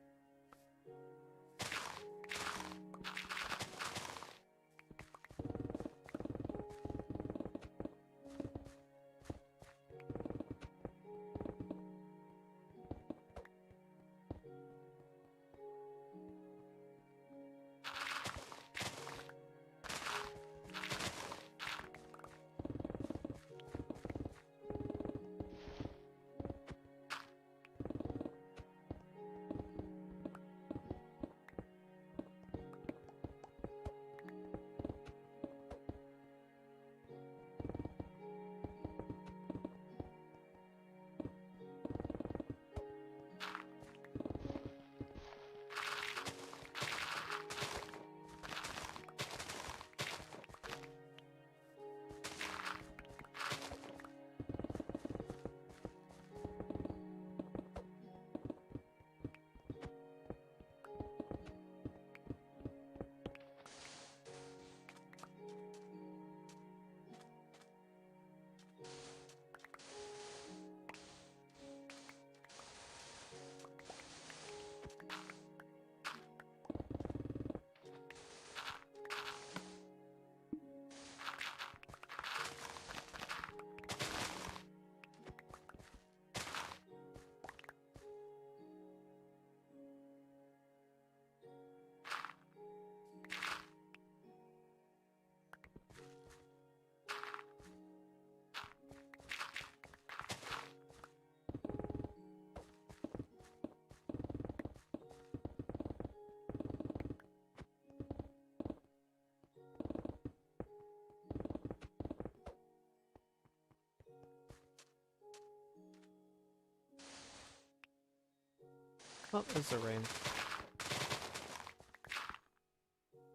Oh, there's the rain.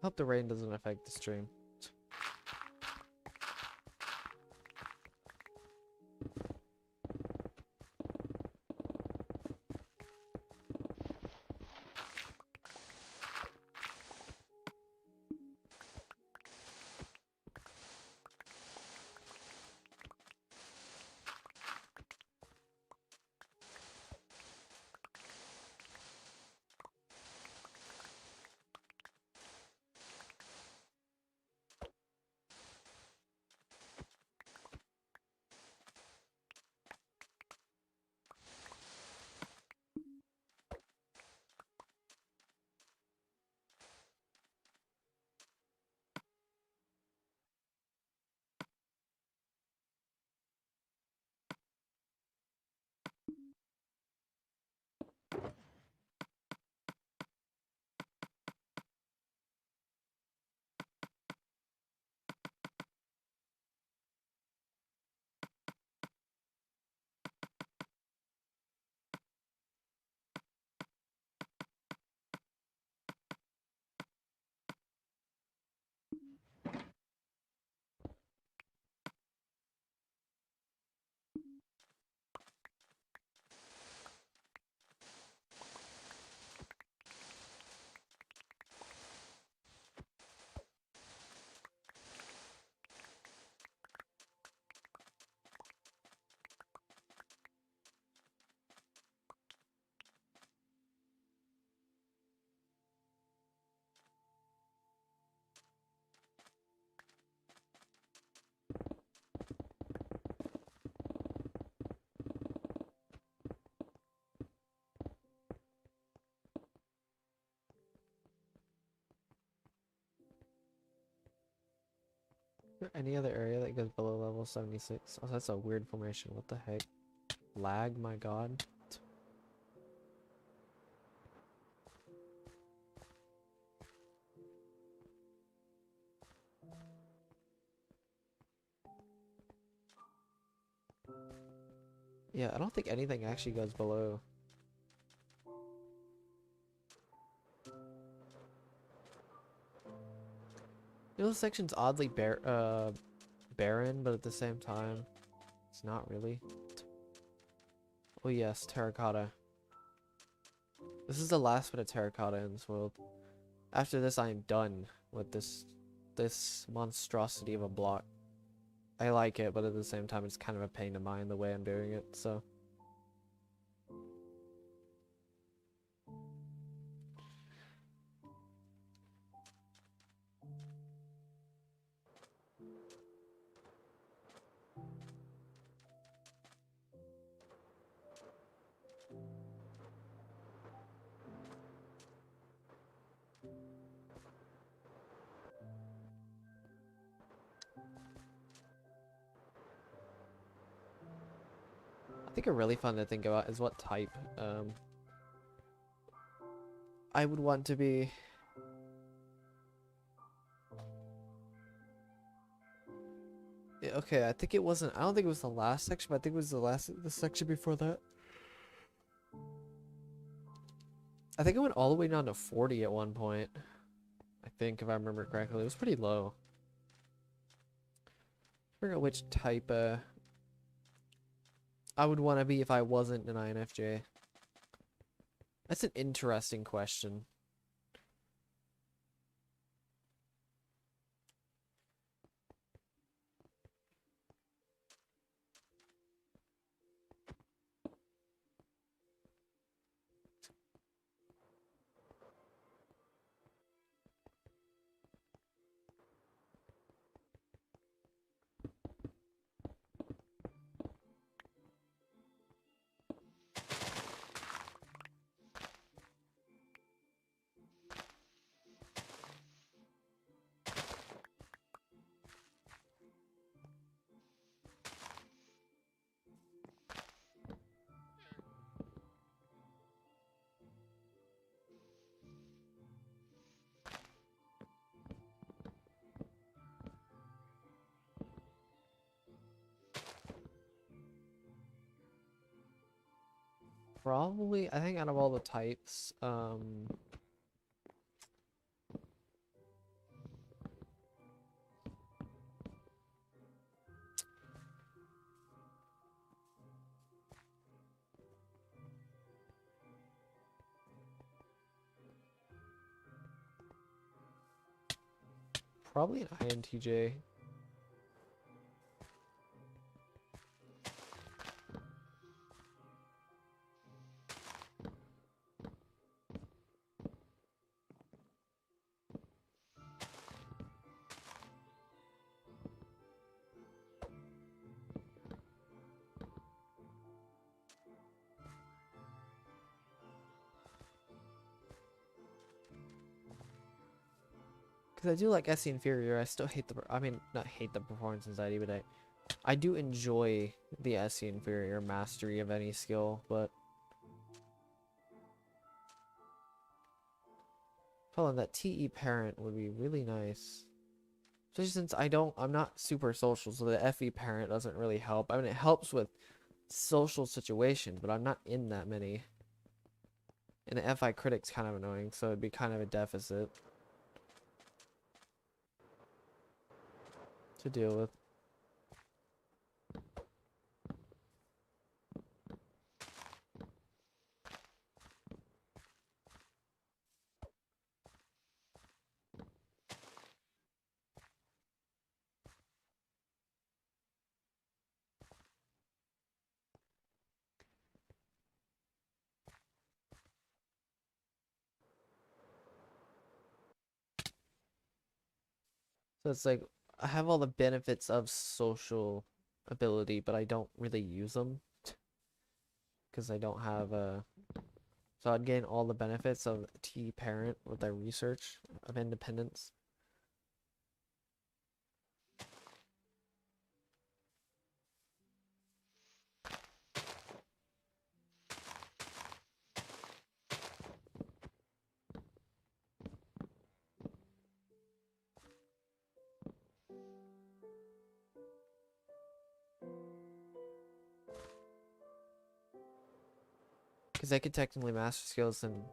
Hope the rain doesn't affect the stream. Is there any other area that goes below level 76? Oh, that's a weird formation. What the heck? Lag, my god. Yeah, I don't think anything actually goes below. You know, this section's oddly barren, but at the same time, it's not really. Oh yes, terracotta. This is the last bit of terracotta in this world. After this, I am done with this monstrosity of a block. I like it, but at the same time, it's kind of a pain to mind the way I'm doing it, so. I think a really fun to think about is what type I would want to be. Okay, I think it wasn't. I don't think it was the last section, but I think it was the section before that. I think it went all the way down to 40 at one point. I think, if I remember correctly, it was pretty low. I forget which type I would want to be if I wasn't an INFJ. That's an interesting question. Probably, I think out of all the types, probably an INTJ. Because I do like SE Inferior. I still hate the, I mean, not hate the performance anxiety, but I do enjoy the SE Inferior mastery of any skill, but following that TE parent would be really nice. Especially since I'm not super social, so the FE parent doesn't really help. I mean, it helps with social situation, but I'm not in that many. And the FI critic's kind of annoying, so it'd be kind of a deficit to deal with. So it's like, I have all the benefits of social ability, but I don't really use them. Because I don't have so I'd gain all the benefits of T parent with their research of independence. Because I could technically master skills in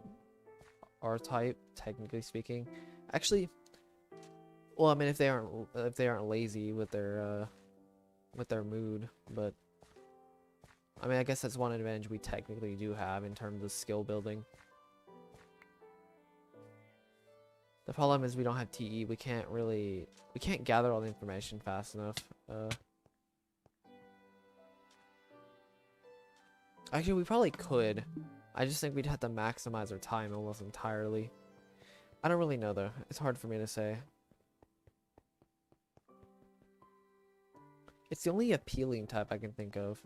R-type, technically speaking. Actually, well, I mean, if they aren't lazy with their mood, but I mean, I guess that's one advantage we technically do have in terms of skill building. The problem is we don't have TE. We can't gather all the information fast enough. Actually, we probably could. I just think we'd have to maximize our time almost entirely. I don't really know though. It's hard for me to say. It's the only appealing type I can think of.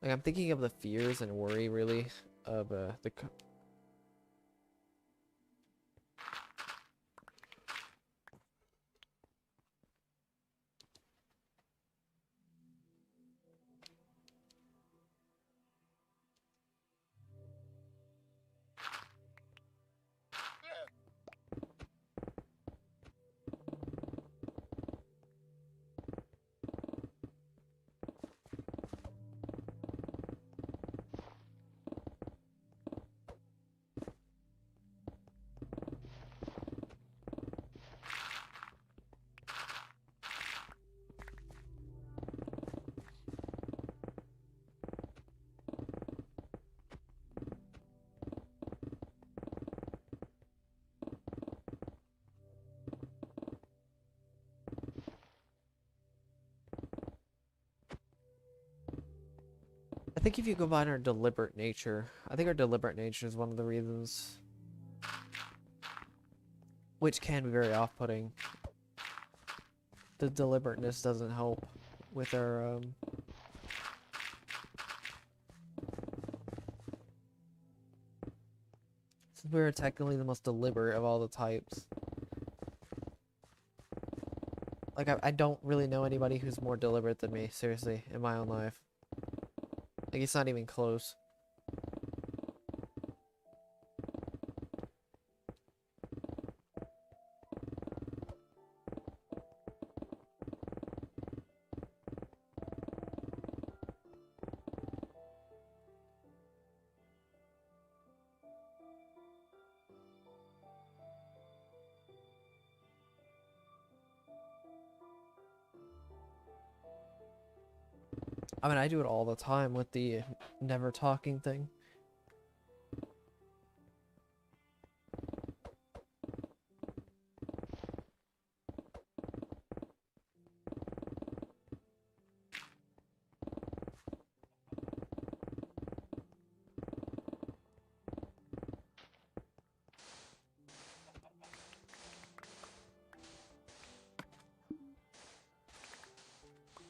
Like, I'm thinking of the fears and worry, really, of the... I think if you combine our deliberate nature, I think our deliberate nature is one of the reasons, which can be very off-putting. The deliberateness doesn't help with our, since we're technically the most deliberate of all the types. Like, I don't really know anybody who's more deliberate than me, seriously, in my own life. Like, it's not even close. I mean, I do it all the time with the never talking thing.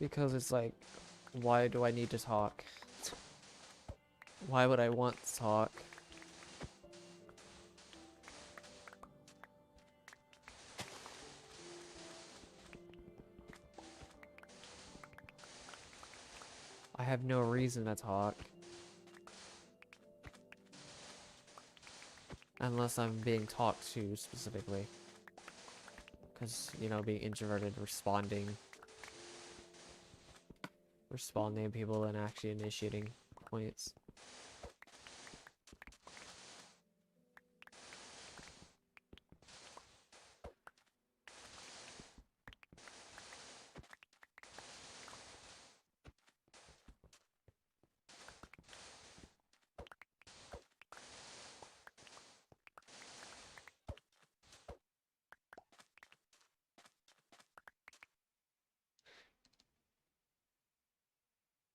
Because it's like, why do I need to talk? Why would I want to talk? I have no reason to talk. Unless I'm being talked to specifically. Because, you know, being introverted, responding to people and actually initiating points.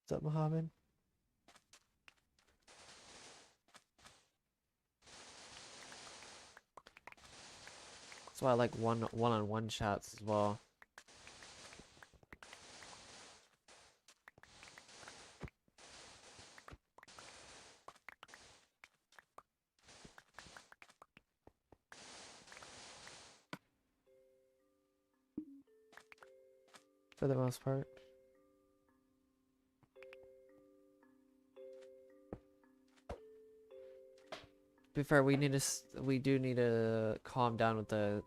What's up, Mohammed? That's why I like one-on-one chats as well. For the most part. To be fair, we do need to calm down with the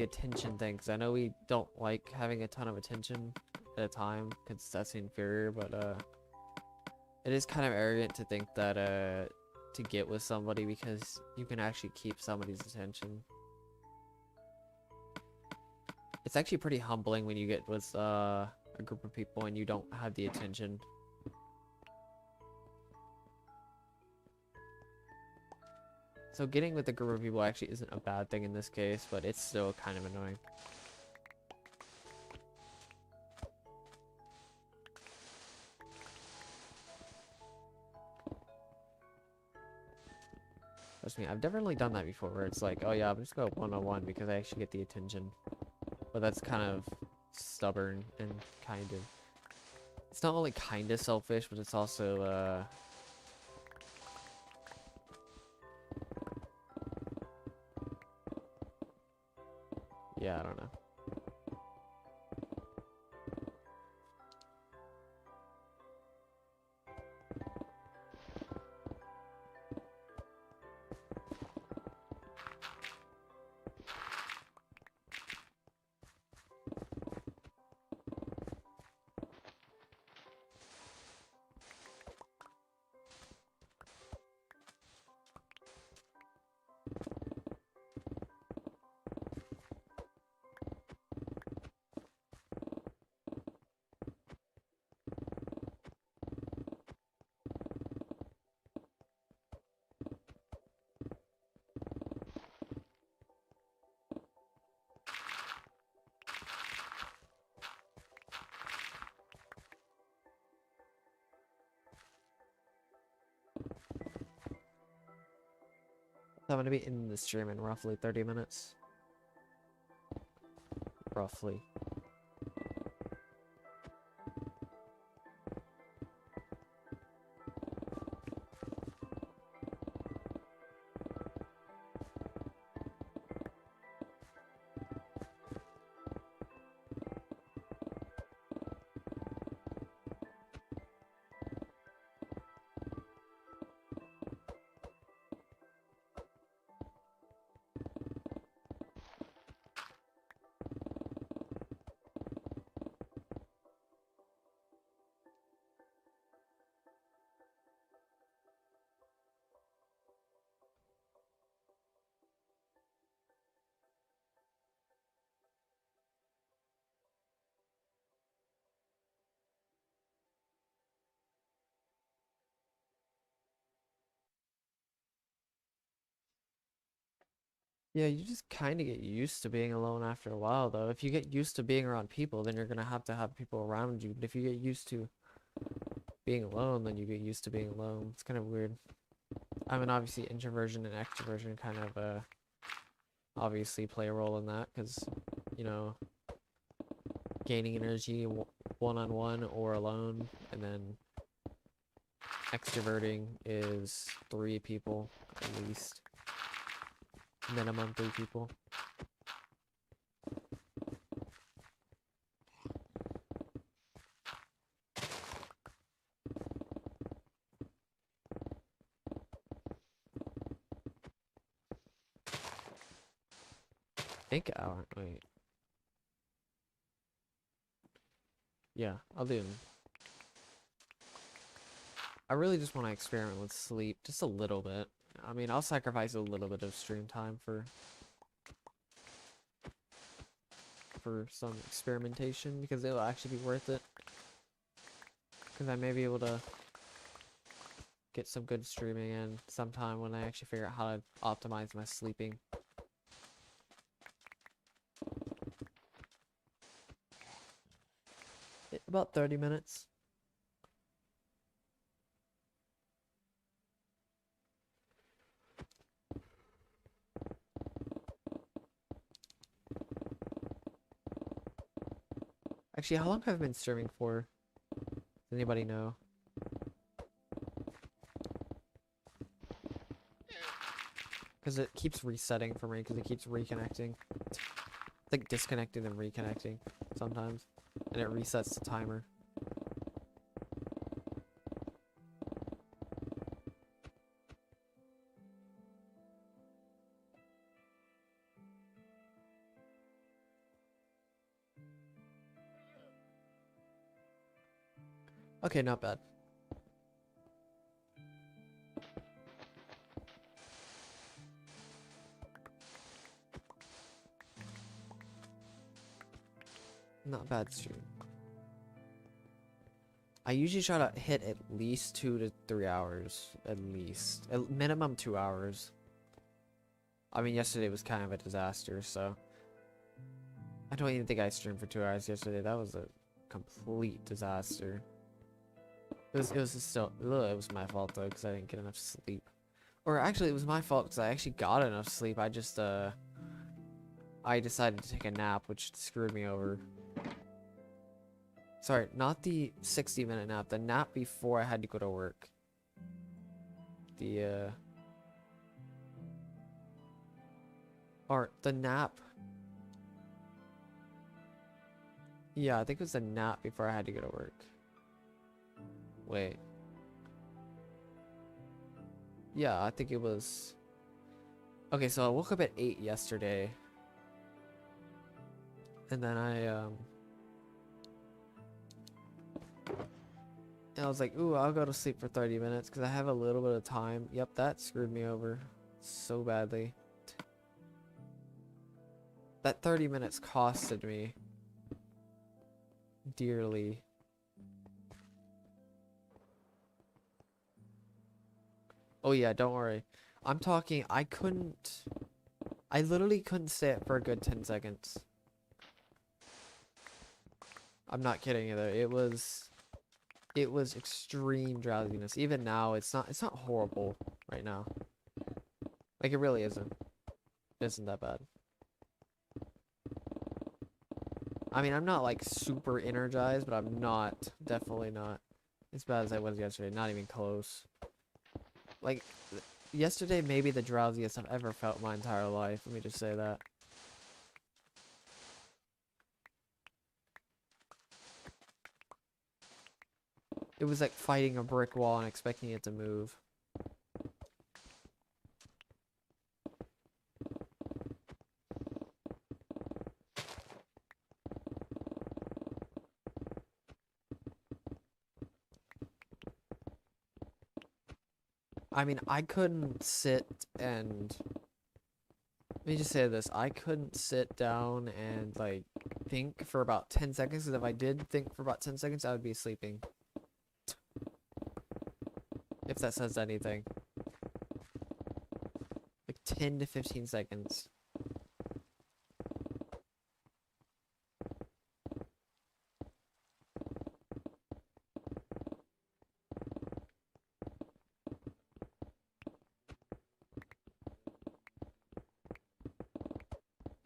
attention thing, because I know we don't like having a ton of attention at a time, because that's inferior, but it is kind of arrogant to think that to get with somebody because you can actually keep somebody's attention. It's actually pretty humbling when you get with a group of people and you don't have the attention. So getting with a group of people actually isn't a bad thing in this case, but it's still kind of annoying. Trust me, I've never really done that before, where it's like, oh yeah, I'm just going one-on-one because I actually get the attention. But that's kind of stubborn and kind of... It's not only kind of selfish, but it's also, yeah, I don't know. I'm going to be in the stream in roughly 30 minutes. Roughly. Yeah, you just kind of get used to being alone after a while, though. If you get used to being around people, then you're gonna have people around you. But if you get used to being alone, then you get used to being alone. It's kind of weird. I mean, obviously, introversion and extroversion kind of obviously play a role in that, because, you know, gaining energy one-on-one or alone, and then extroverting is 3 people at least. Minimum 3 people. Think hour. Wait. Yeah, I'll do them. I really just want to experiment with sleep just a little bit. I mean, I'll sacrifice a little bit of stream time for some experimentation because it'll actually be worth it. Because I may be able to get some good streaming in sometime when I actually figure out how to optimize my sleeping. About 30 minutes. Actually, how long have I been streaming for? Does anybody know? Because it keeps resetting for me, because it keeps reconnecting. It's like disconnecting and reconnecting sometimes. And it resets the timer. Okay, not bad. Not bad stream. I usually try to hit at least 2 to 3 hours. At least. At minimum 2 hours. I mean, yesterday was kind of a disaster, so... I don't even think I streamed for 2 hours yesterday. That was a complete disaster. It was still... Ugh, it was my fault, though, because I didn't get enough sleep. Or actually, it was my fault, because I actually got enough sleep. I just, I decided to take a nap, which screwed me over. Sorry, not the 60-minute nap. The nap before I had to go to work. Or the nap. Yeah, I think it was the nap before I had to go to work. Wait. Yeah, I think it was... Okay, so I woke up at 8 yesterday. And then I was like, ooh, I'll go to sleep for 30 minutes because I have a little bit of time. Yep, that screwed me over so badly. That 30 minutes costed me dearly. Oh yeah, don't worry. I'm talking, I literally couldn't stay up for a good 10 seconds. I'm not kidding either. It was extreme drowsiness. Even now, it's not horrible right now. Like, it really isn't. It isn't that bad. I mean, I'm not like super energized, but I'm definitely not as bad as I was yesterday. Not even close. Like, yesterday may be the drowsiest I've ever felt my entire life. Let me just say that. It was like fighting a brick wall and expecting it to move. I mean, I couldn't sit and... Let me just say this. I couldn't sit down and, like, think for about 10 seconds. Because if I did think for about 10 seconds, I would be sleeping. If that says anything. Like 10 to 15 seconds.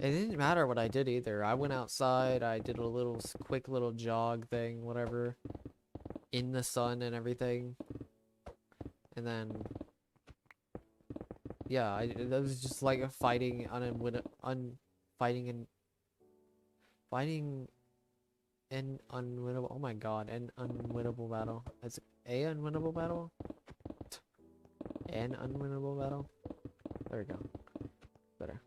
It didn't matter what I did either. I went outside, I did a little quick little jog thing, whatever, in the sun and everything. And then yeah, that was just like a fighting fighting an unwinnable. Oh my god, an unwinnable battle. It's a unwinnable battle. An unwinnable battle. There we go. Better.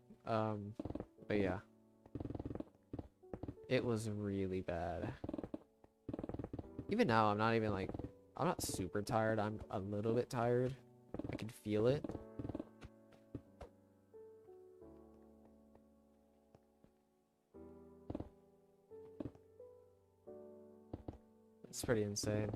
But yeah, it was really bad. Even now, I'm not even like, I'm not super tired. I'm a little bit tired. I can feel it. It's pretty insane.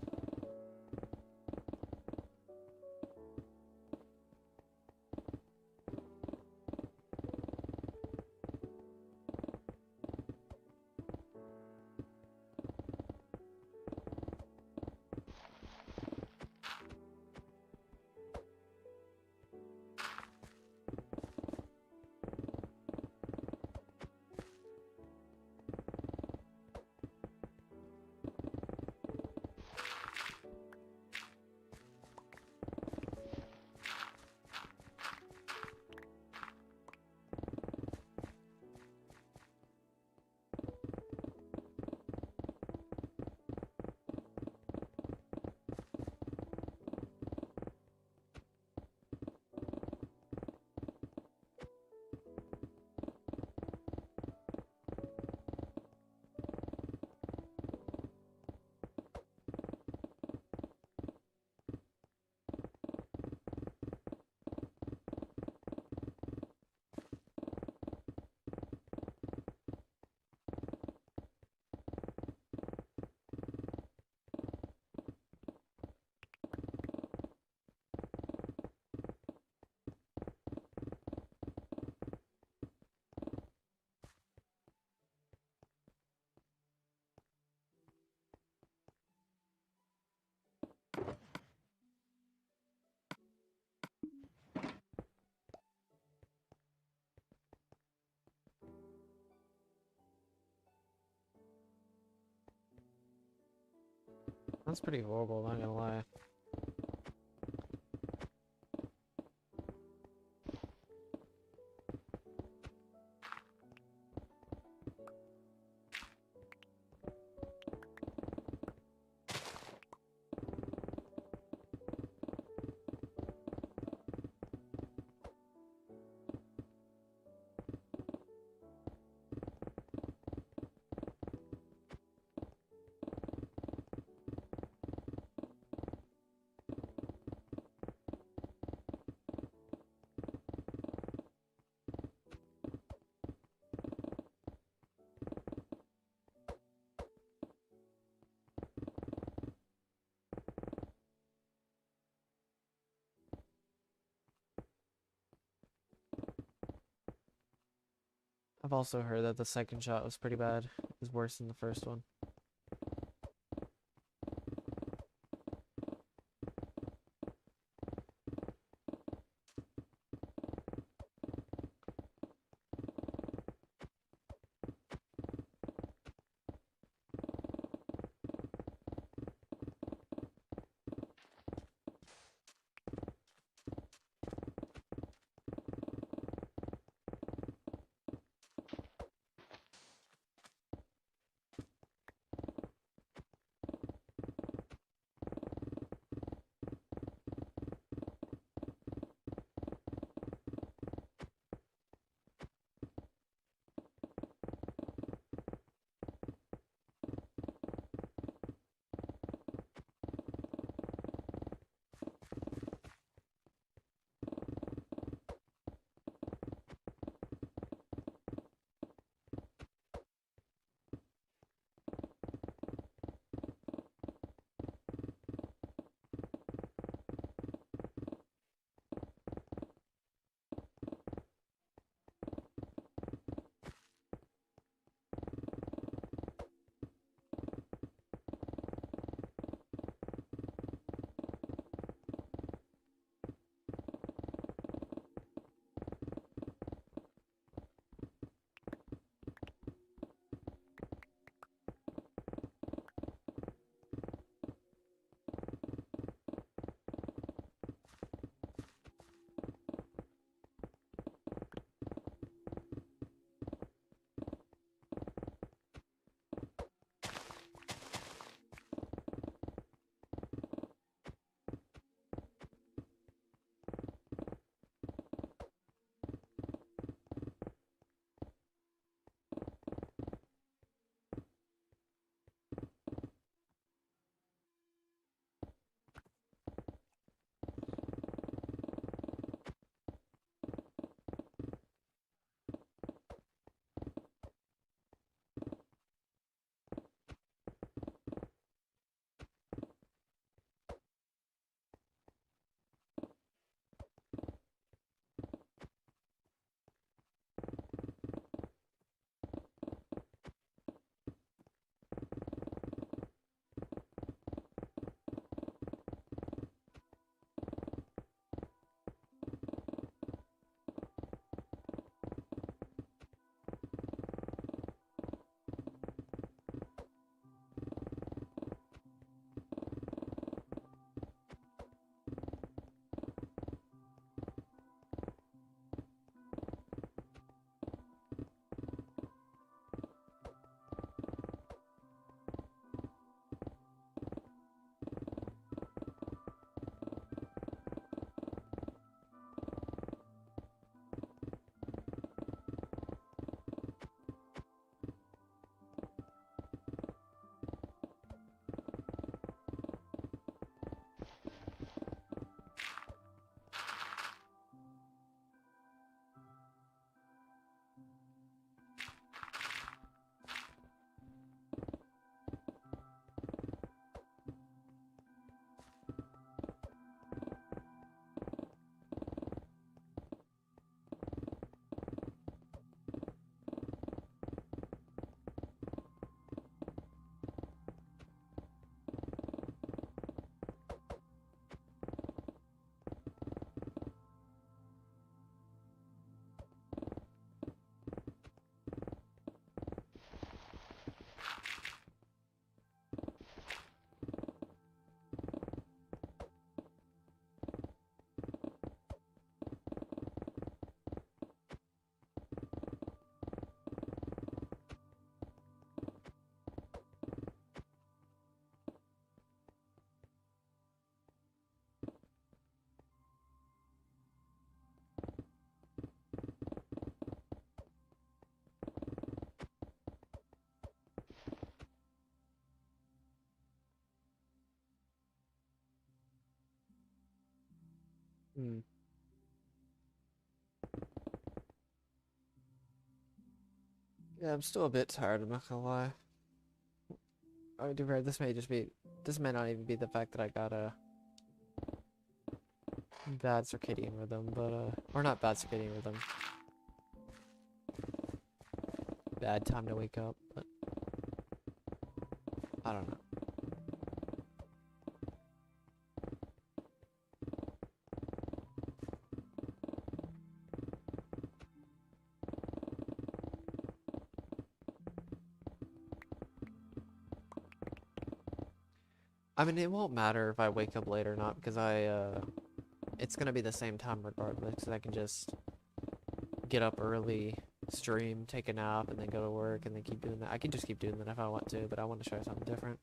That's pretty horrible, not gonna lie. I've also heard that the second shot was pretty bad. It was worse than the first one. Hmm. Yeah, I'm still a bit tired, I'm not gonna lie. Oh, this may just be, this may not even be the fact that I got a bad circadian rhythm, but, or not bad circadian rhythm. Bad time to wake up, but I don't know. I mean, it won't matter if I wake up late or not because it's gonna be the same time regardless. Because I can just get up early, stream, take a nap, and then go to work, and then keep doing that. I can just keep doing that if I want to, but I want to try something different.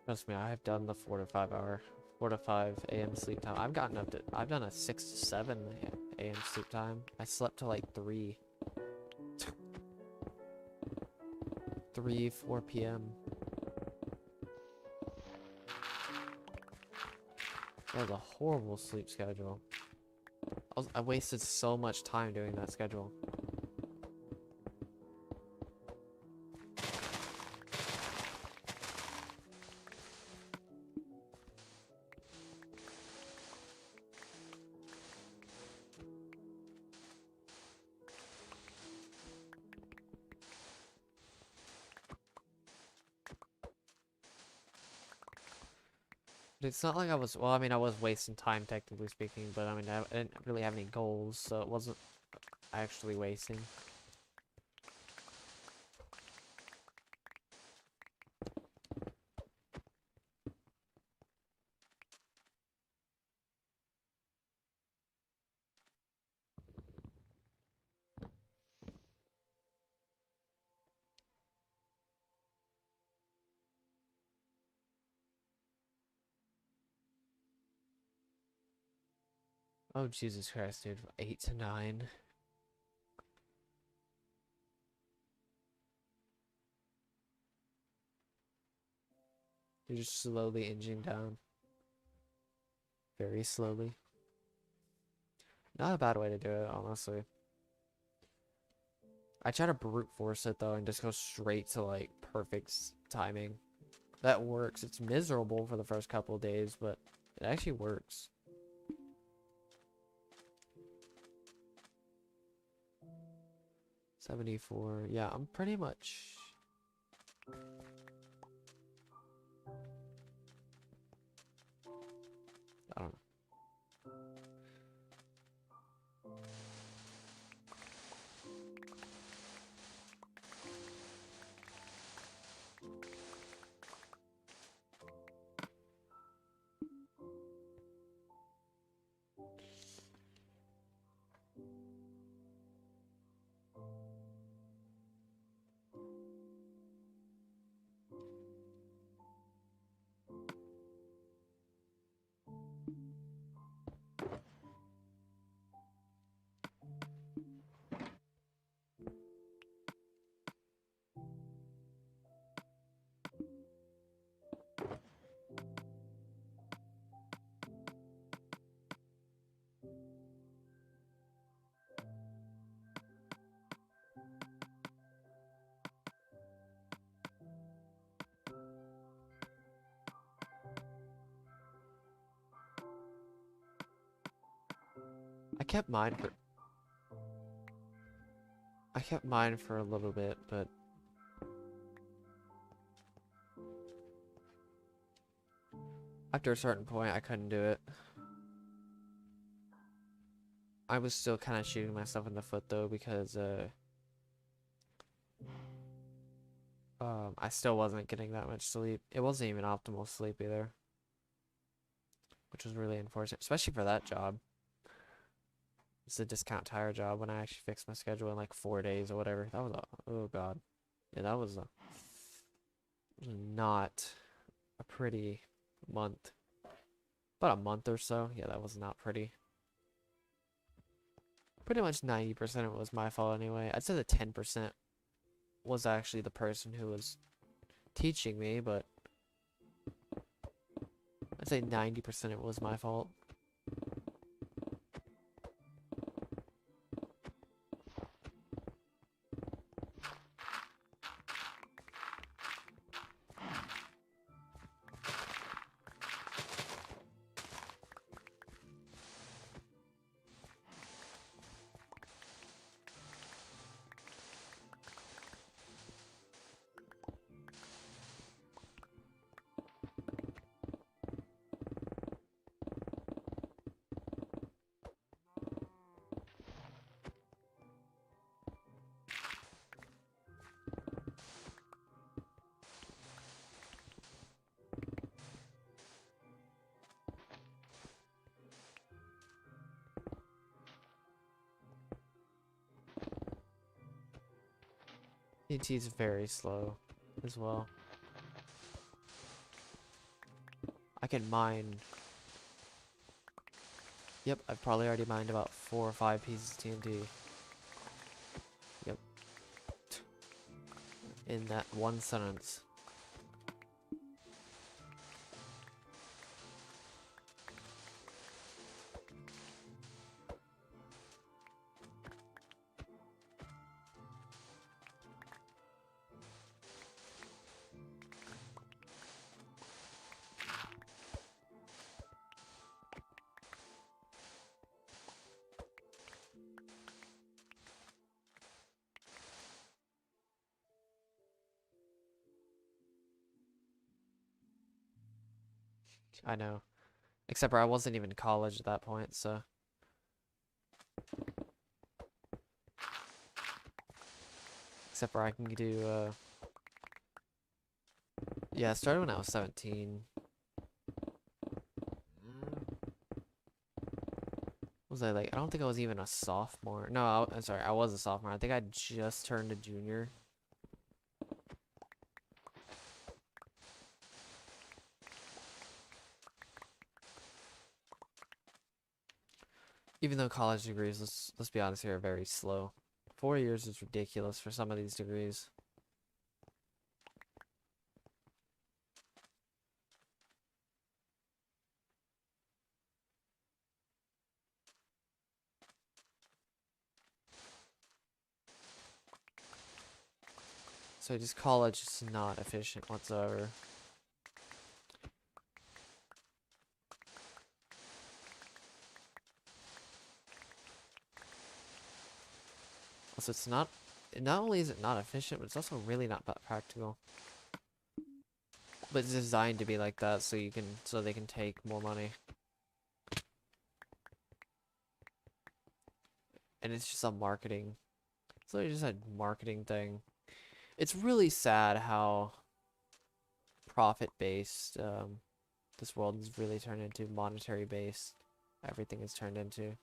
Trust me, I have done the 4 to 5 a.m. sleep time. I've done a 6 to 7 a.m. sleep time. I slept till like 4 p.m. That was a horrible sleep schedule. I wasted so much time doing that schedule. It's not like I was, well, I mean, I was wasting time technically speaking, but I mean, I didn't really have any goals, so it wasn't actually wasting. Oh, Jesus Christ, dude. 8 to 9. You're just slowly inching down. Very slowly. Not a bad way to do it, honestly. I try to brute force it, though, and just go straight to, like, perfect timing. That works. It's miserable for the first couple of days, but it actually works. $74. Yeah, I'm pretty much... I don't know. I kept mine for a little bit, but after a certain point, I couldn't do it. I was still kind of shooting myself in the foot though, because I still wasn't getting that much sleep. It wasn't even optimal sleep either, which was really unfortunate, especially for that job. It's a discount tire job. When I actually fixed my schedule in like 4 days or whatever, that was oh god, yeah, that was not a pretty month. About a month or so. Yeah, that was not pretty. Pretty much 90% of it was my fault anyway. I'd say the 10% was actually the person who was teaching me, but I'd say 90% it was my fault. TNT is very slow as well. I can mine. Yep, I've probably already mined about 4 or 5 pieces of TNT. Yep. In that one sentence. I know. Except for I wasn't even in college at that point, so. Except for I can do, yeah, it started when I was 17. Was I like, I don't think I was even a sophomore. No, I'm sorry, I was a sophomore. I think I just turned a junior. Even though college degrees, let's be honest here, are very slow. 4 years is ridiculous for some of these degrees. So just college is not efficient whatsoever. Also, it's not only is it not efficient, but it's also really not practical. But it's designed to be like that so they can take more money. And it's just a marketing. It's literally just a marketing thing. It's really sad how profit-based this world has really turned into, monetary-based. Everything is turned into.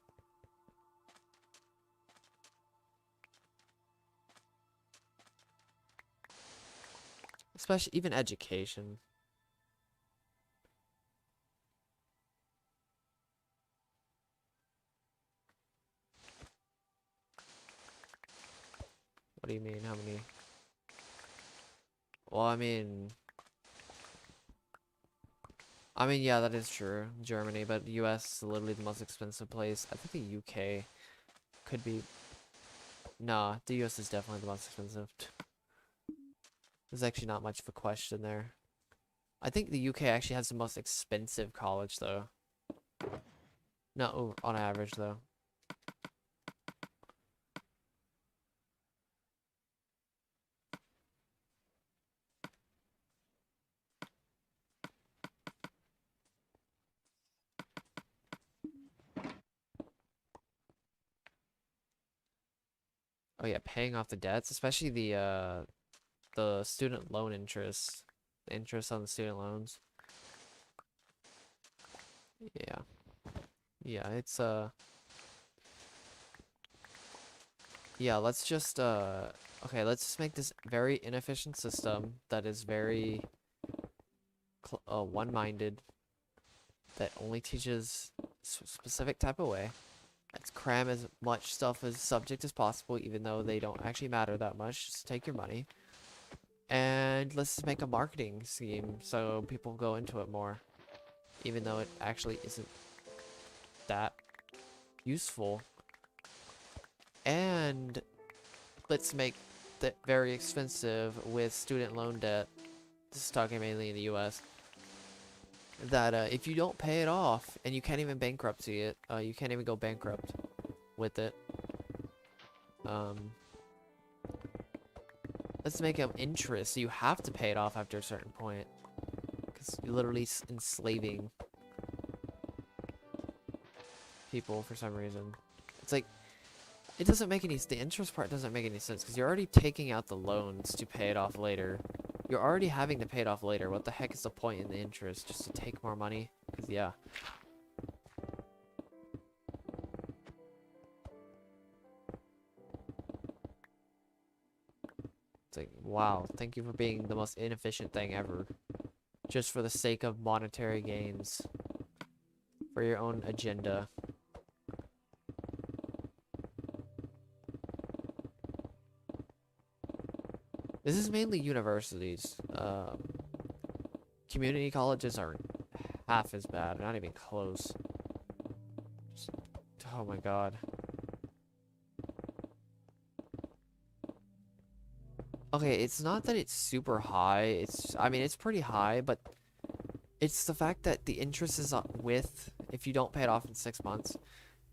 Especially even education. What do you mean? How many? Well, I mean, yeah, that is true. Germany, but the US is literally the most expensive place. I think the UK could be. Nah, the US is definitely the most expensive. There's actually not much of a question there. I think the UK actually has the most expensive college, though. No, on average, though. Oh yeah, paying off the debts, especially the student loan interest, the interest on the student loans. Yeah. Yeah, it's yeah, let's just okay, let's just make this very inefficient system that is very one-minded, that only teaches specific type of way. Let's cram as much stuff as subject as possible, even though they don't actually matter that much. Just take your money. And let's just make a marketing scheme so people go into it more, even though it actually isn't that useful. And let's make that very expensive with student loan debt. This is talking mainly in the US. That if you don't pay it off, and you can't even bankruptcy it, you can't even go bankrupt with it. Let's make them interest, so you have to pay it off after a certain point. Because you're literally enslaving people for some reason. It's like, it doesn't make any, the interest part doesn't make any sense, because you're already taking out the loans to pay it off later. You're already having to pay it off later. What the heck is the point in the interest? Just to take more money? Because, yeah. It's like, wow, thank you for being the most inefficient thing ever. Just for the sake of monetary gains. For your own agenda. This is mainly universities. Community colleges are half as bad, not even close. Just, oh my god. Okay, it's not that it's super high. I mean, it's pretty high, but it's the fact that the interest is up with, if you don't pay it off in 6 months.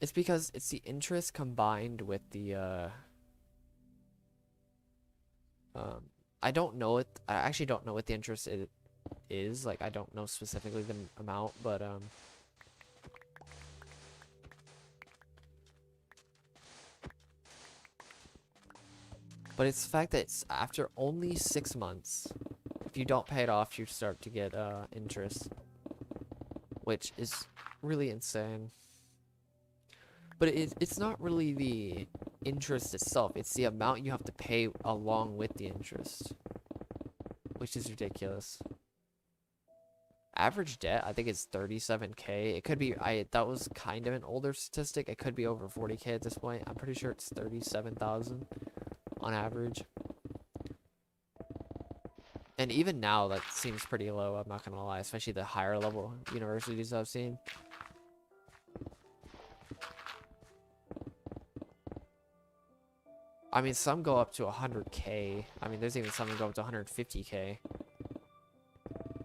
It's because it's the interest combined with the, I don't know it. I actually don't know what the interest is. Like, I don't know specifically the amount, but, it's the fact that it's after only 6 months. If you don't pay it off, you start to get, interest. Which is really insane. But it's not really the interest itself. It's the amount you have to pay along with the interest. Which is ridiculous. Average debt, I think it's 37K. It could be, that was kind of an older statistic. It could be over 40K at this point. I'm pretty sure it's 37,000 on average. And even now, that seems pretty low, I'm not gonna lie. Especially the higher level universities I've seen. I mean, some go up to 100K. I mean, there's even some that go up to 150K.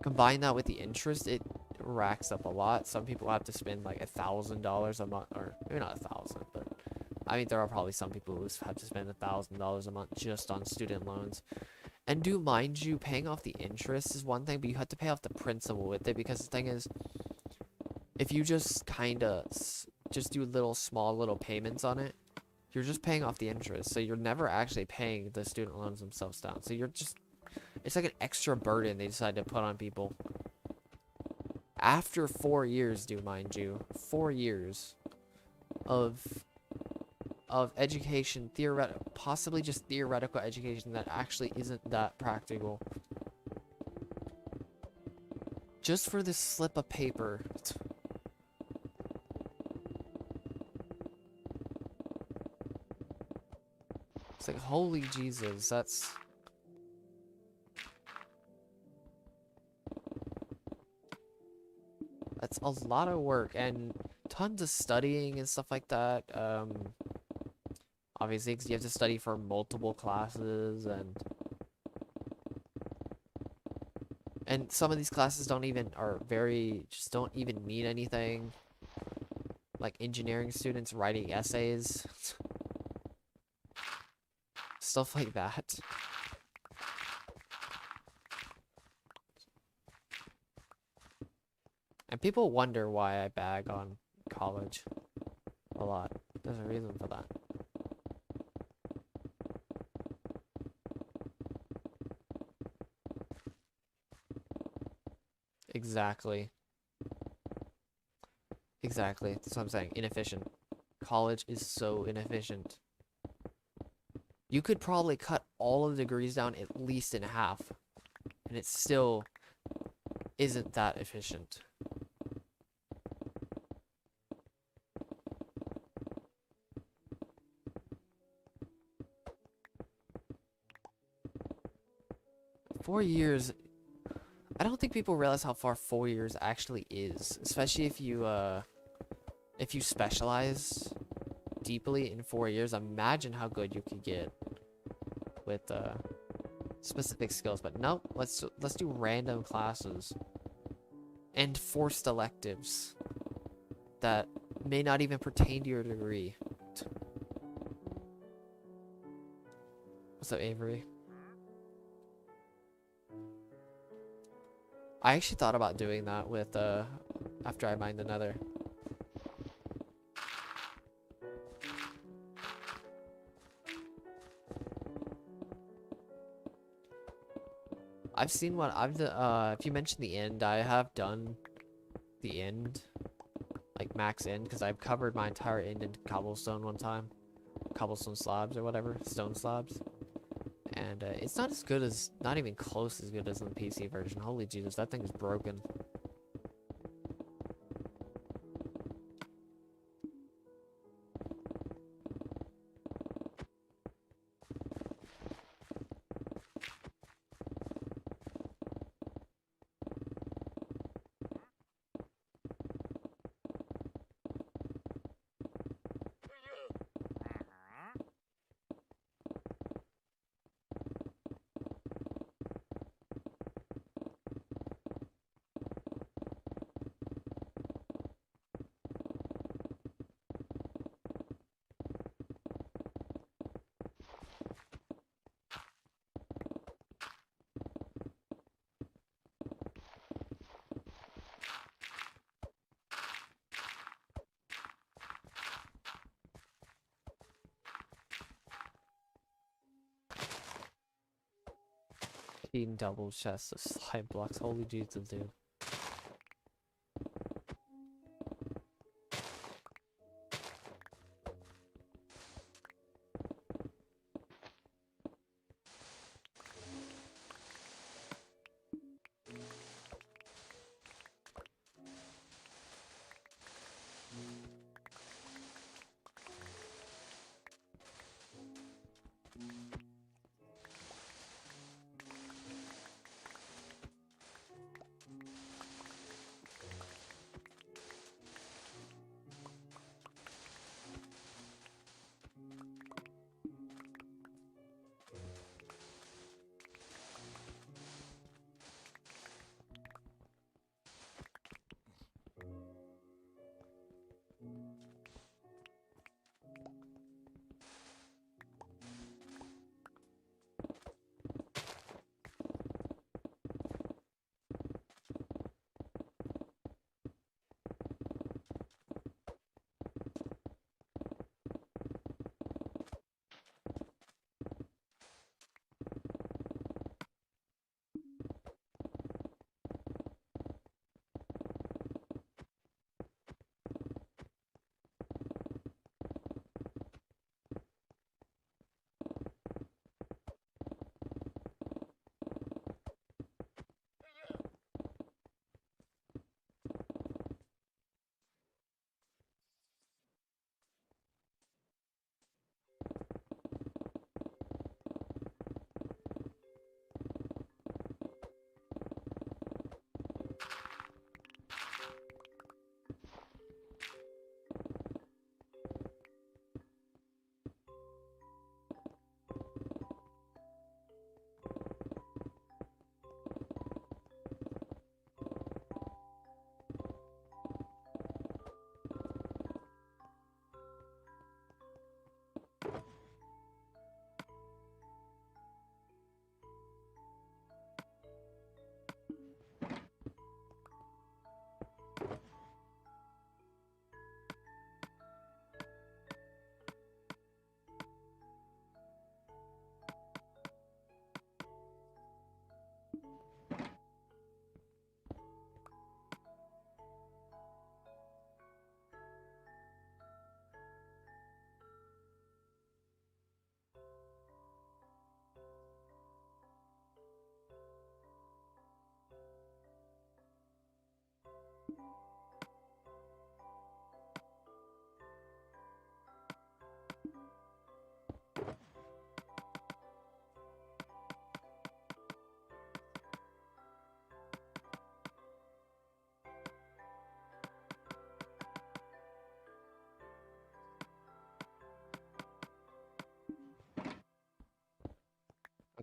Combine that with the interest, it racks up a lot. Some people have to spend like $1,000 a month, or maybe not 1,000, but I mean, there are probably some people who have to spend $1,000 a month just on student loans. And do mind you, paying off the interest is one thing, but you have to pay off the principal with it, because the thing is, if you just kind of just do small little payments on it, you're just paying off the interest, so you're never actually paying the student loans themselves down. So you're just, it's like an extra burden they decide to put on people. After 4 years, do mind you, 4 years of education, possibly just theoretical education that actually isn't that practical. Just for this slip of paper. It's like, holy Jesus, that's a lot of work and tons of studying and stuff like that. Obviously, because you have to study for multiple classes, and some of these classes don't even don't even mean anything. Like engineering students writing essays. Stuff like that. And people wonder why I bag on college a lot. There's a reason for that. Exactly. Exactly. That's what I'm saying. Inefficient. College is so inefficient. You could probably cut all of the degrees down at least in half, and it still isn't that efficient. Four years, I don't think people realize how far 4 years actually is, especially if you specialize deeply in 4 years. Imagine how good you could get with specific skills. But nope, let's do random classes and forced electives that may not even pertain to your degree. What's up, Avery? I actually thought about doing that with after I mined the Nether. I've seen what I've if you mentioned the end, I have done the end, like max end, because I've covered my entire end in cobblestone one time, cobblestone slabs or whatever, stone slabs, and it's not as good as, not even close as good as the PC version. Holy Jesus, that thing is broken. Eating double chests of slime blocks. Holy Jesus, dude.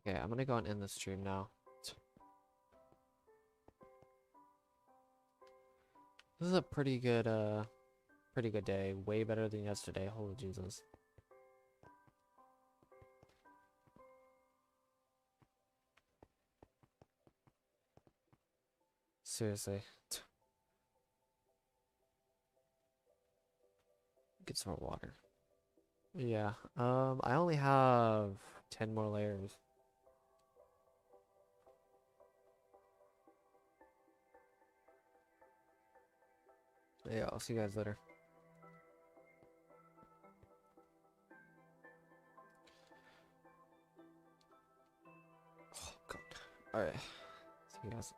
Okay, I'm gonna go and end the stream now. This is a pretty good day. Way better than yesterday. Holy Jesus. Seriously. Get some more water. Yeah. I only have 10 more layers. Yeah, I'll see you guys later. Oh, God. Alright. See you guys.